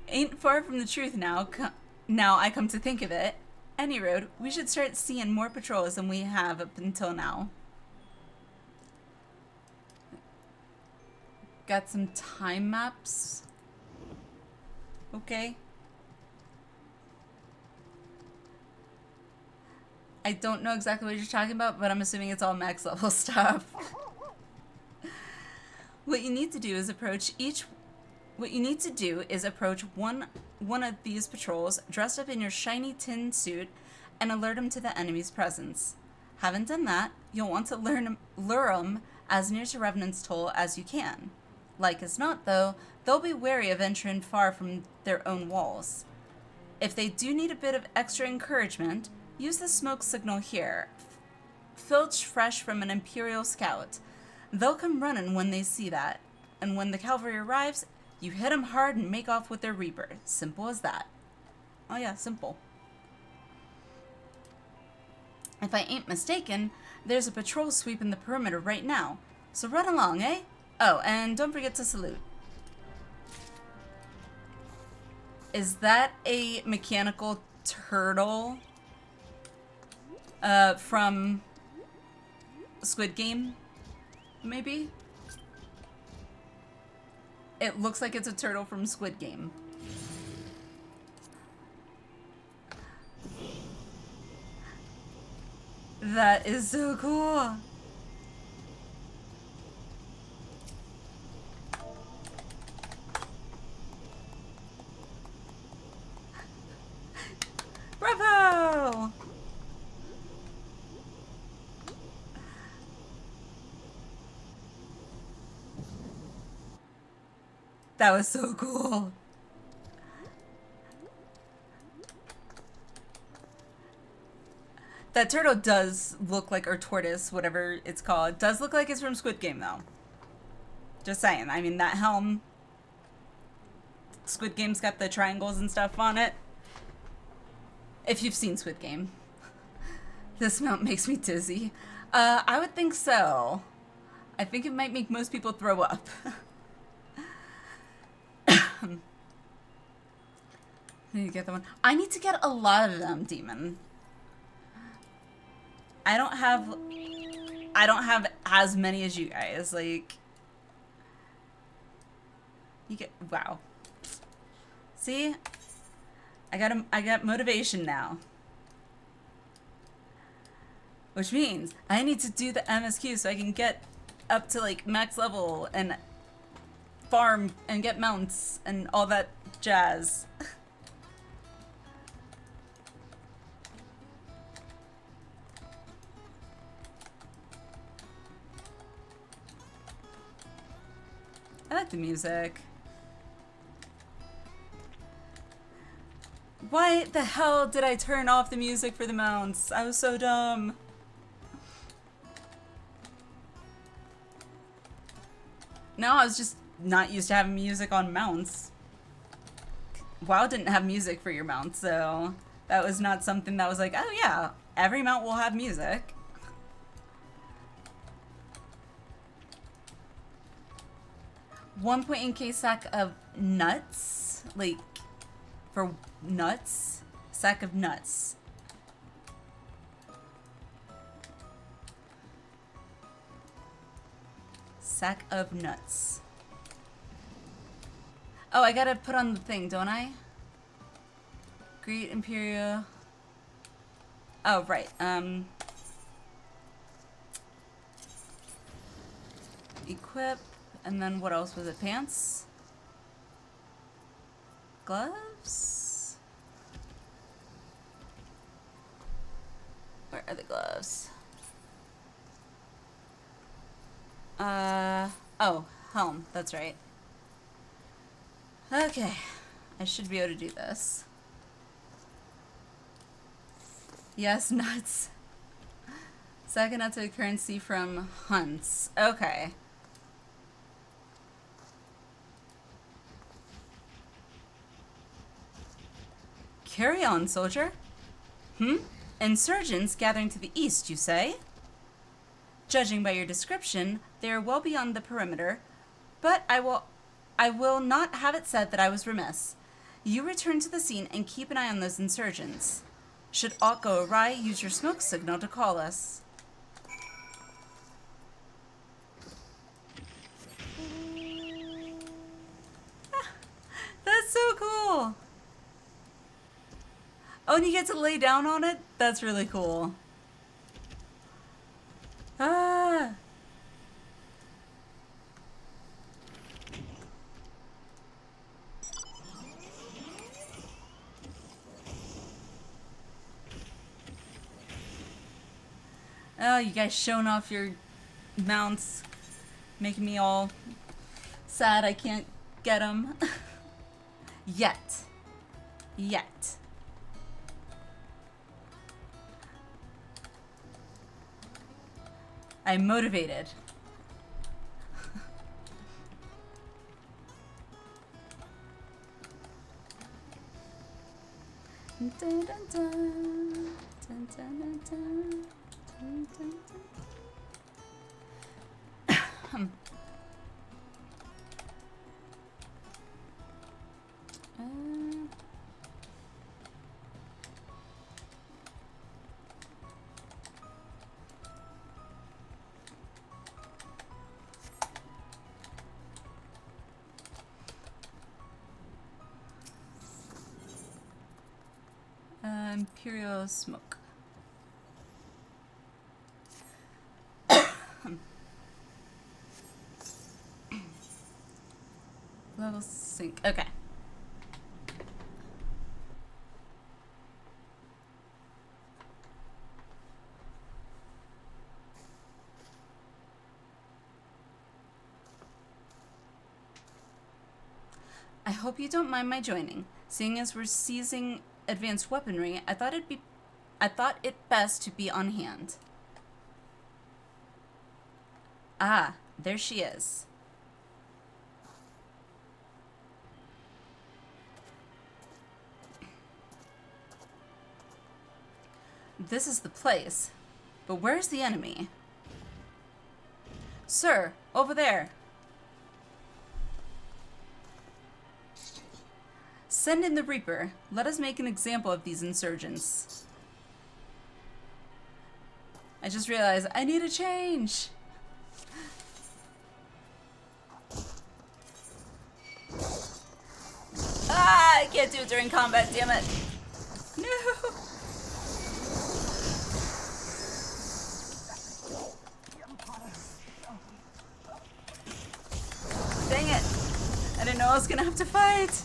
Ain't far from the truth now I come to think of it. Any road, we should start seeing more patrols than we have up until now. Got some time maps. Okay. I don't know exactly what you're talking about, but I'm assuming it's all max level stuff. What you need to do is approach one of these patrols dressed up in your shiny tin suit and alert them to the enemy's presence. Haven't done that, you'll want to lure them as near to Revenant's Toll as you can. Like as not, though, they'll be wary of venturing far from their own walls. If they do need a bit of extra encouragement, use the smoke signal here. Filch fresh from an Imperial scout. They'll come running when they see that. And when the cavalry arrives, you hit them hard and make off with their Reaper. Simple as that. Oh yeah, simple. If I ain't mistaken, there's a patrol sweeping the perimeter right now. So run along, eh? Oh, and don't forget to salute. Is that a mechanical turtle from Squid Game? Maybe? It looks like it's a turtle from Squid Game. That is so cool. Bravo! That was so cool. That turtle does look like, or tortoise, whatever it's called, does look like it's from Squid Game, though. Just saying. I mean, that helm, Squid Game's got the triangles and stuff on it. If you've seen Squid Game. This mount makes me dizzy. I would think so. I think it might make most people throw up. I need to get that one. I need to get a lot of them, Demon. I don't have as many as you guys. Like, you get, wow. See? I got motivation now. Which means I need to do the MSQ so I can get up to like max level and farm and get mounts and all that jazz. I like the music. Why the hell did I turn off the music for the mounts? I was so dumb. No, I was just not used to having music on mounts. WoW didn't have music for your mounts, so that was not something that was like, oh yeah, every mount will have music. One point in case sack of nuts, like for nuts, sack of nuts. Sack of nuts. Oh, I gotta put on the thing, don't I? Great Imperial. Oh, right. Equip. And then what else was it? Pants? Gloves? Where are the gloves? Oh, helm. That's right. Okay. I should be able to do this. Yes, nuts. Second nuts of currency from hunts. Okay. Carry on, soldier. Insurgents gathering to the east, you say? Judging by your description, they are well beyond the perimeter, but I will not have it said that I was remiss. You return to the scene and keep an eye on those insurgents. Should aught go awry, use your smoke signal to call us. That's so cool. Oh, and you get to lay down on it? That's really cool. Oh, you guys showing off your mounts, making me all sad I can't get them. Yet. I'm motivated. Dun, dun, dun. Dun, dun, dun, dun. Dun, dun, dun. Imperial smoke. Level sync. Okay. I hope you don't mind my joining. Seeing as we're seizing advanced weaponry, I thought it best to be on hand. Ah, there she is. This is the place. But where's the enemy? Sir, over there. Send in the Reaper. Let us make an example of these insurgents. I just realized I need a change. Ah, I can't do it during combat, damn it. No. Dang it. I didn't know I was gonna have to fight.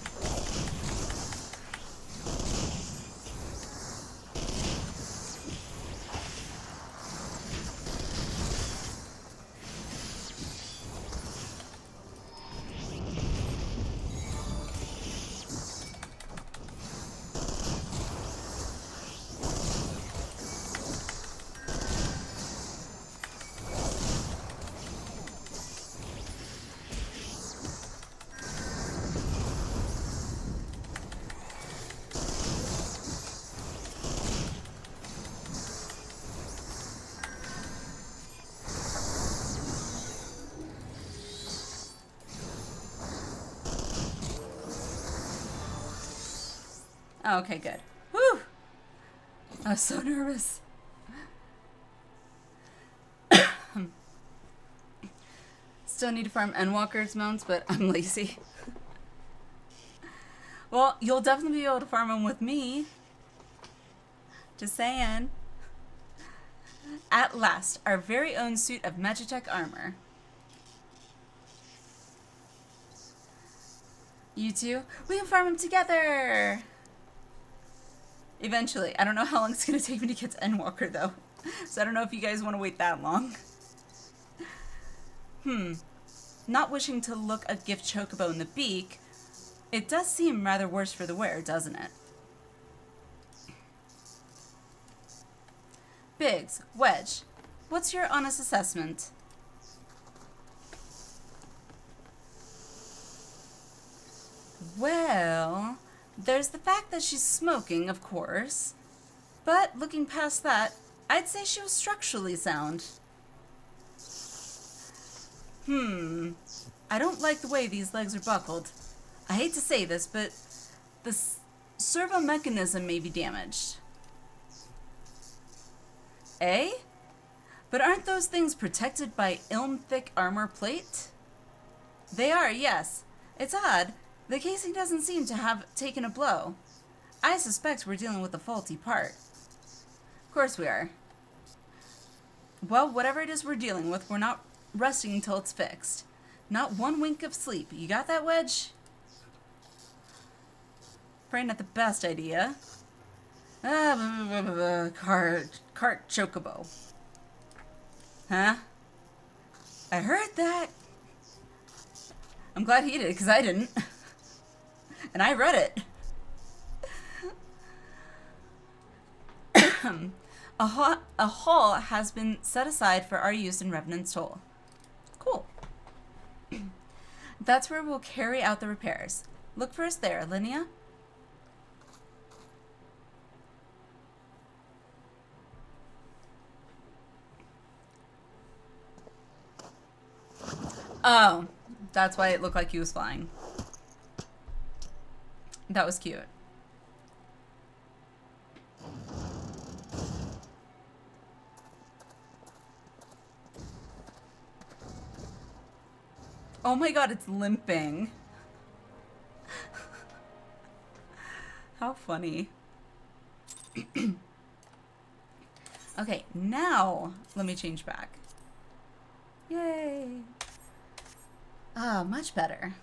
Oh, okay, good. Whew! I was so nervous. Still need to farm Endwalker's mounts, but I'm lazy. Well, you'll definitely be able to farm them with me. Just saying. At last, our very own suit of Magitech armor. You two, we can farm them together! Eventually. I don't know how long it's gonna take me to get to Endwalker, though. So I don't know if you guys want to wait that long. Not wishing to look a gift chocobo in the beak, it does seem rather worse for the wearer, doesn't it? Biggs, Wedge, what's your honest assessment? Well, there's the fact that she's smoking, of course. But looking past that, I'd say she was structurally sound. I don't like the way these legs are buckled. I hate to say this, but the servo mechanism may be damaged. Eh? But aren't those things protected by ilm-thick armor plate? They are, yes. It's odd. The casing doesn't seem to have taken a blow. I suspect we're dealing with a faulty part. Of course we are. Well, whatever it is we're dealing with, we're not resting until it's fixed. Not one wink of sleep. You got that, Wedge? Probably not the best idea. Cart chocobo. Huh? I heard that. I'm glad he did, because I didn't. And I read it. A hall has been set aside for our use in Revenant's Toll. Cool. That's where we'll carry out the repairs. Look for us there, Alliniea. Oh, that's why it looked like he was flying. That was cute. Oh my god, it's limping. How funny. Okay, now let me change back. Yay. Ah, much better.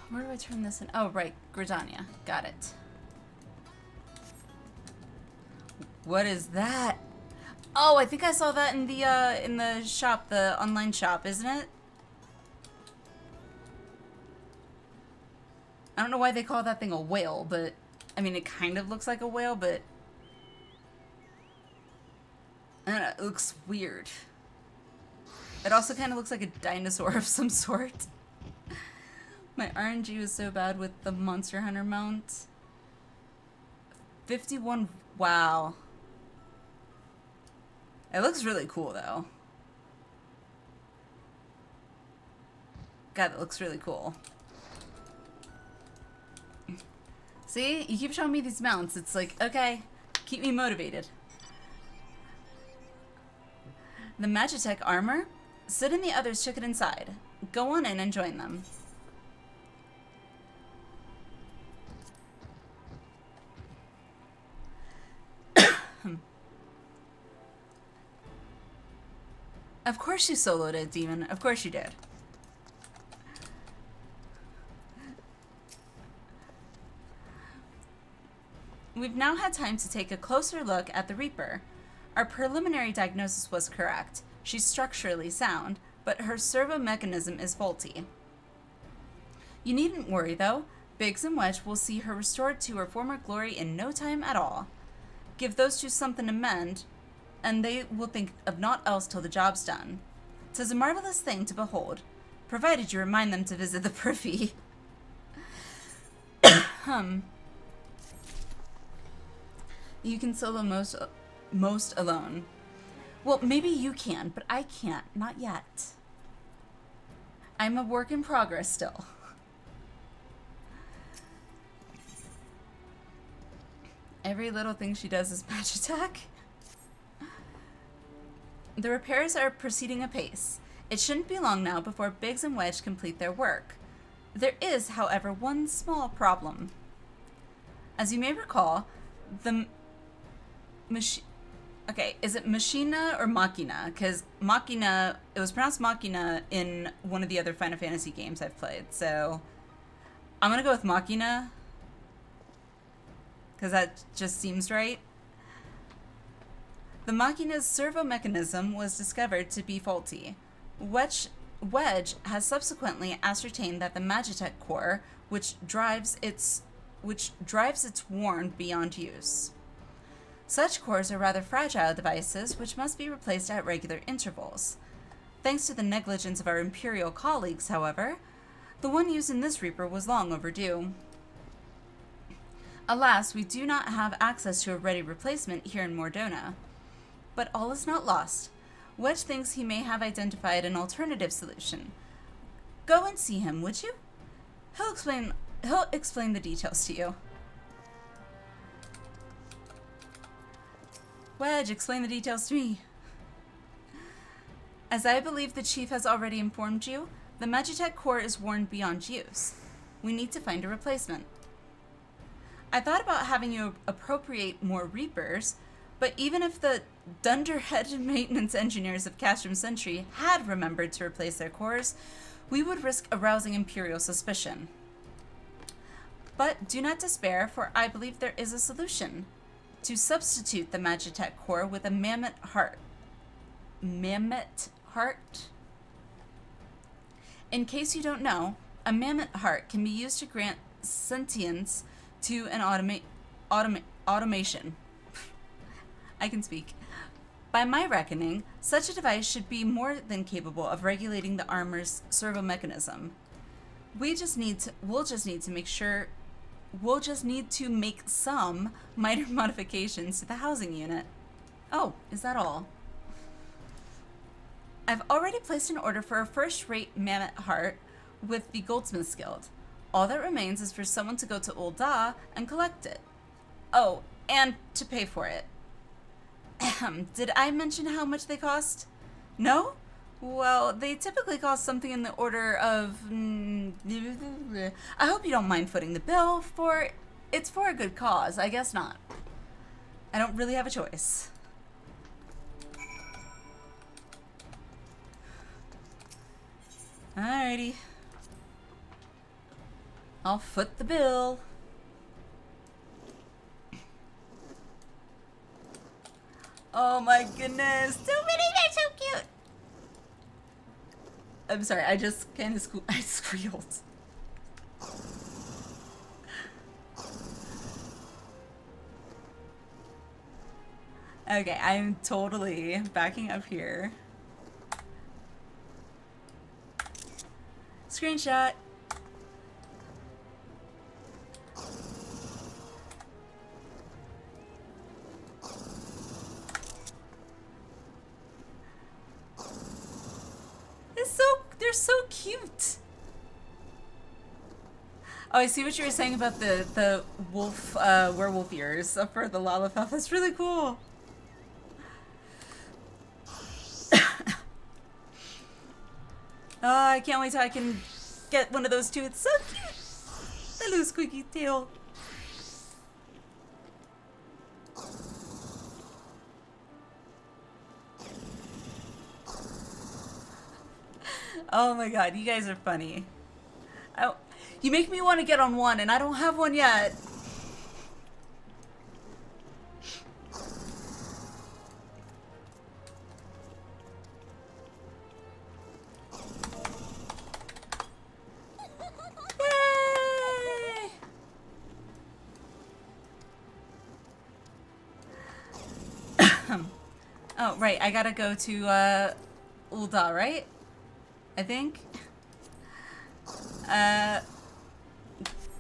Where do I turn this in? Oh, right. Gridania. Got it. What is that? Oh, I think I saw that in the shop, the online shop, isn't it? I don't know why they call that thing a whale, but I mean, it kind of looks like a whale, but I don't know, it looks weird. It also kind of looks like a dinosaur of some sort. My RNG was so bad with the Monster Hunter mount. 51, wow. It looks really cool, though. God, that looks really cool. See? You keep showing me these mounts. It's like, okay, keep me motivated. The Magitech armor? Sid and the others took it inside. Go on in and join them. Of course you soloed it, Demon. Of course you did. We've now had time to take a closer look at the Reaper. Our preliminary diagnosis was correct. She's structurally sound, but her servo mechanism is faulty. You needn't worry, though. Biggs and Wedge will see her restored to her former glory in no time at all. Give those two something to mend, and they will think of naught else till the job's done. 'Tis a marvelous thing to behold, provided you remind them to visit the privy. You can solo most alone. Well, maybe you can, but I can't. Not yet. I'm a work in progress still. Every little thing she does is match attack. The repairs are proceeding apace. It shouldn't be long now before Biggs and Wedge complete their work. There is, however, one small problem. As you may recall, the okay, is it Machina or Machina? Because Machina, it was pronounced Machina in one of the other Final Fantasy games I've played. So I'm going to go with Machina, because that just seems right. The Machina's servo mechanism was discovered to be faulty. Wedge has subsequently ascertained that the Magitech core, which drives its worn beyond use. Such cores are rather fragile devices which must be replaced at regular intervals. Thanks to the negligence of our Imperial colleagues, however, the one used in this Reaper was long overdue. Alas, we do not have access to a ready replacement here in Mordona. But all is not lost. Wedge thinks he may have identified an alternative solution. Go and see him, would you? He'll explain the details to you. Wedge, explain the details to me. As I believe the chief has already informed you, the Magitech core is worn beyond use. We need to find a replacement. I thought about having you appropriate more Reapers, but even if the dunderhead maintenance engineers of Castrum Sentry had remembered to replace their cores, we would risk arousing Imperial suspicion. But do not despair, for I believe there is a solution. To substitute the Magitech core with a mammoth heart. Mammoth heart? In case you don't know, a mammoth heart can be used to grant sentience to an automation. I can speak. By my reckoning, such a device should be more than capable of regulating the armor's servo mechanism. We'll just need to make some minor modifications to the housing unit. Oh, is that all? I've already placed an order for a first-rate mammoth heart with the Goldsmiths Guild. All that remains is for someone to go to Ul'dah and collect it. Oh, and to pay for it. Did I mention how much they cost? No? Well, they typically cost something in the order of... I hope you don't mind footing the bill, for it's for a good cause. I guess not. I don't really have a choice. Alrighty. I'll foot the bill. Oh my goodness. So many, they're so cute. I'm sorry, I just kind of squealed. Okay, I'm totally backing up here. Screenshot. They're so cute. Oh, I see what you were saying about the wolf werewolf ears for the Lalafell. That's really cool. I can't wait till I can get one of those too. It's so cute. The little squeaky tail. Oh my god, you guys are funny. You make me want to get on one, and I don't have one yet. Yay! Oh, right, I gotta go to Ul'dah, right? I think.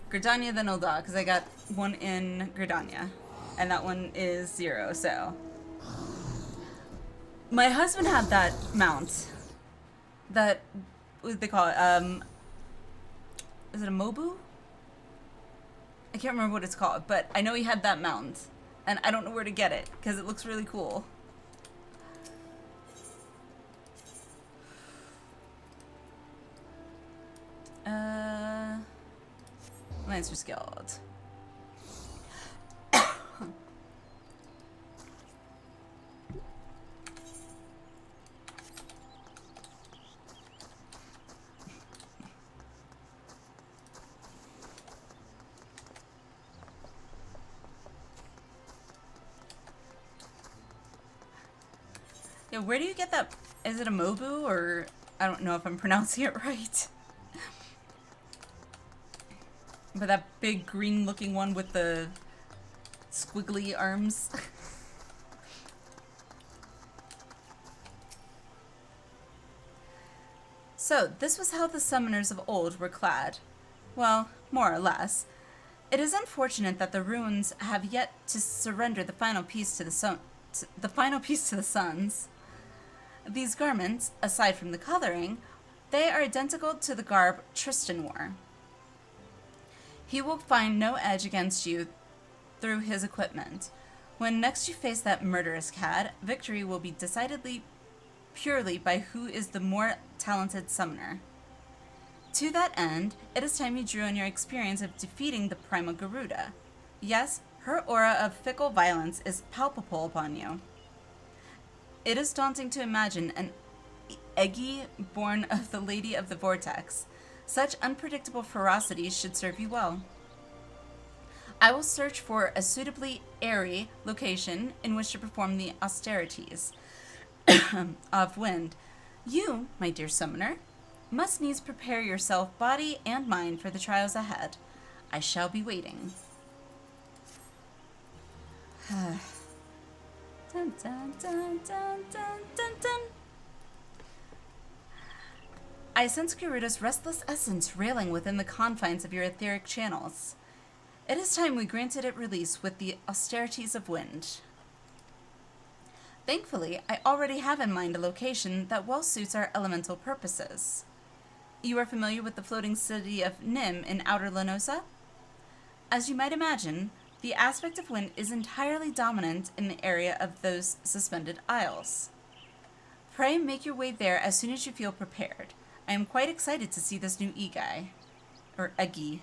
Gridania, then Ul'dah, because I got one in Gridania. And that one is 0, so. My husband had that mount. That, what do they call it? Is it a Mobu? I can't remember what it's called, but I know he had that mount. And I don't know where to get it, because it looks really cool. Lancer's Guild. Yeah, where do you get that? Is it a Mobu, or I don't know if I'm pronouncing it right. But that big green looking one with the squiggly arms. So, this was how the summoners of old were clad. Well, more or less. It is unfortunate that the runes have yet to surrender the final piece to the suns. These garments, aside from the coloring, they are identical to the garb Tristan wore. He will find no edge against you through his equipment. When next you face that murderous cad, victory will be decidedly purely by who is the more talented summoner. To that end, it is time you drew on your experience of defeating the Primal Garuda. Yes, her aura of fickle violence is palpable upon you. It is daunting to imagine an Eggy born of the Lady of the Vortex. Such unpredictable ferocity should serve you well. I will search for a suitably airy location in which to perform the austerities of wind. You, my dear summoner, must needs prepare yourself body and mind for the trials ahead. I shall be waiting. Dun, dun, dun, dun, dun, dun, dun. I sense Garuda's restless essence railing within the confines of your etheric channels. It is time we granted it release with the austerities of wind. Thankfully, I already have in mind a location that well suits our elemental purposes. You are familiar with the floating city of Nim in Outer Lenosa? As you might imagine, the aspect of wind is entirely dominant in the area of those suspended isles. Pray make your way there as soon as you feel prepared. I am quite excited to see this new E-guy. Or Eggy.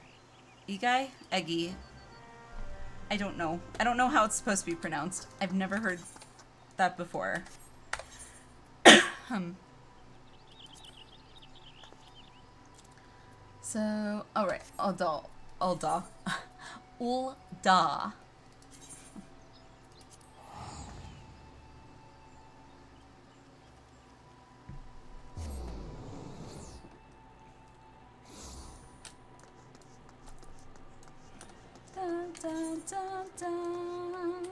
E-guy? Eggy. I don't know. I don't know how it's supposed to be pronounced. I've never heard that before. So, alright. Ulda. Ulda. Ulda. Dun, dun, dun, dun.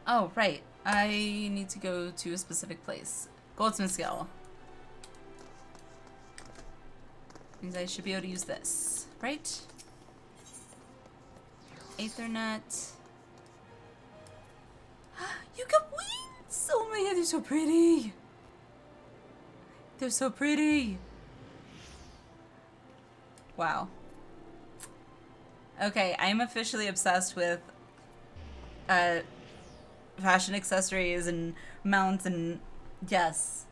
Oh, right. I need to go to a specific place. Goldsmith skill. Means I should be able to use this, right? Aethernet. You got wings! Oh my god, they're so pretty! They're so pretty! Wow. Okay, I'm officially obsessed with fashion accessories and mounts and yes.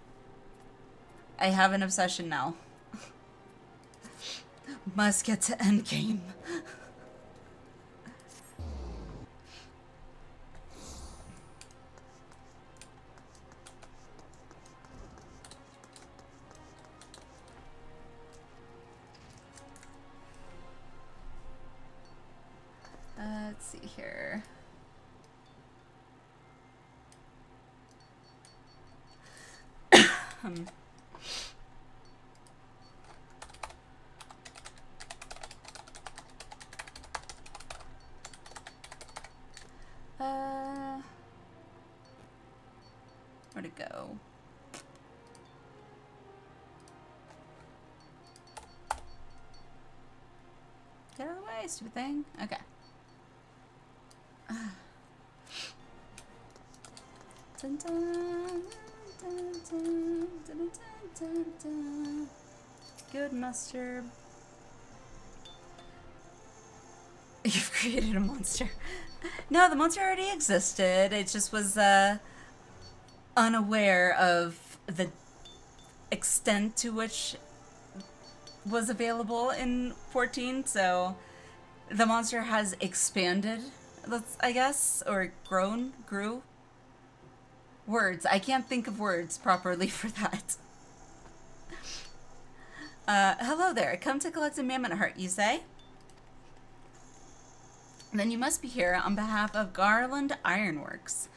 I have an obsession now. Must get to endgame. Let's see here. Where'd it go? Get out of the way, stupid thing. Okay. Dun, dun, dun, dun, dun, dun, dun. Good mustard. You've created a monster. No, the monster already existed. It just was unaware of the extent to which was available in 14, so the monster has expanded, I guess, or grew. Words. I can't think of words properly for that. Hello there. Come to collect a mammoth heart, you say? Then you must be here on behalf of Garland Ironworks.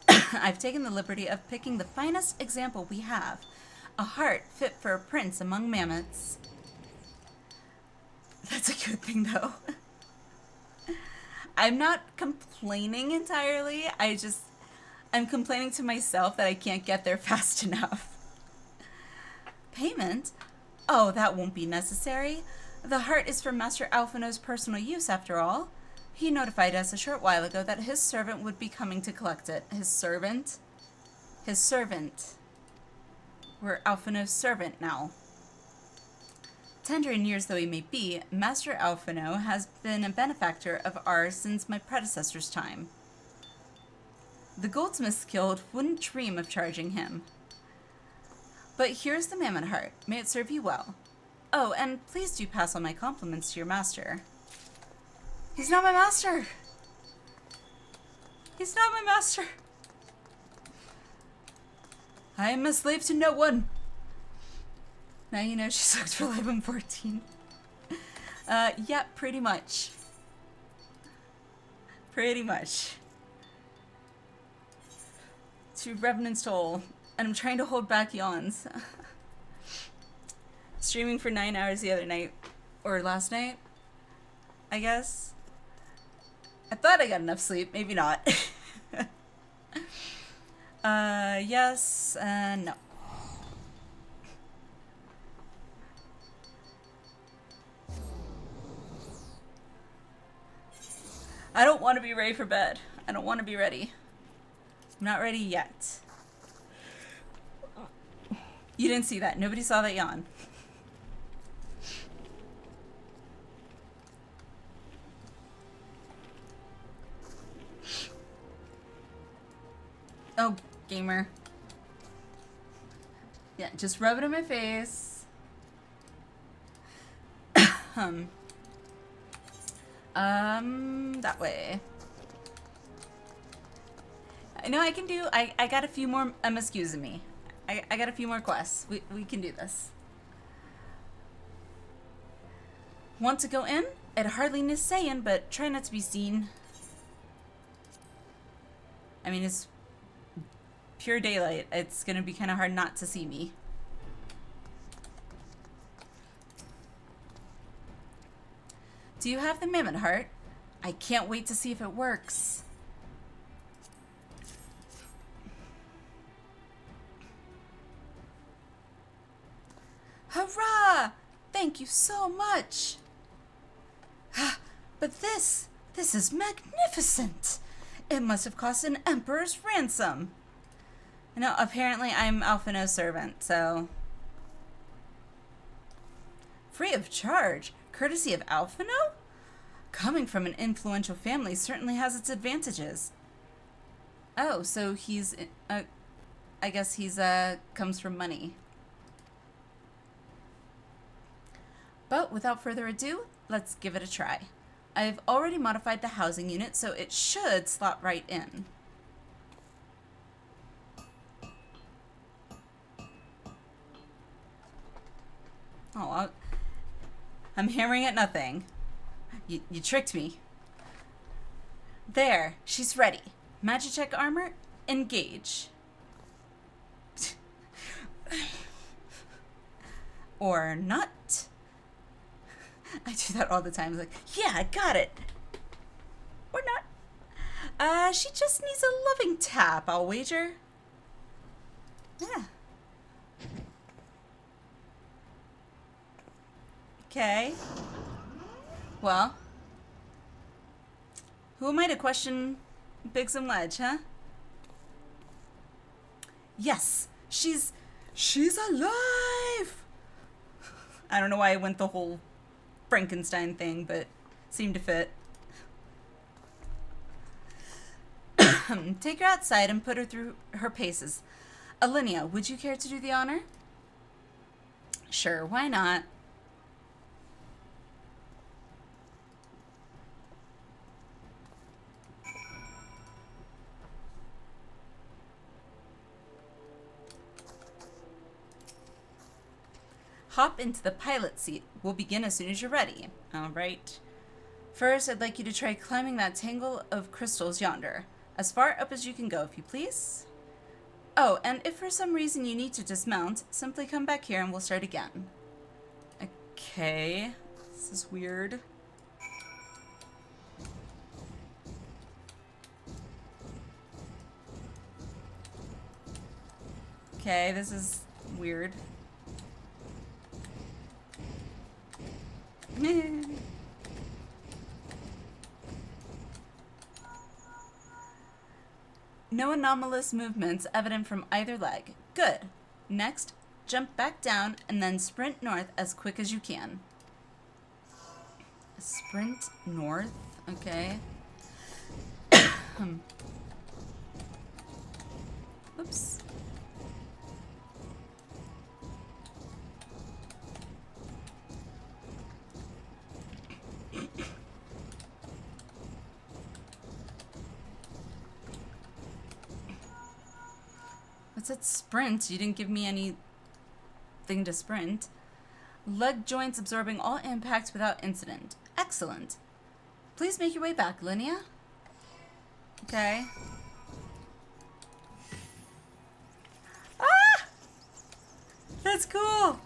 I've taken the liberty of picking the finest example we have. A heart fit for a prince among mammoths. That's a good thing, though. I'm not complaining entirely. I'm complaining to myself that I can't get there fast enough. Payment? Oh, that won't be necessary. The heart is for Master Alphino's personal use, after all. He notified us a short while ago that his servant would be coming to collect it. His servant? His servant. We're Alphino's servant now. Tender in years though he may be, Master Alphino has been a benefactor of ours since my predecessor's time. The Goldsmiths Guild wouldn't dream of charging him. But here's the mammoth heart. May it serve you well. Oh, and please do pass on my compliments to your master. He's not my master. He's not my master. I am a slave to no one. Now you know she sucks for life on 14. Yeah, pretty much. Pretty much. To Revenant's Toll. And I'm trying to hold back yawns. Streaming for 9 hours the other night. Or last night, I guess. I thought I got enough sleep. Maybe not. Yes and no. I don't want to be ready for bed. I don't want to be ready. I'm not ready yet. You didn't see that. Nobody saw that yawn. Oh, gamer. Yeah, just rub it in my face. That way. I know I can do, I got a few more MSQs in me. I got a few more quests. We can do this. Want to go in? It hardly needs saying, but try not to be seen. I mean, it's pure daylight. It's gonna be kind of hard not to see me. Do you have the mammoth heart? I can't wait to see if it works. Hurrah! Thank you so much. But this is magnificent. It must have cost an emperor's ransom. No, apparently I'm Alphino's servant, so... Free of charge, courtesy of Alphino? Coming from an influential family certainly has its advantages. Oh, so he's... I guess he's, comes from money. But without further ado, let's give it a try. I've already modified the housing unit, so it should slot right in. Oh, I'm hammering at nothing. You tricked me. There, she's ready. Magitech armor, engage. Or not. I do that all the time. It's like, yeah, I got it. Or not. She just needs a loving tap, I'll wager. Yeah. Okay. Well. Who am I to question Bigsom Ledge, huh? Yes, she's alive! I don't know why I went the whole Frankenstein thing, but seemed to fit. Take her outside and put her through her paces. Alliniea, would you care to do the honor? Sure, why not? Hop into the pilot seat. We'll begin as soon as you're ready. All right. First, I'd like you to try climbing that tangle of crystals yonder. As far up as you can go, if you please. Oh, and if for some reason you need to dismount, simply come back here and we'll start again. Okay. This is weird. Okay, this is weird. No anomalous movements evident from either leg. Good. Next, jump back down and then sprint north as quick as you can. Sprint north? Okay. Oops. It said sprint. You didn't give me anything to sprint. Leg joints absorbing all impact without incident. Excellent. Please make your way back, Linnea. Okay. Ah! That's cool.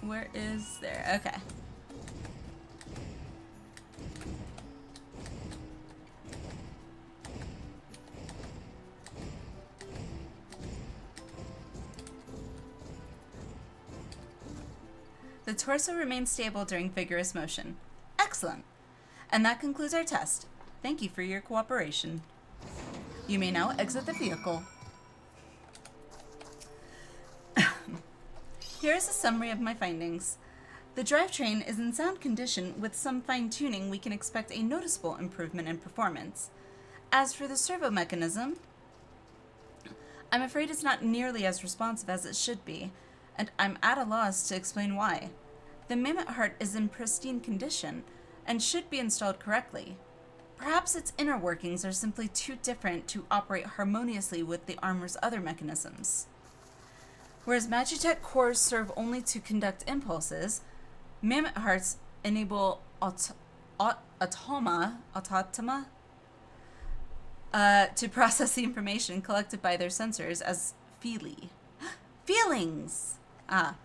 Where is there? Okay. The torso remains stable during vigorous motion. Excellent. And that concludes our test. Thank you for your cooperation. You may now exit the vehicle. Here is a summary of my findings. The drivetrain is in sound condition. With some fine-tuning, we can expect a noticeable improvement in performance. As for the servo mechanism, I'm afraid it's not nearly as responsive as it should be, and I'm at a loss to explain why. The mammoth heart is in pristine condition and should be installed correctly. Perhaps its inner workings are simply too different to operate harmoniously with the armor's other mechanisms. Whereas Magitech cores serve only to conduct impulses, mammoth hearts enable automa to process the information collected by their sensors as feelings. Ah.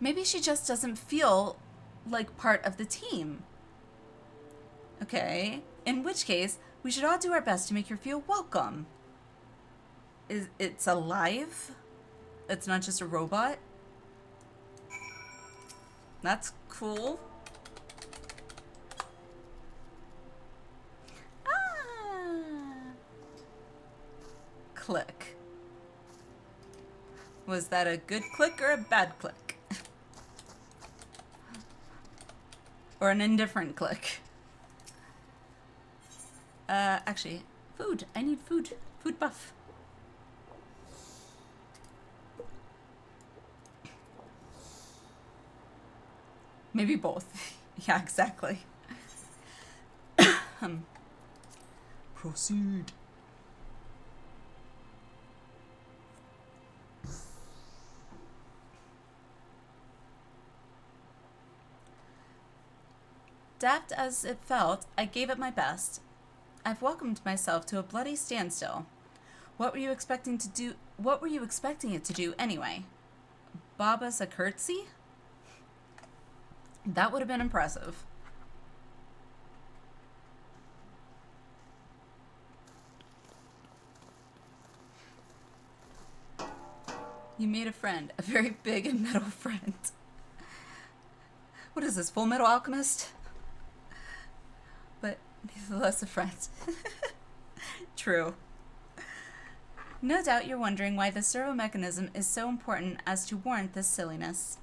Maybe she just doesn't feel like part of the team. Okay. In which case, we should all do our best to make her feel welcome. It's alive? It's not just a robot? That's cool. Click. Was that a good click or a bad click? Or an indifferent click? Actually, food. I need food. Food buff. Maybe both. Yeah, exactly. Proceed. Daft as it felt, I gave it my best. I've welcomed myself to a bloody standstill. What were you expecting to do? What were you expecting it to do anyway? Bob us a curtsy? That would have been impressive. You made a friend, a very big and metal friend. What is this, Full Metal Alchemist? But nevertheless a friend. True. No doubt you're wondering why the servo mechanism is so important as to warrant this silliness.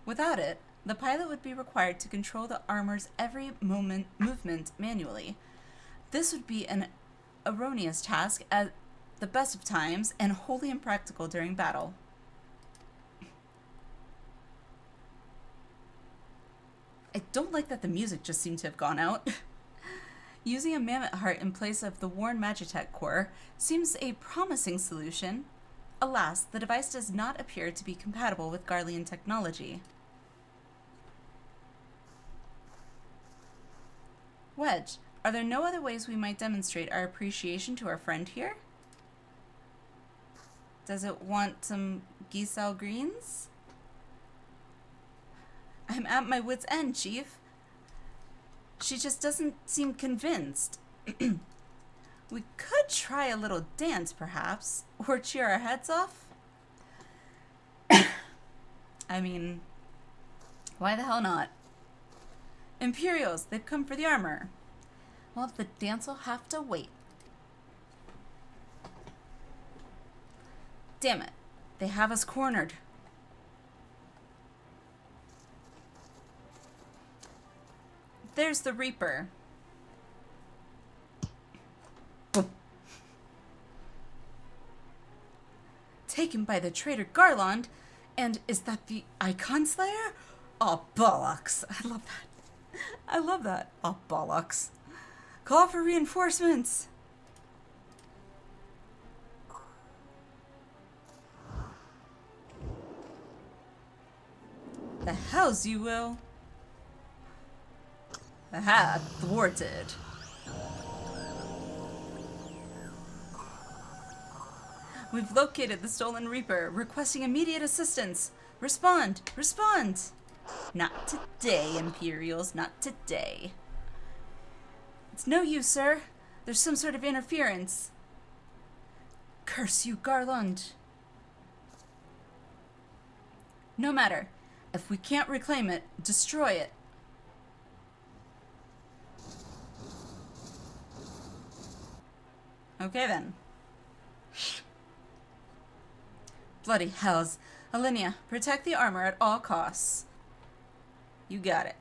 Without it, the pilot would be required to control the armor's every movement manually. This would be an erroneous task at the best of times and wholly impractical during battle. I don't like that the music just seemed to have gone out. Using a mammoth heart in place of the worn Magitech core seems a promising solution. Alas, the device does not appear to be compatible with Garlean technology. Wedge, are there no other ways we might demonstrate our appreciation to our friend here? Does it want some Giselle greens? I'm at my wit's end, Chief. She just doesn't seem convinced. We could try a little dance, perhaps, or cheer our heads off. I mean, why the hell not? Imperials, they've come for the armor. Well, the dance will have to wait. Damn it, they have us cornered. There's the Reaper. Taken by the traitor Garland, and is that the Icon Slayer? Oh, bollocks. I love that. I love that. Oh, bollocks. Call for reinforcements. The hells you will. Aha, thwarted. We've located the stolen Reaper, requesting immediate assistance. Respond! Respond! Not today, Imperials, not today. It's no use, sir. There's some sort of interference. Curse you, Garland. No matter. If we can't reclaim it, destroy it. Okay then. Bloody hells. Alliniea, protect the armor at all costs. You got it.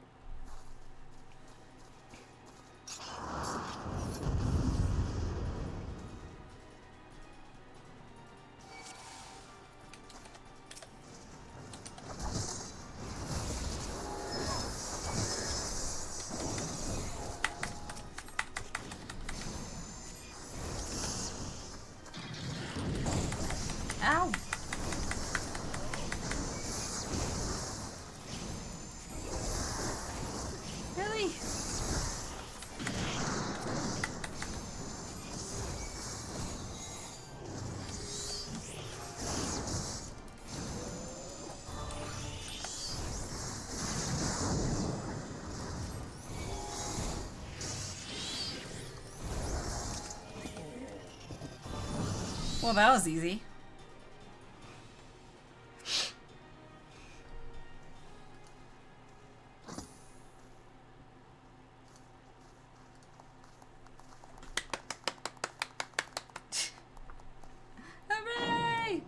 Ow! Really? Well, that was easy. Hooray!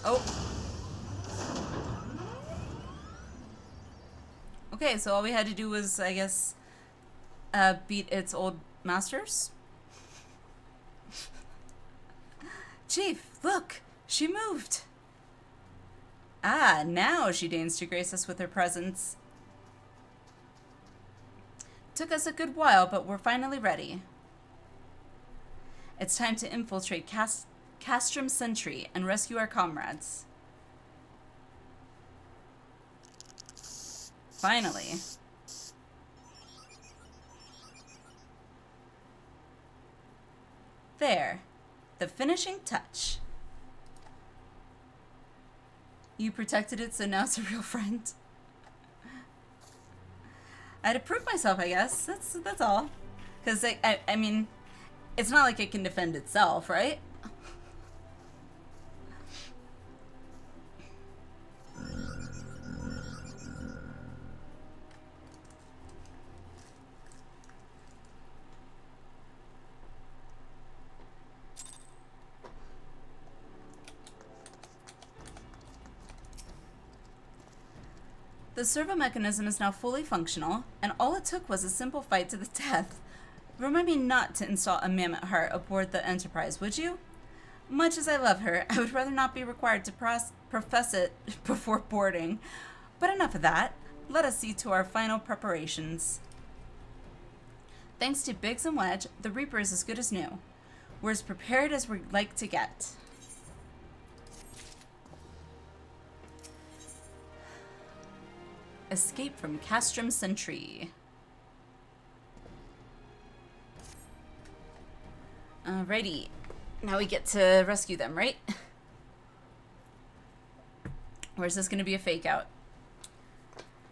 Oh. Okay, so all we had to do was, I guess, beat its old masters? Chief, look! She moved! Ah, now she deigns to grace us with her presence. Took us a good while, but we're finally ready. It's time to infiltrate Castrum Sentry and rescue our comrades. Finally. There. The finishing touch. You protected it, so now it's a real friend. I had to prove myself, I guess. That's all. Because, I mean, it's not like it can defend itself, right? The servo mechanism is now fully functional, and all it took was a simple fight to the death. Remind me not to install a mammoth heart aboard the Enterprise, would you? Much as I love her, I would rather not be required to profess it before boarding. But enough of that. Let us see to our final preparations. Thanks to Biggs and Wedge, the Reaper is as good as new. We're as prepared as we'd like to get. Escape from Castrum Sentry. Alrighty. Now we get to rescue them, right? Or is this going to be a fake out?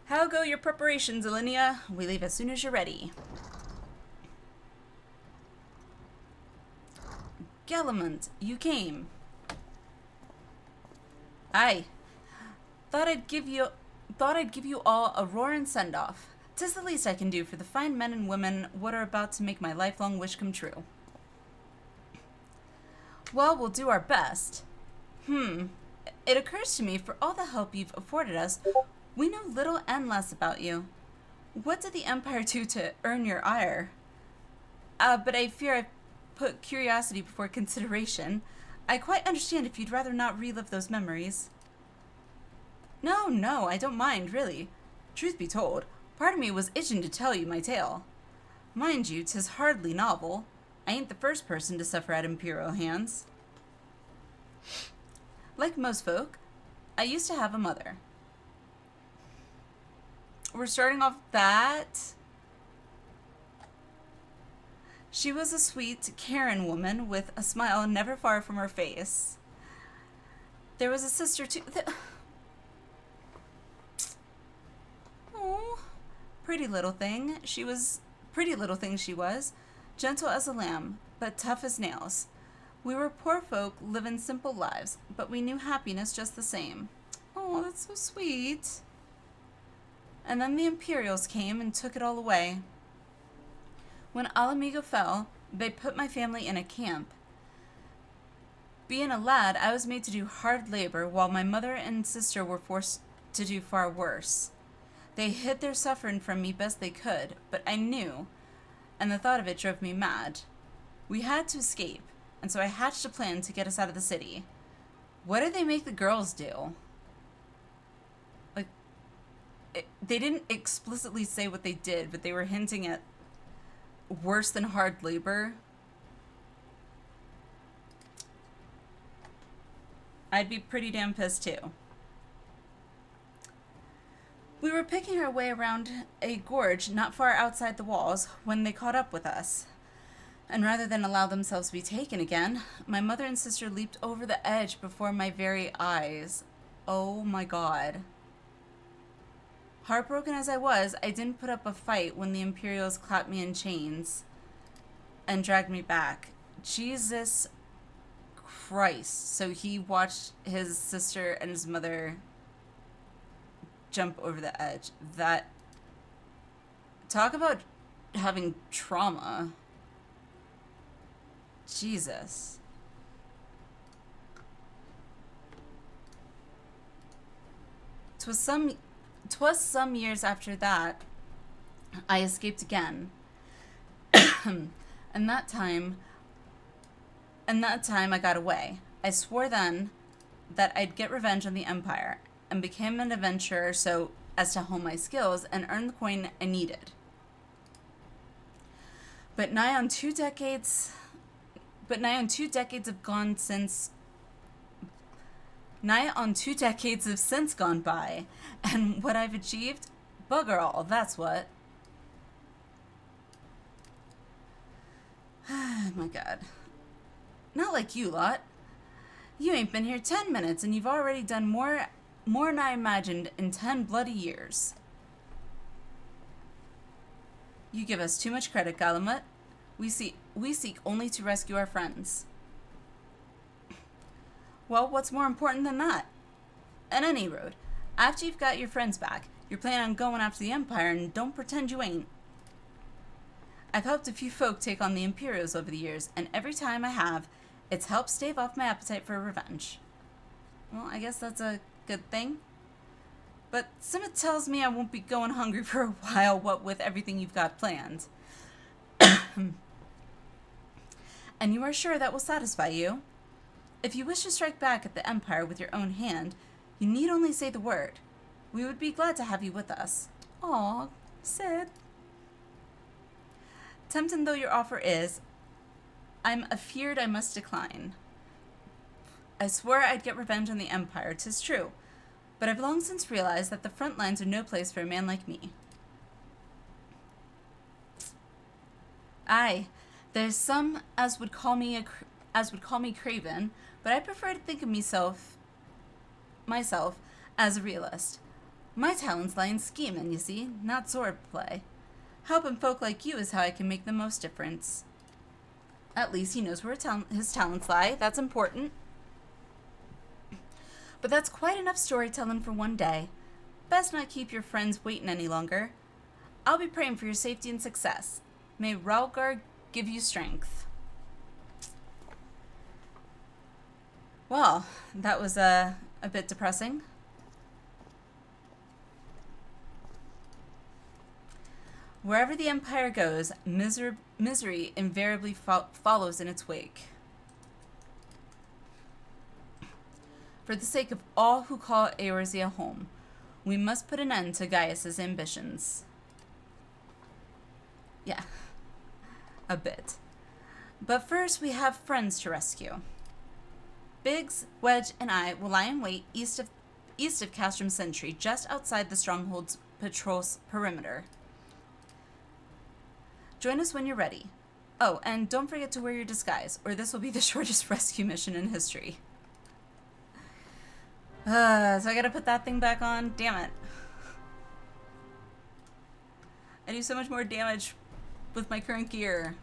How go your preparations, Alliniea? We leave as soon as you're ready. Gallimond, you came. Aye. Thought I'd give you all a roaring send-off. 'Tis the least I can do for the fine men and women what are about to make my lifelong wish come true. Well, we'll do our best. It occurs to me, for all the help you've afforded us, we know little and less about you. What did the Empire do to earn your ire? But I fear I've put curiosity before consideration. I quite understand if you'd rather not relive those memories. No, I don't mind, really. Truth be told, part of me was itching to tell you my tale. Mind you, 'tis hardly novel. I ain't the first person to suffer at Imperial hands. Like most folk, I used to have a mother. We're starting off that. She was a sweet, caring woman with a smile never far from her face. There was a sister too. Oh, pretty little thing. She was, gentle as a lamb, but tough as nails. We were poor folk living simple lives, but we knew happiness just the same. Oh, that's so sweet. And then the Imperials came and took it all away. When Alamigo fell, they put my family in a camp. Being a lad, I was made to do hard labor, while my mother and sister were forced to do far worse. They hid their suffering from me best they could, but I knew, and the thought of it drove me mad. We had to escape, and so I hatched a plan to get us out of the city. What did they make the girls do? They didn't explicitly say what they did, but they were hinting at worse than hard labor. I'd be pretty damn pissed too. We were picking our way around a gorge not far outside the walls when they caught up with us. And rather than allow themselves to be taken again, my mother and sister leaped over the edge before my very eyes. Oh my god. Heartbroken as I was, I didn't put up a fight when the Imperials clapped me in chains and dragged me back. Jesus Christ. So he watched his sister and his mother jump over the edge. That... Talk about having trauma. Jesus. 'Twas some years after that, I escaped again. and that time I got away. I swore then that I'd get revenge on the Empire and became an adventurer so as to hone my skills and earn the coin I needed. But nigh on 2 decades have gone since. Nigh on 2 decades have since gone by, and what I've achieved? Bugger all, that's what. My god. Not like you lot. You ain't been here 10 minutes, and you've already done more than I imagined in 10 bloody years. You give us too much credit, Galamut. We seek only to rescue our friends. Well, what's more important than that? At any rate, after you've got your friends back, you're planning on going after the Empire, and don't pretend you ain't. I've helped a few folk take on the Imperials over the years, and every time I have, it's helped stave off my appetite for revenge. Well, I guess that's a good thing. But something tells me I won't be going hungry for a while, what with everything you've got planned. And you are sure that will satisfy you? If you wish to strike back at the Empire with your own hand, you need only say the word. We would be glad to have you with us. Aw, Sid. Tempting though your offer is, I'm afeard I must decline. I swore I'd get revenge on the Empire, 'tis true, but I've long since realized that the front lines are no place for a man like me. Aye, there's some as would call me craven, but I prefer to think of myself as a realist. My talents lie in scheming, you see, not sword play. Helping folk like you is how I can make the most difference. At least he knows where his talents lie. That's important. But that's quite enough storytelling for one day. Best not keep your friends waiting any longer. I'll be praying for your safety and success. May Ralgar give you strength. Well, that was a bit depressing. Wherever the Empire goes, misery invariably follows in its wake. For the sake of all who call Eorzea home, we must put an end to Gaius's ambitions. Yeah, a bit. But first, we have friends to rescue. Biggs, Wedge, and I will lie in wait east of Castrum Sentry, just outside the Stronghold's patrol perimeter. Join us when you're ready. Oh, and don't forget to wear your disguise, or this will be the shortest rescue mission in history. So I gotta put that thing back on? Damn it. I do so much more damage with my current gear,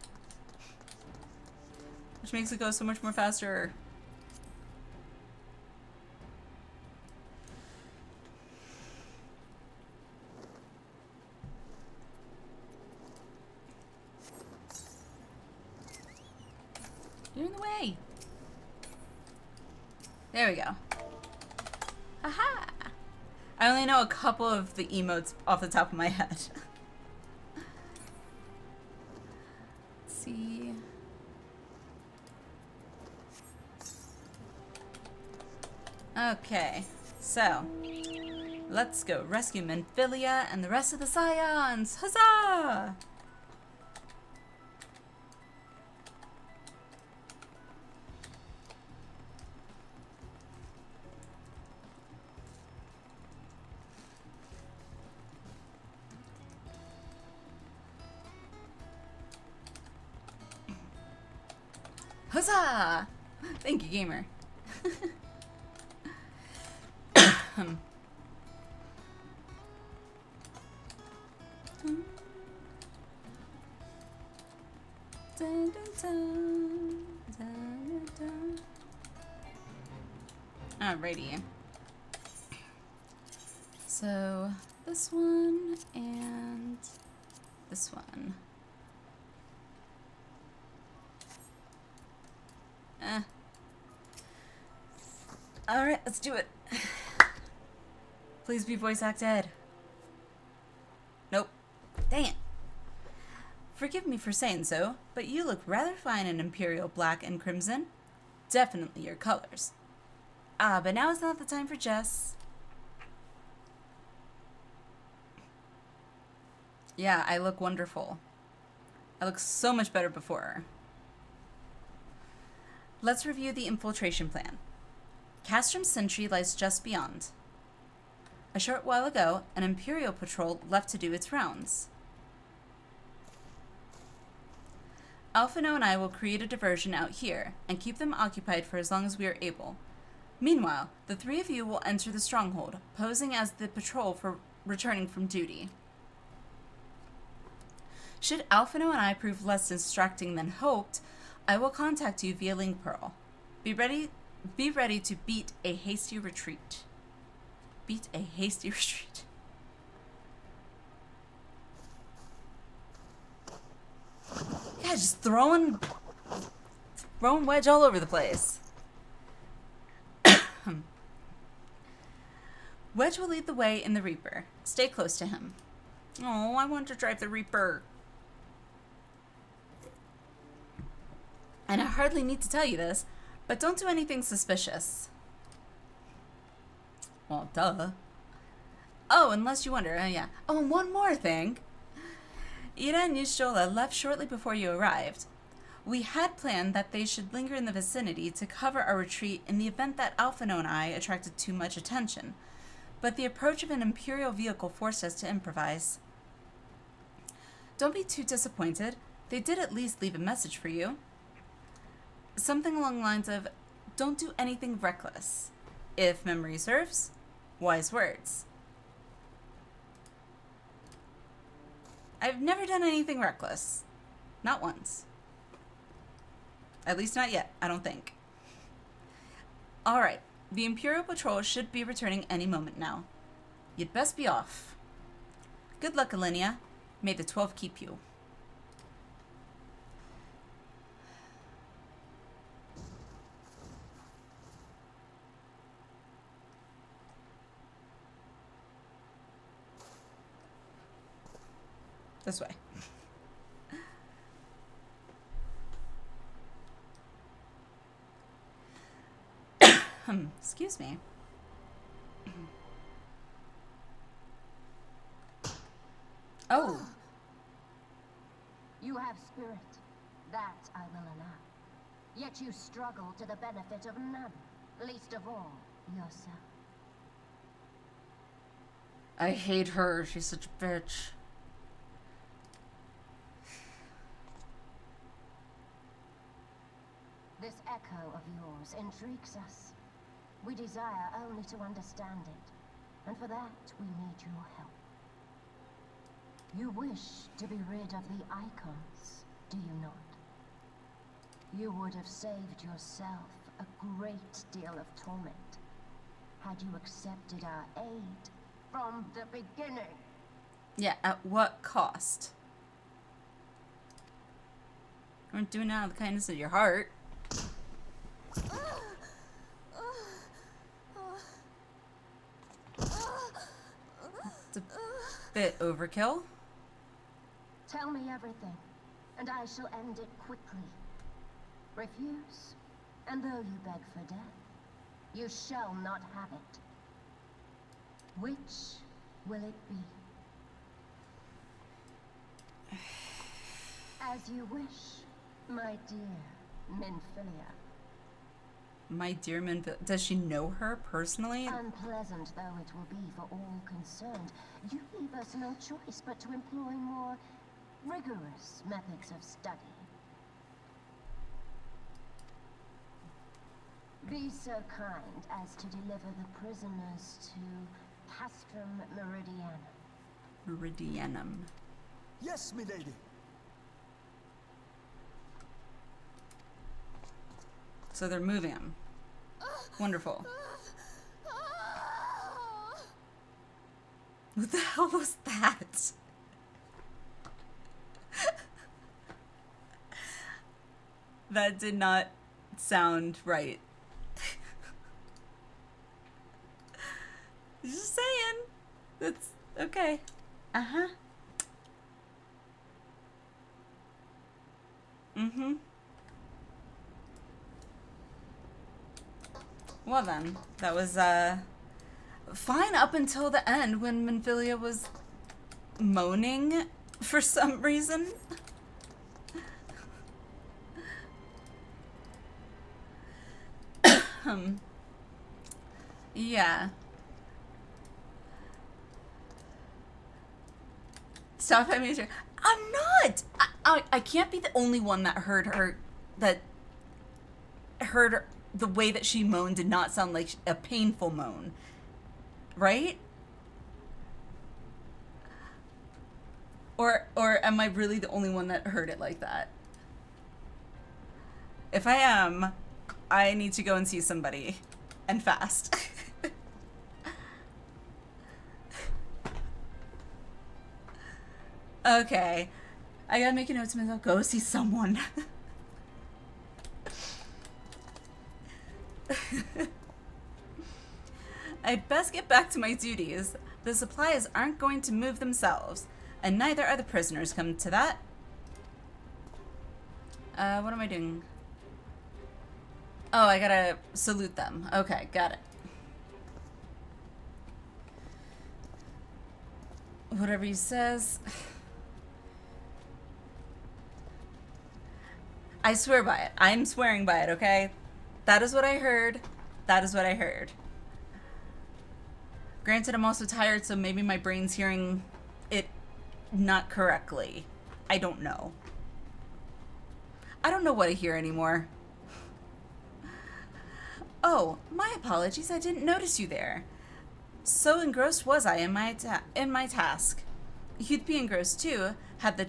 which makes it go so much more faster. You're in the way. There we go. Aha! I only know a couple of the emotes off the top of my head. Let's see. Okay, so let's go rescue Menphilia and the rest of the Scions. Huzzah! Huzzah! Thank you, gamer. Alrighty. So this one and this one. Alright, let's do it. Please be voice acted. Nope. Dang it. Forgive me for saying so, but you look rather fine in Imperial black and crimson. Definitely your colors. Ah, but now is not the time for Jess. Yeah, I look wonderful. I look so much better before. Let's review the infiltration plan. Castrum Sentry lies just beyond. A short while ago, an Imperial patrol left to do its rounds. Alphino and I will create a diversion out here and keep them occupied for as long as we are able. Meanwhile, the three of you will enter the stronghold, posing as the patrol for returning from duty. Should Alphino and I prove less distracting than hoped, I will contact you via Link Pearl. Be ready to beat a hasty retreat. Beat a hasty retreat. Yeah, just throwing Wedge all over the place. Wedge will lead the way in the Reaper. Stay close to him. Oh, I want to drive the Reaper. And I hardly need to tell you this, but don't do anything suspicious. Well, duh. Oh, unless you wonder, yeah. Oh, and one more thing. Ira and Yushola left shortly before you arrived. We had planned that they should linger in the vicinity to cover our retreat in the event that Alphino and I attracted too much attention, but the approach of an Imperial vehicle forced us to improvise. Don't be too disappointed. They did at least leave a message for you. Something along the lines of, don't do anything reckless. If memory serves, wise words. I've never done anything reckless. Not once. At least not yet, I don't think. Alright, the Imperial Patrol should be returning any moment now. You'd best be off. Good luck, Alliniea. May the 12 keep you. This way. Excuse me. Oh. You have spirit. That I will allow. Yet you struggle to the benefit of none, least of all yourself. I hate her. She's such a bitch. This echo of yours intrigues us. We desire only to understand it, and for that we need your help. You wish to be rid of the icons, do you not? You would have saved yourself a great deal of torment had you accepted our aid from the beginning. Yeah, at what cost? You weren't doing it out of the kindness of your heart. It's a bit overkill. Tell me everything, and I shall end it quickly. Refuse, and though you beg for death, you shall not have it. Which will it be? As you wish, my dear Minfilia. My dear Minfilia. Does she know her personally? Unpleasant though it will be for all concerned, you leave us no choice but to employ more rigorous methods of study. Be so kind as to deliver the prisoners to Castrum Meridianum. Meridianum. Yes, milady. So they're moving him. Wonderful. What the hell was that? That did not sound right. Just saying. That's okay. Uh-huh. Mm-hmm. Well then, that was fine up until the end when Minfilia was moaning for some reason. Yeah. Stop having me. I'm not. I can't be the only one that heard her. That heard her, the way that she moaned did not sound like a painful moan, right? Or am I really the only one that heard it like that? If I am, I need to go and see somebody, and fast. Okay. I gotta make a note to myself, go see someone. I'd best get back to my duties. The supplies aren't going to move themselves, and neither are the prisoners, come to that. What am I doing? Oh, I gotta salute them. Okay, got it. Whatever he says. I swear by it. I'm swearing by it, okay? That is what I heard. That is what I heard. Granted, I'm also tired, so maybe my brain's hearing it not correctly. I don't know. I don't know what I hear anymore. Oh, my apologies. I didn't notice you there. So engrossed was I in my task. You'd be engrossed too, had the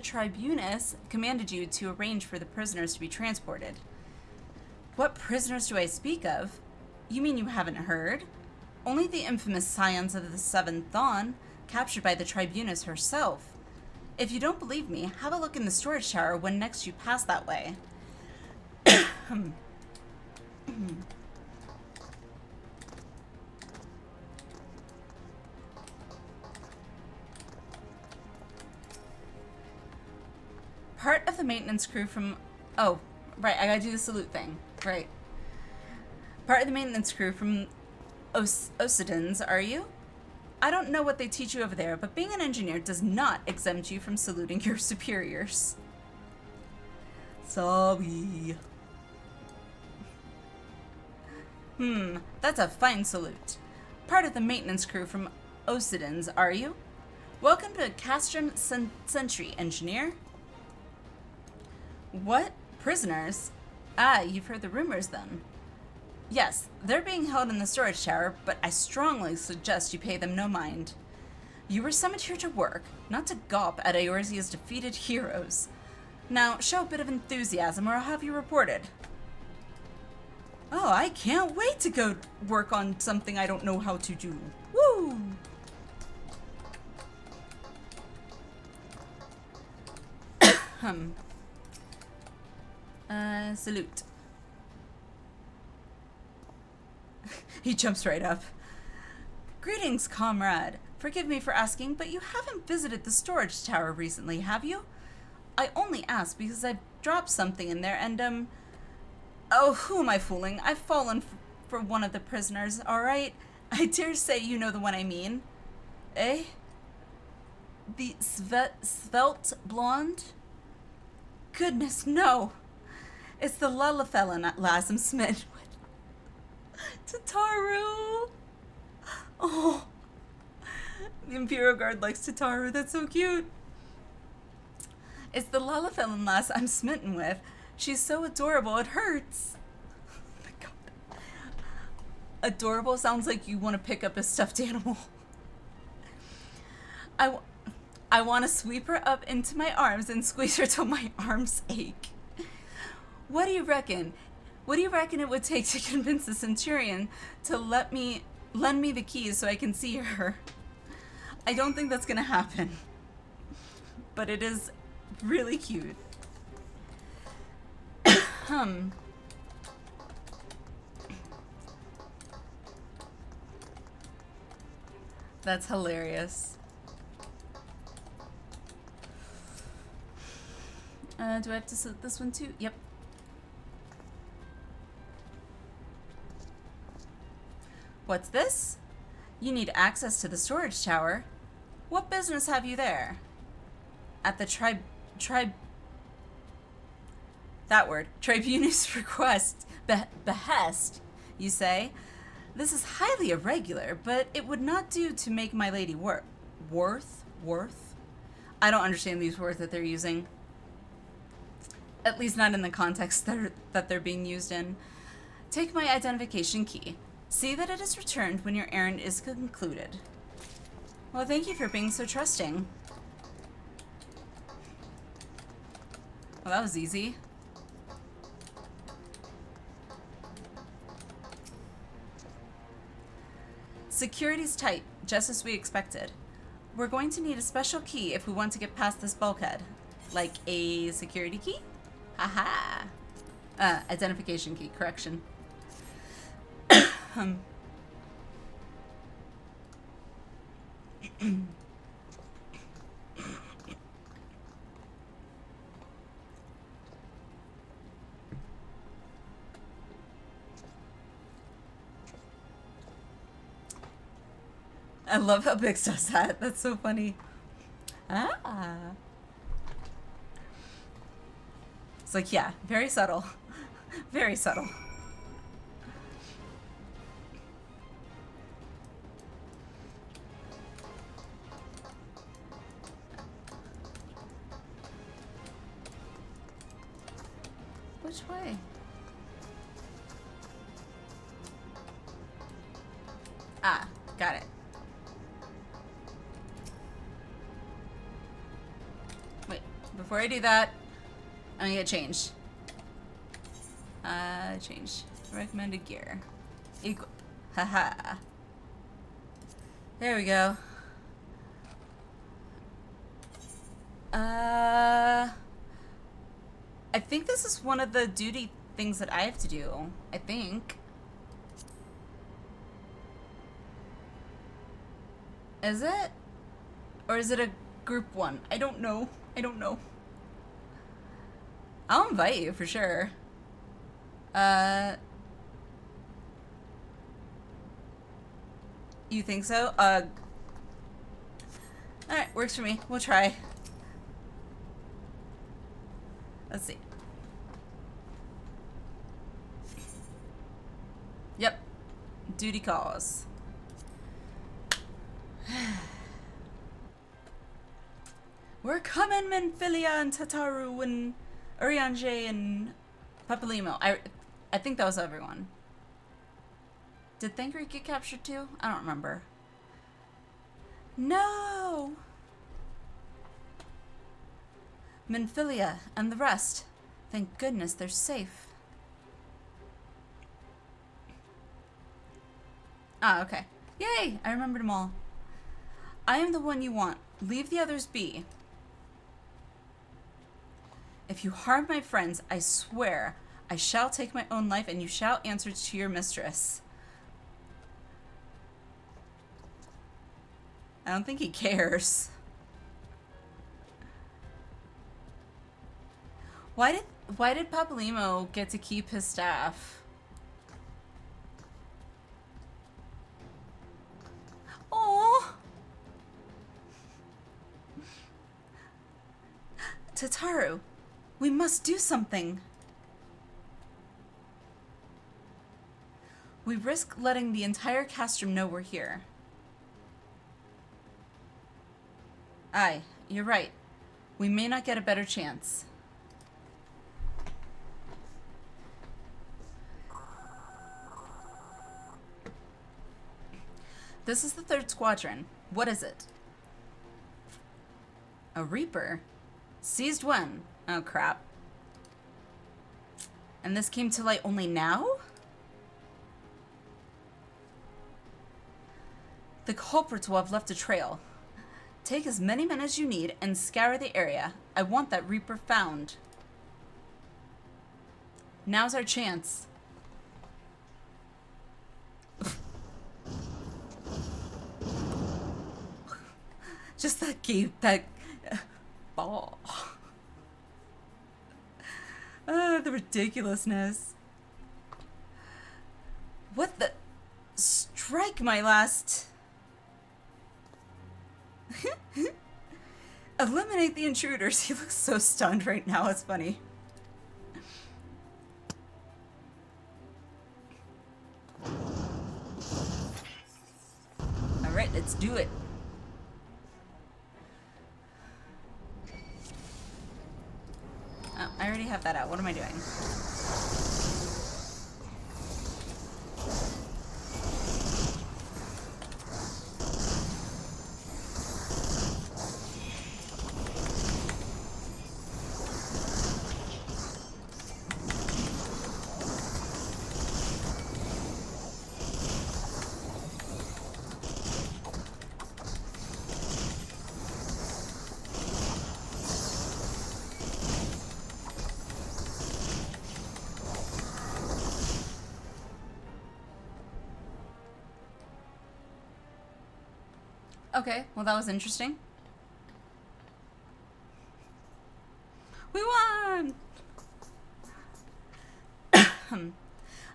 tribunus commanded you to arrange for the prisoners to be transported. What prisoners do I speak of? You mean you haven't heard? Only the infamous scions of the Seventh Dawn, captured by the tribunus herself. If you don't believe me, have a look in the storage tower when next you pass that way. Part of the maintenance crew from... Oh, right, I gotta do the salute thing. Right. Part of the maintenance crew from Osidins, are you? I don't know what they teach you over there, but being an engineer does not exempt you from saluting your superiors. Sorry. That's a fine salute. Part of the maintenance crew from Osidins, are you? Welcome to Castrum Sentry, engineer. What? Prisoners? Ah, you've heard the rumors then. Yes, they're being held in the storage tower, but I strongly suggest you pay them no mind. You were summoned here to work, not to gawp at Eorzea's defeated heroes. Now, show a bit of enthusiasm or I'll have you reported. Oh, I can't wait to go work on something I don't know how to do. Woo! Salute. He jumps right up. Greetings, comrade. Forgive me for asking, but you haven't visited the storage tower recently, have you? I only ask because I've dropped something in there and, Oh, who am I fooling? I've fallen for one of the prisoners, alright? I dare say you know the one I mean. Eh? The svelte blonde? Goodness, no! It's the Lullafellan lass I'm smitten with. Tataru! Oh! The Imperial Guard likes Tataru, that's so cute. It's the Lullafellan lass I'm smitten with. She's so adorable, it hurts. Oh my god. Adorable sounds like you want to pick up a stuffed animal. I want to sweep her up into my arms and squeeze her till my arms ache. What do you reckon? What do you reckon it would take to convince the Centurion to lend me the keys so I can see her? I don't think that's gonna happen. But it is really cute. That's hilarious. Do I have to select this one too? Yep. What's this? You need access to the storage tower. What business have you there? At the Tribunus request, behest, you say? This is highly irregular, but it would not do to make my lady worth? I don't understand these words that they're using. At least not in the context that they're being used in. Take my identification key. See that it is returned when your errand is concluded. Well, thank you for being so trusting. Well, that was easy. Security's tight, just as we expected. We're going to need a special key if we want to get past this bulkhead. Like a security key? Haha. Identification key, correction. I love how Bix does that. That's so funny. Ah. It's like, yeah, very subtle. Very subtle. Which way? Ah, got it. Wait, before I do that, I'm gonna get changed. Change. Recommended gear. Equal. Haha. There we go. I think this is one of the duty things that I have to do. I think. Is it? Or is it a group one? I don't know. I don't know. I'll invite you for sure. You think so? Alright, works for me. We'll try. Let's see. Yep. Duty calls. We're coming, Menphilia and Tataru and Urianger and Papalimo. I think that was everyone. Did Thankri get captured too? I don't remember. No! Menphilia and the rest. Thank goodness they're safe. Ah, okay. Yay! I remembered them all. I am the one you want. Leave the others be. If you harm my friends, I swear I shall take my own life and you shall answer to your mistress. I don't think he cares. Why did Papalimo get to keep his staff? Oh, Tataru, we must do something. We risk letting the entire castrum know we're here. Aye, you're right. We may not get a better chance. This is the 3rd squadron. What is it? A Reaper? Seized when? Oh, crap. And this came to light only now? The culprits will have left a trail. Take as many men as you need and scour the area. I want that Reaper found. Now's our chance. Just that ball. The ridiculousness. What the? Strike my last. Eliminate the intruders. He looks so stunned right now. It's funny. All right, let's do it. Oh, I already have that out. What am I doing? Okay, well that was interesting. We won!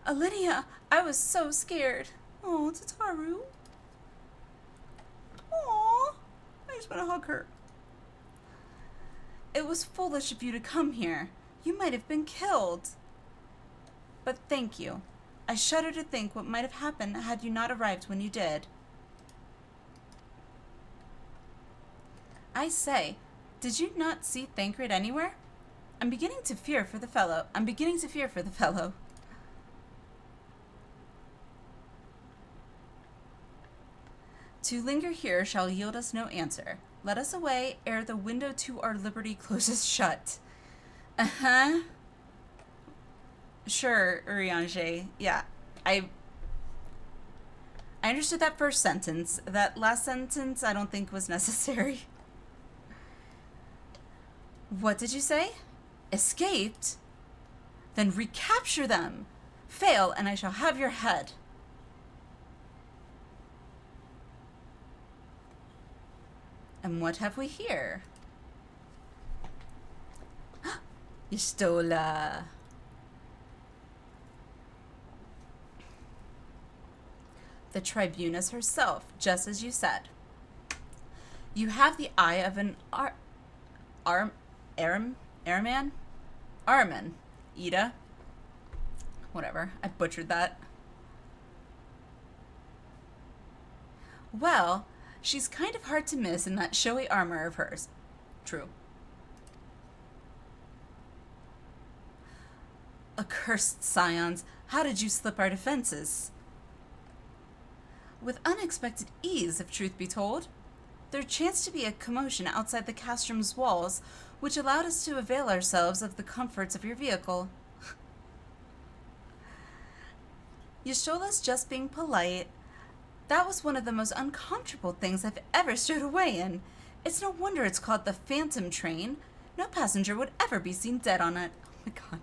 Alliniea, I was so scared. Oh, Tataru. Aw, I just want to hug her. It was foolish of you to come here. You might have been killed. But thank you. I shudder to think what might have happened had you not arrived when you did. I say, did you not see Thancred anywhere? I'm beginning to fear for the fellow. To linger here shall yield us no answer. Let us away ere the window to our liberty closes shut. Uh-huh. Sure, Urianger. Yeah, I understood that first sentence. That last sentence I don't think was necessary. What did you say? Escaped? Then recapture them. Fail, and I shall have your head. And what have we here? Istola. The tribunus herself, just as you said. You have the eye of an Araman? Ida? Whatever, I butchered that. Well, she's kind of hard to miss in that showy armor of hers. True. Accursed scions, how did you slip our defenses? With unexpected ease, if truth be told. There chanced to be a commotion outside the castrum's walls, which allowed us to avail ourselves of the comforts of your vehicle. Yashtola's just being polite. That was one of the most uncomfortable things I've ever stowed away in. It's no wonder it's called the Phantom Train. No passenger would ever be seen dead on it. Oh my god.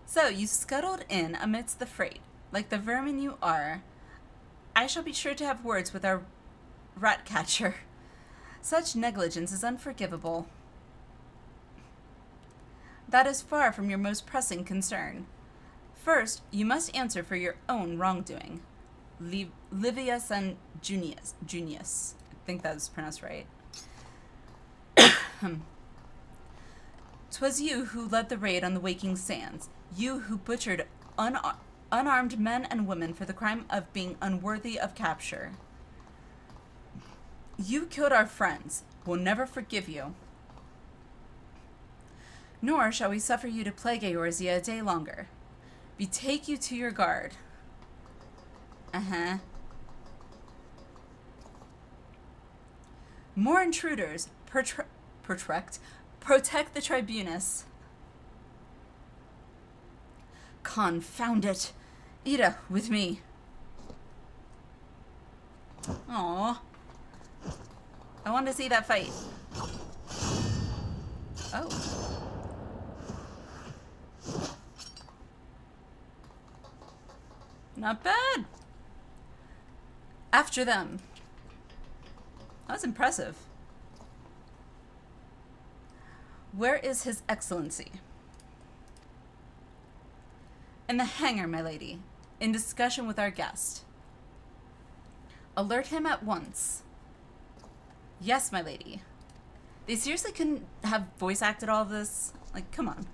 So, you scuttled in amidst the freight, like the vermin you are. I shall be sure to have words with our rat catcher. Such negligence is unforgivable. That is far from your most pressing concern. First, you must answer for your own wrongdoing. Livius and Junius. I think that was pronounced right. 'Twas you who led the raid on the Waking Sands. You who butchered unarmed men and women for the crime of being unworthy of capture. You killed our friends. We'll never forgive you. Nor shall we suffer you to plague Eorzea a day longer. Betake you to your guard. More intruders. Protect the tribunus. Confound it. Ida, with me. Aww. I want to see that fight. Oh. Not bad. After them. That was impressive. Where is His Excellency? In the hangar, my lady. In discussion with our guest. Alert him at once. Yes, my lady. They seriously couldn't have voice acted all of this? Like, come on.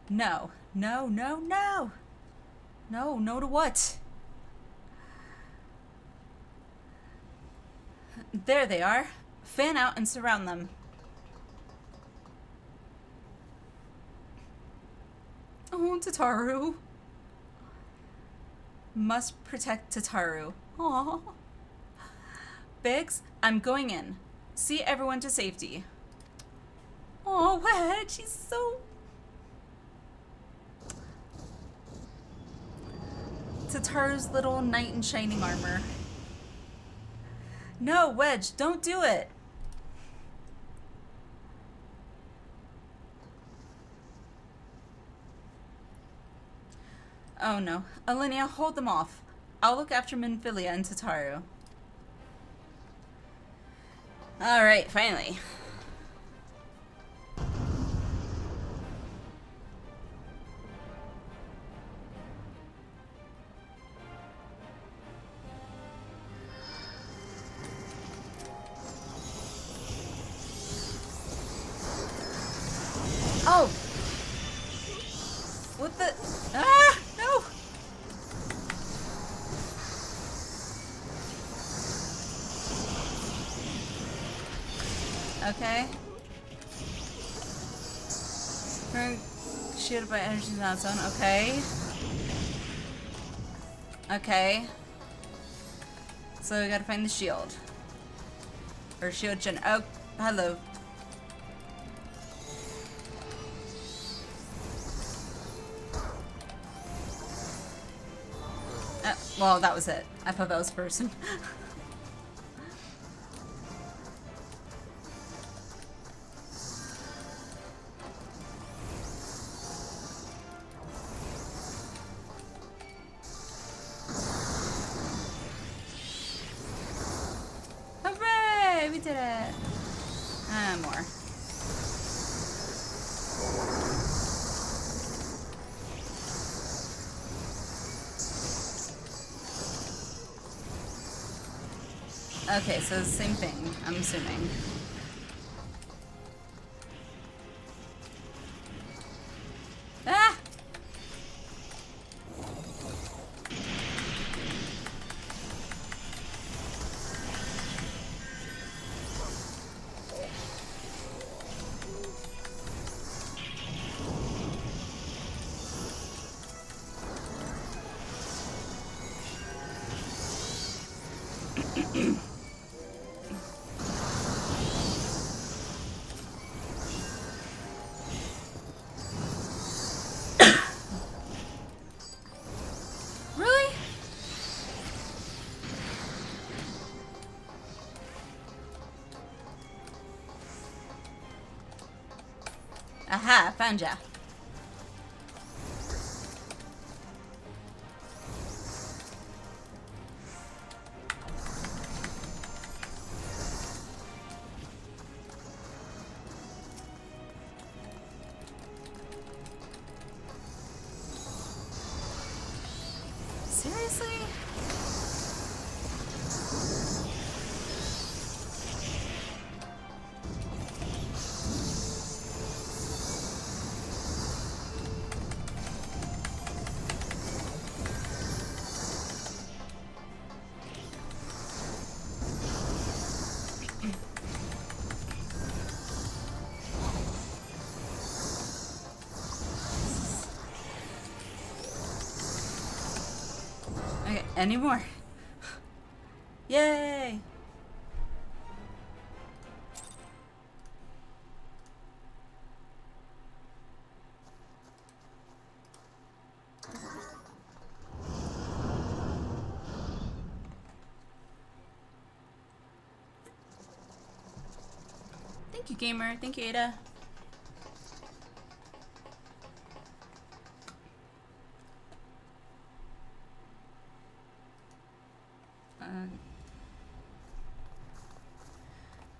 No. No, no, no. No, no to what? There they are. Fan out and surround them. Oh, Tataru. Must protect Tataru. Aww. Biggs, I'm going in. See everyone to safety. Oh, Wedge, she's so... Tataru's little knight in shining armor. No, Wedge, don't do it. Oh no. Alliniea, hold them off. I'll look after Minfilia and Tataru. Alright, finally. Oh! What the... Ah! No! Okay. Current shielded by energy not zone. Okay. Okay. So we gotta find the shield. Or shield gen... Oh, hello. Well, that was it. I thought that was a person. Okay, so same thing, I'm assuming. Ah! Really? Aha, found ya. Seriously? Okay, any more? Yay! Thank you, gamer. Thank you, Ada.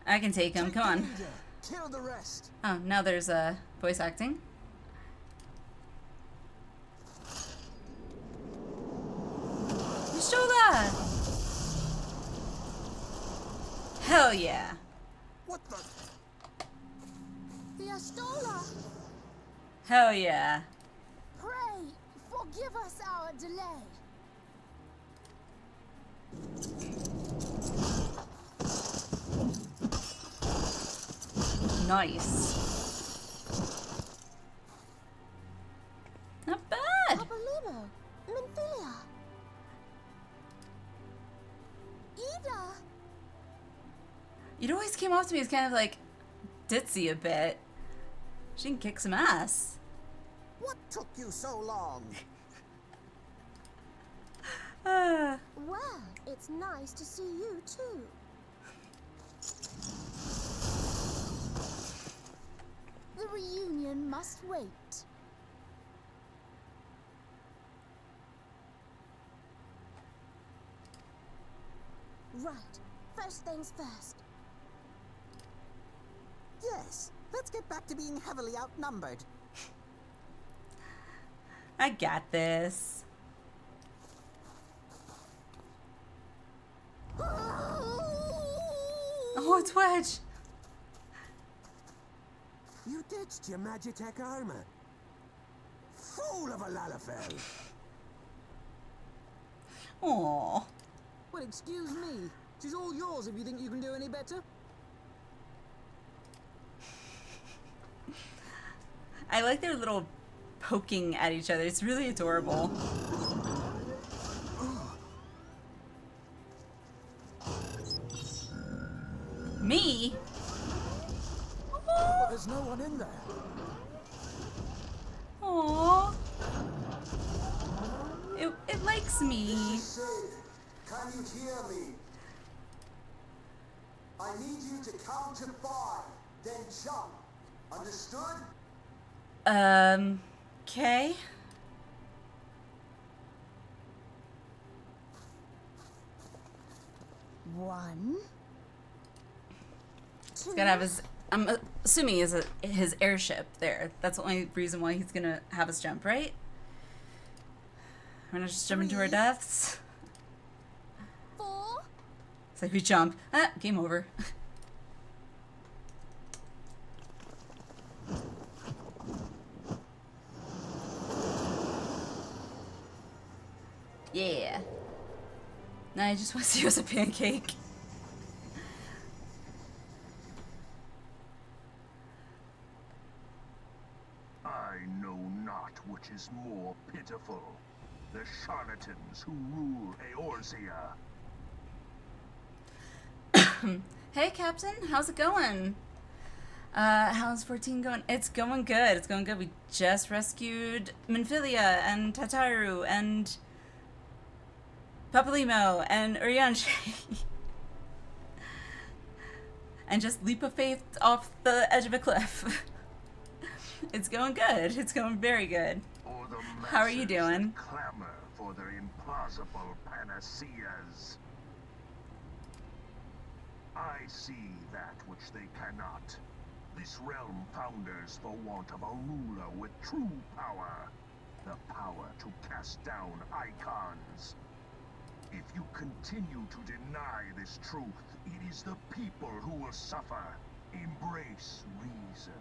I can take him. Come on. Kill the rest. Oh, now there's voice acting. Mishola! Hell yeah. What the? The Astola! Hell yeah. Pray, forgive us our delay. Nice. Not bad. Papalimo, Minfilia. Ida! It always came off to me as kind of like ditzy a bit. She can kick some ass. What took you so long? Well, it's nice to see you too. The reunion must wait. Right. First things first. Yes, let's get back to being heavily outnumbered. I got this. Oh, it's Wedge. You ditched your Magitech armor. Fool of a Lalafell. Aww. Well, excuse me. She's all yours if you think you can do any better. I like their little poking at each other. It's really adorable. Me? But there's no one in there. Aww. It likes me. Safe. Can you hear me? I need you to count to 5, then jump. Understood? Okay. One. Two. He's gotta have his, I'm assuming his airship there. That's the only reason why he's gonna have us jump, right? We're not just jumping to our deaths. 4. So we jump. Ah, game over. Yeah. Now I just want to see you as a pancake. I know not which is more pitiful, the charlatans who rule Eorzea. Hey, Captain. How's it going? How's 14 going? It's going good. It's going good. We just rescued Minfilia and Tataru and Papalimo and Urianshe. And just leap of faith off the edge of a cliff. It's going good. It's going very good. How are you doing? Clamor for their implausible panaceas. I see that which they cannot. This realm founders for want of a ruler with true power. The power to cast down icons. If you continue to deny this truth, it is the people who will suffer. Embrace reason.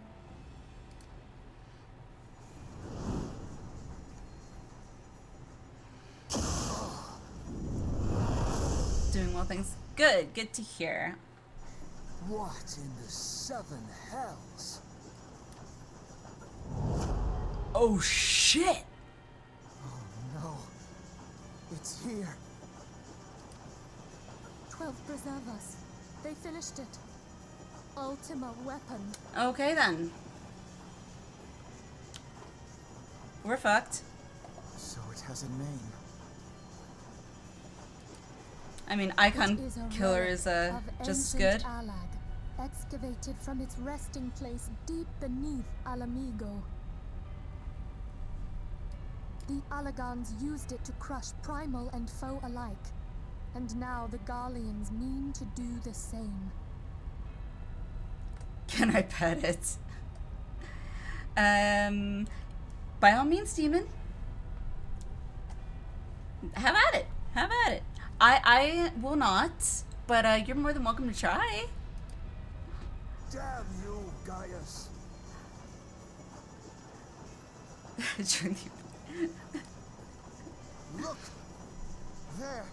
Doing well, things. Good. Good to hear. What in the seven hells? Oh, shit. Oh no. It's here. 12 preservers. They finished it. Ultima weapon. Okay, then. We're fucked. So it has a name. I mean, Icon It is a Killer relic is of just as ancient good. Allag, excavated from its resting place deep beneath Alamigo. The Allagans used it to crush primal and foe alike, and now the Garleans mean to do the same. Can I pet it? By all means, demon. Have at it. Have at it. I will not, but you're more than welcome to try. Damn you, Gaius. Look! There,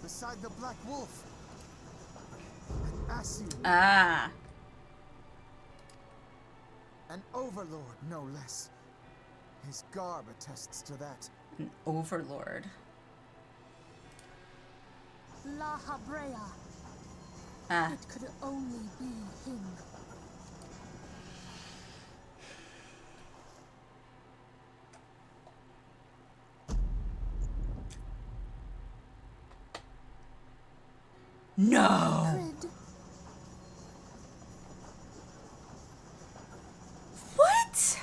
beside the Black Wolf. An Asir. Ah. An overlord, no less. His garb attests to that. An overlord. La Habrea. Ah. It could only be him. No. Crid. What?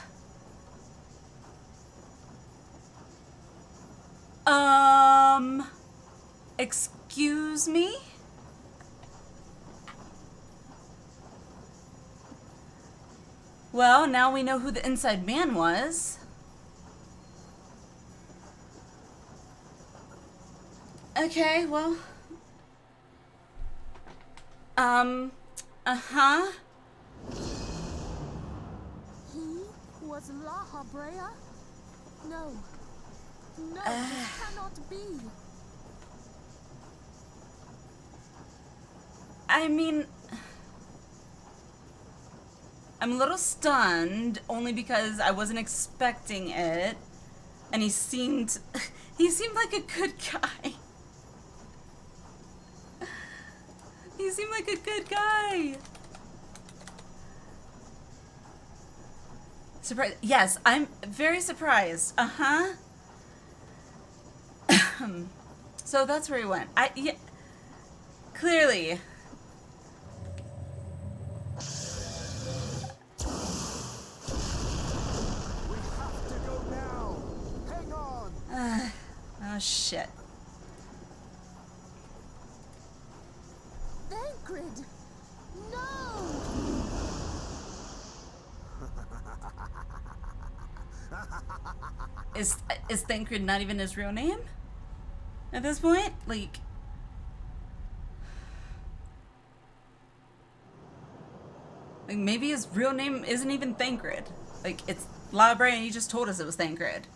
Excuse me? Well, now we know who the inside man was. Okay, well. Uh-huh. He was La Habrea? No. No, this cannot be. I mean, I'm a little stunned, only because I wasn't expecting it, and he seemed like a good guy. He seemed like a good guy. Surprised? Yes, I'm very surprised. Uh-huh. So that's where he went. Yeah, clearly. We have to go now. Hang on. Oh, shit. Thancred! No! Is Thancred not even his real name? At this point? Like... Like, maybe his real name isn't even Thancred. Like, it's Library and he just told us it was Thancred.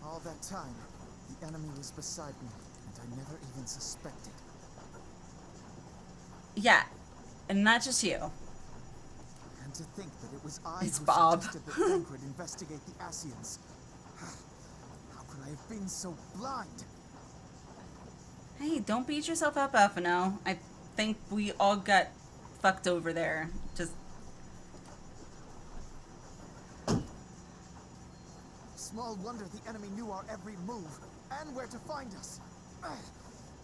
All that time, the enemy was beside me, and I never even suspected. Yeah, and not just you. And to think that it was I It's who Bob. suggested that Thancred investigate the Asians. How could I have been so blind? Hey, don't beat yourself up, FNO. I think we all got fucked over there. Just... Small wonder the enemy knew our every move, and where to find us.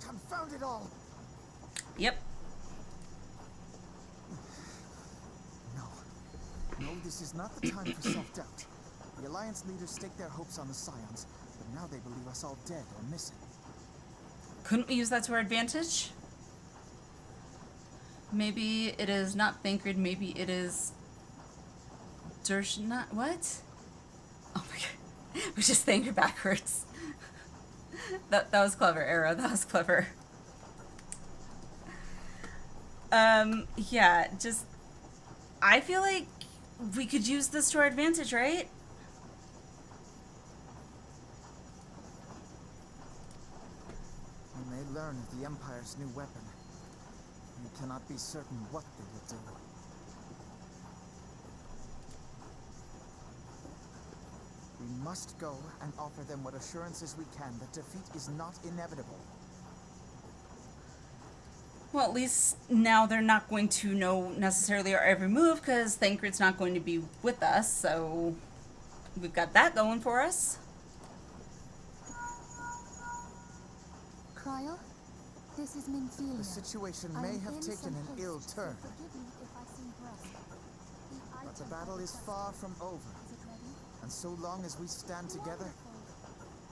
Confound it all! Yep. No, this is not the time for self-doubt. The Alliance leaders staked their hopes on the Scions, but now they believe us all dead or missing. Couldn't we use that to our advantage? Maybe it is not Thancred, maybe it is... Not what? Oh my god. We just Thancred backwards. That was clever, Arrow. That was clever. Yeah, just... I feel like we could use this to our advantage, right? We may learn of the Empire's new weapon. We cannot be certain what they will do. We must go and offer them what assurances we can that defeat is not inevitable. Well, at least now they're not going to know necessarily our every move, because Thancred's not going to be with us, so we've got that going for us. Cryo, this is Minthelia. The situation I may am have innocent taken an host, ill so turn, forgive me if I seem brusque. but the battle is far from over. Is it ready? And so long as we stand together,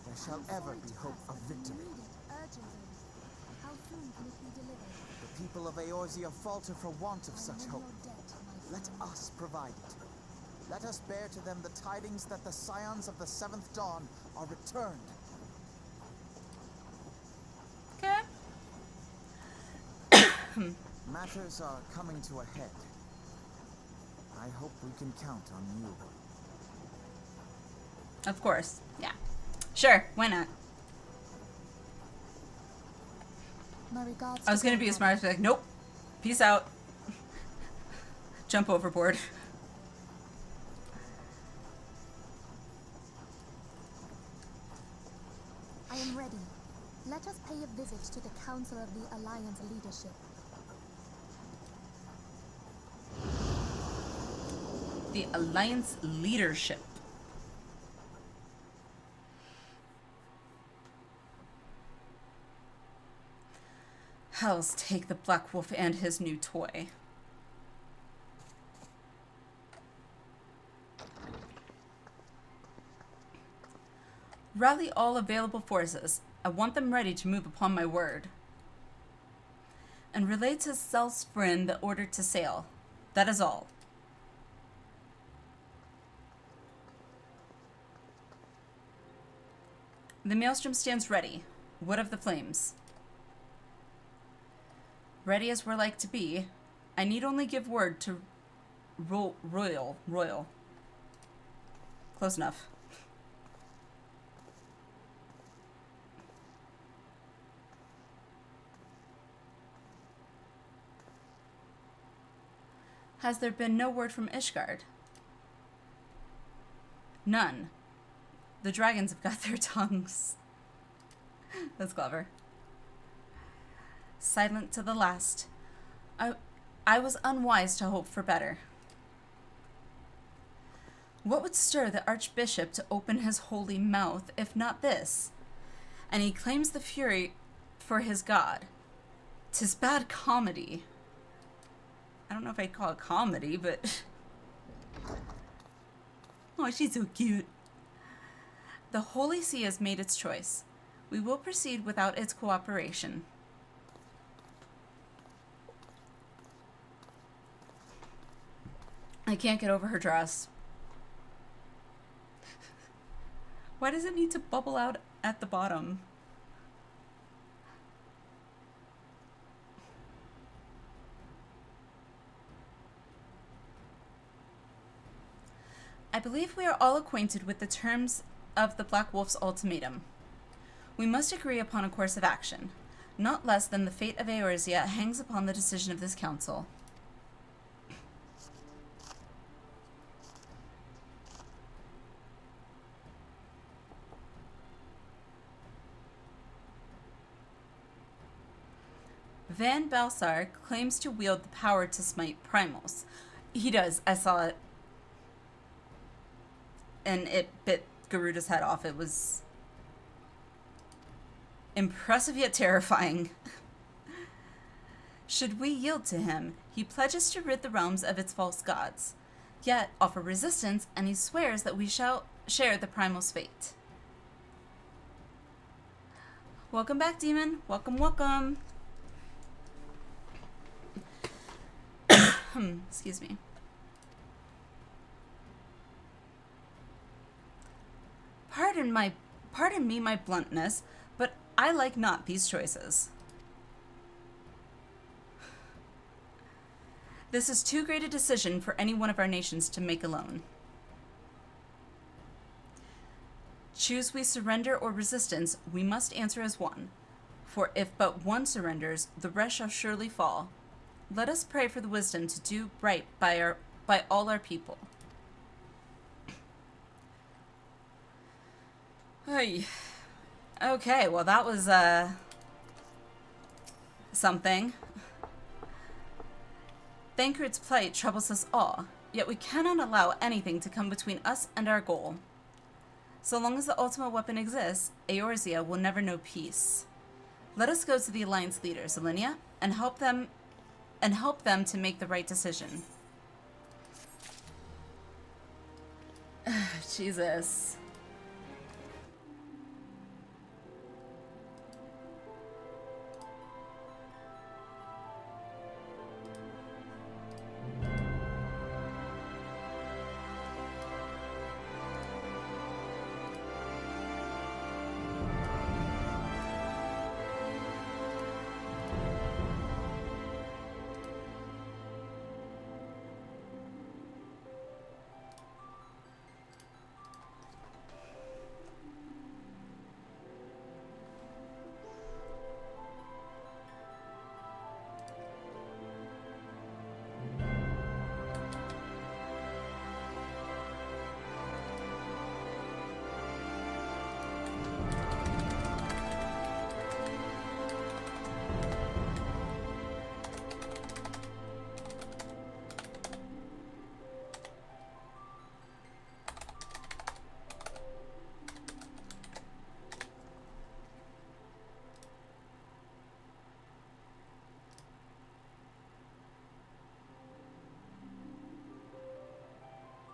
there shall ever be hope of victory. Need it urgently. How soon can it be delivered? The people of Eorzea falter for want of such I am in hope. your debt, my Let friend. us provide it. Let us bear to them the tidings that the Scions of the Seventh Dawn are returned. Okay. Matters are coming to a head. I hope we can count on you. Of course. Yeah. Sure. Why not? My regards I was to going to be a Bob. smart, like, nope. Peace out. Jump overboard. I am ready. Let us pay a visit to the Council of the Alliance leadership. The Alliance leadership. Hells take the Black Wolf and his new toy. Rally all available forces. I want them ready to move upon my word. And relay to Selsprin the order to sail. That is all. The maelstrom stands ready. What of the flames? Ready as we're like to be, I need only give word to Royal. Close enough. Has there been no word from Ishgard? None. The dragons have got their tongues. That's clever. Silent to the last. I was unwise to hope for better. What would stir the Archbishop to open his holy mouth, if not this? And he claims the fury for his god. 'Tis bad comedy. I don't know if I'd call it comedy, but... Oh, she's so cute. The Holy See has made its choice. We will proceed without its cooperation. I can't get over her dress. Why does it need to bubble out at the bottom? believe we are all acquainted with the terms of the Black Wolf's ultimatum. We must agree upon a course of action. Not less than the fate of Eorzea hangs upon the decision of this council. Van Balsar claims to wield the power to smite primals. He does. I saw it. And it bit Garuda's head off. It was impressive yet terrifying. Should we yield to him, he pledges to rid the realms of its false gods, yet offer resistance, and he swears that we shall share the primal's fate. Welcome back, Demon. Welcome, welcome. Excuse me. Pardon me my bluntness, but I like not these choices. This is too great a decision for any one of our nations to make alone. Choose we surrender or resistance, we must answer as one. For if but one surrenders, the rest shall surely fall. Let us pray for the wisdom to do right by all our people. Hey. Okay, well that was something. Thancred's plight troubles us all, yet we cannot allow anything to come between us and our goal. So long as the ultimate weapon exists, Eorzea will never know peace. Let us go to the Alliance leaders, Alliniea, and help them to make the right decision. Jesus.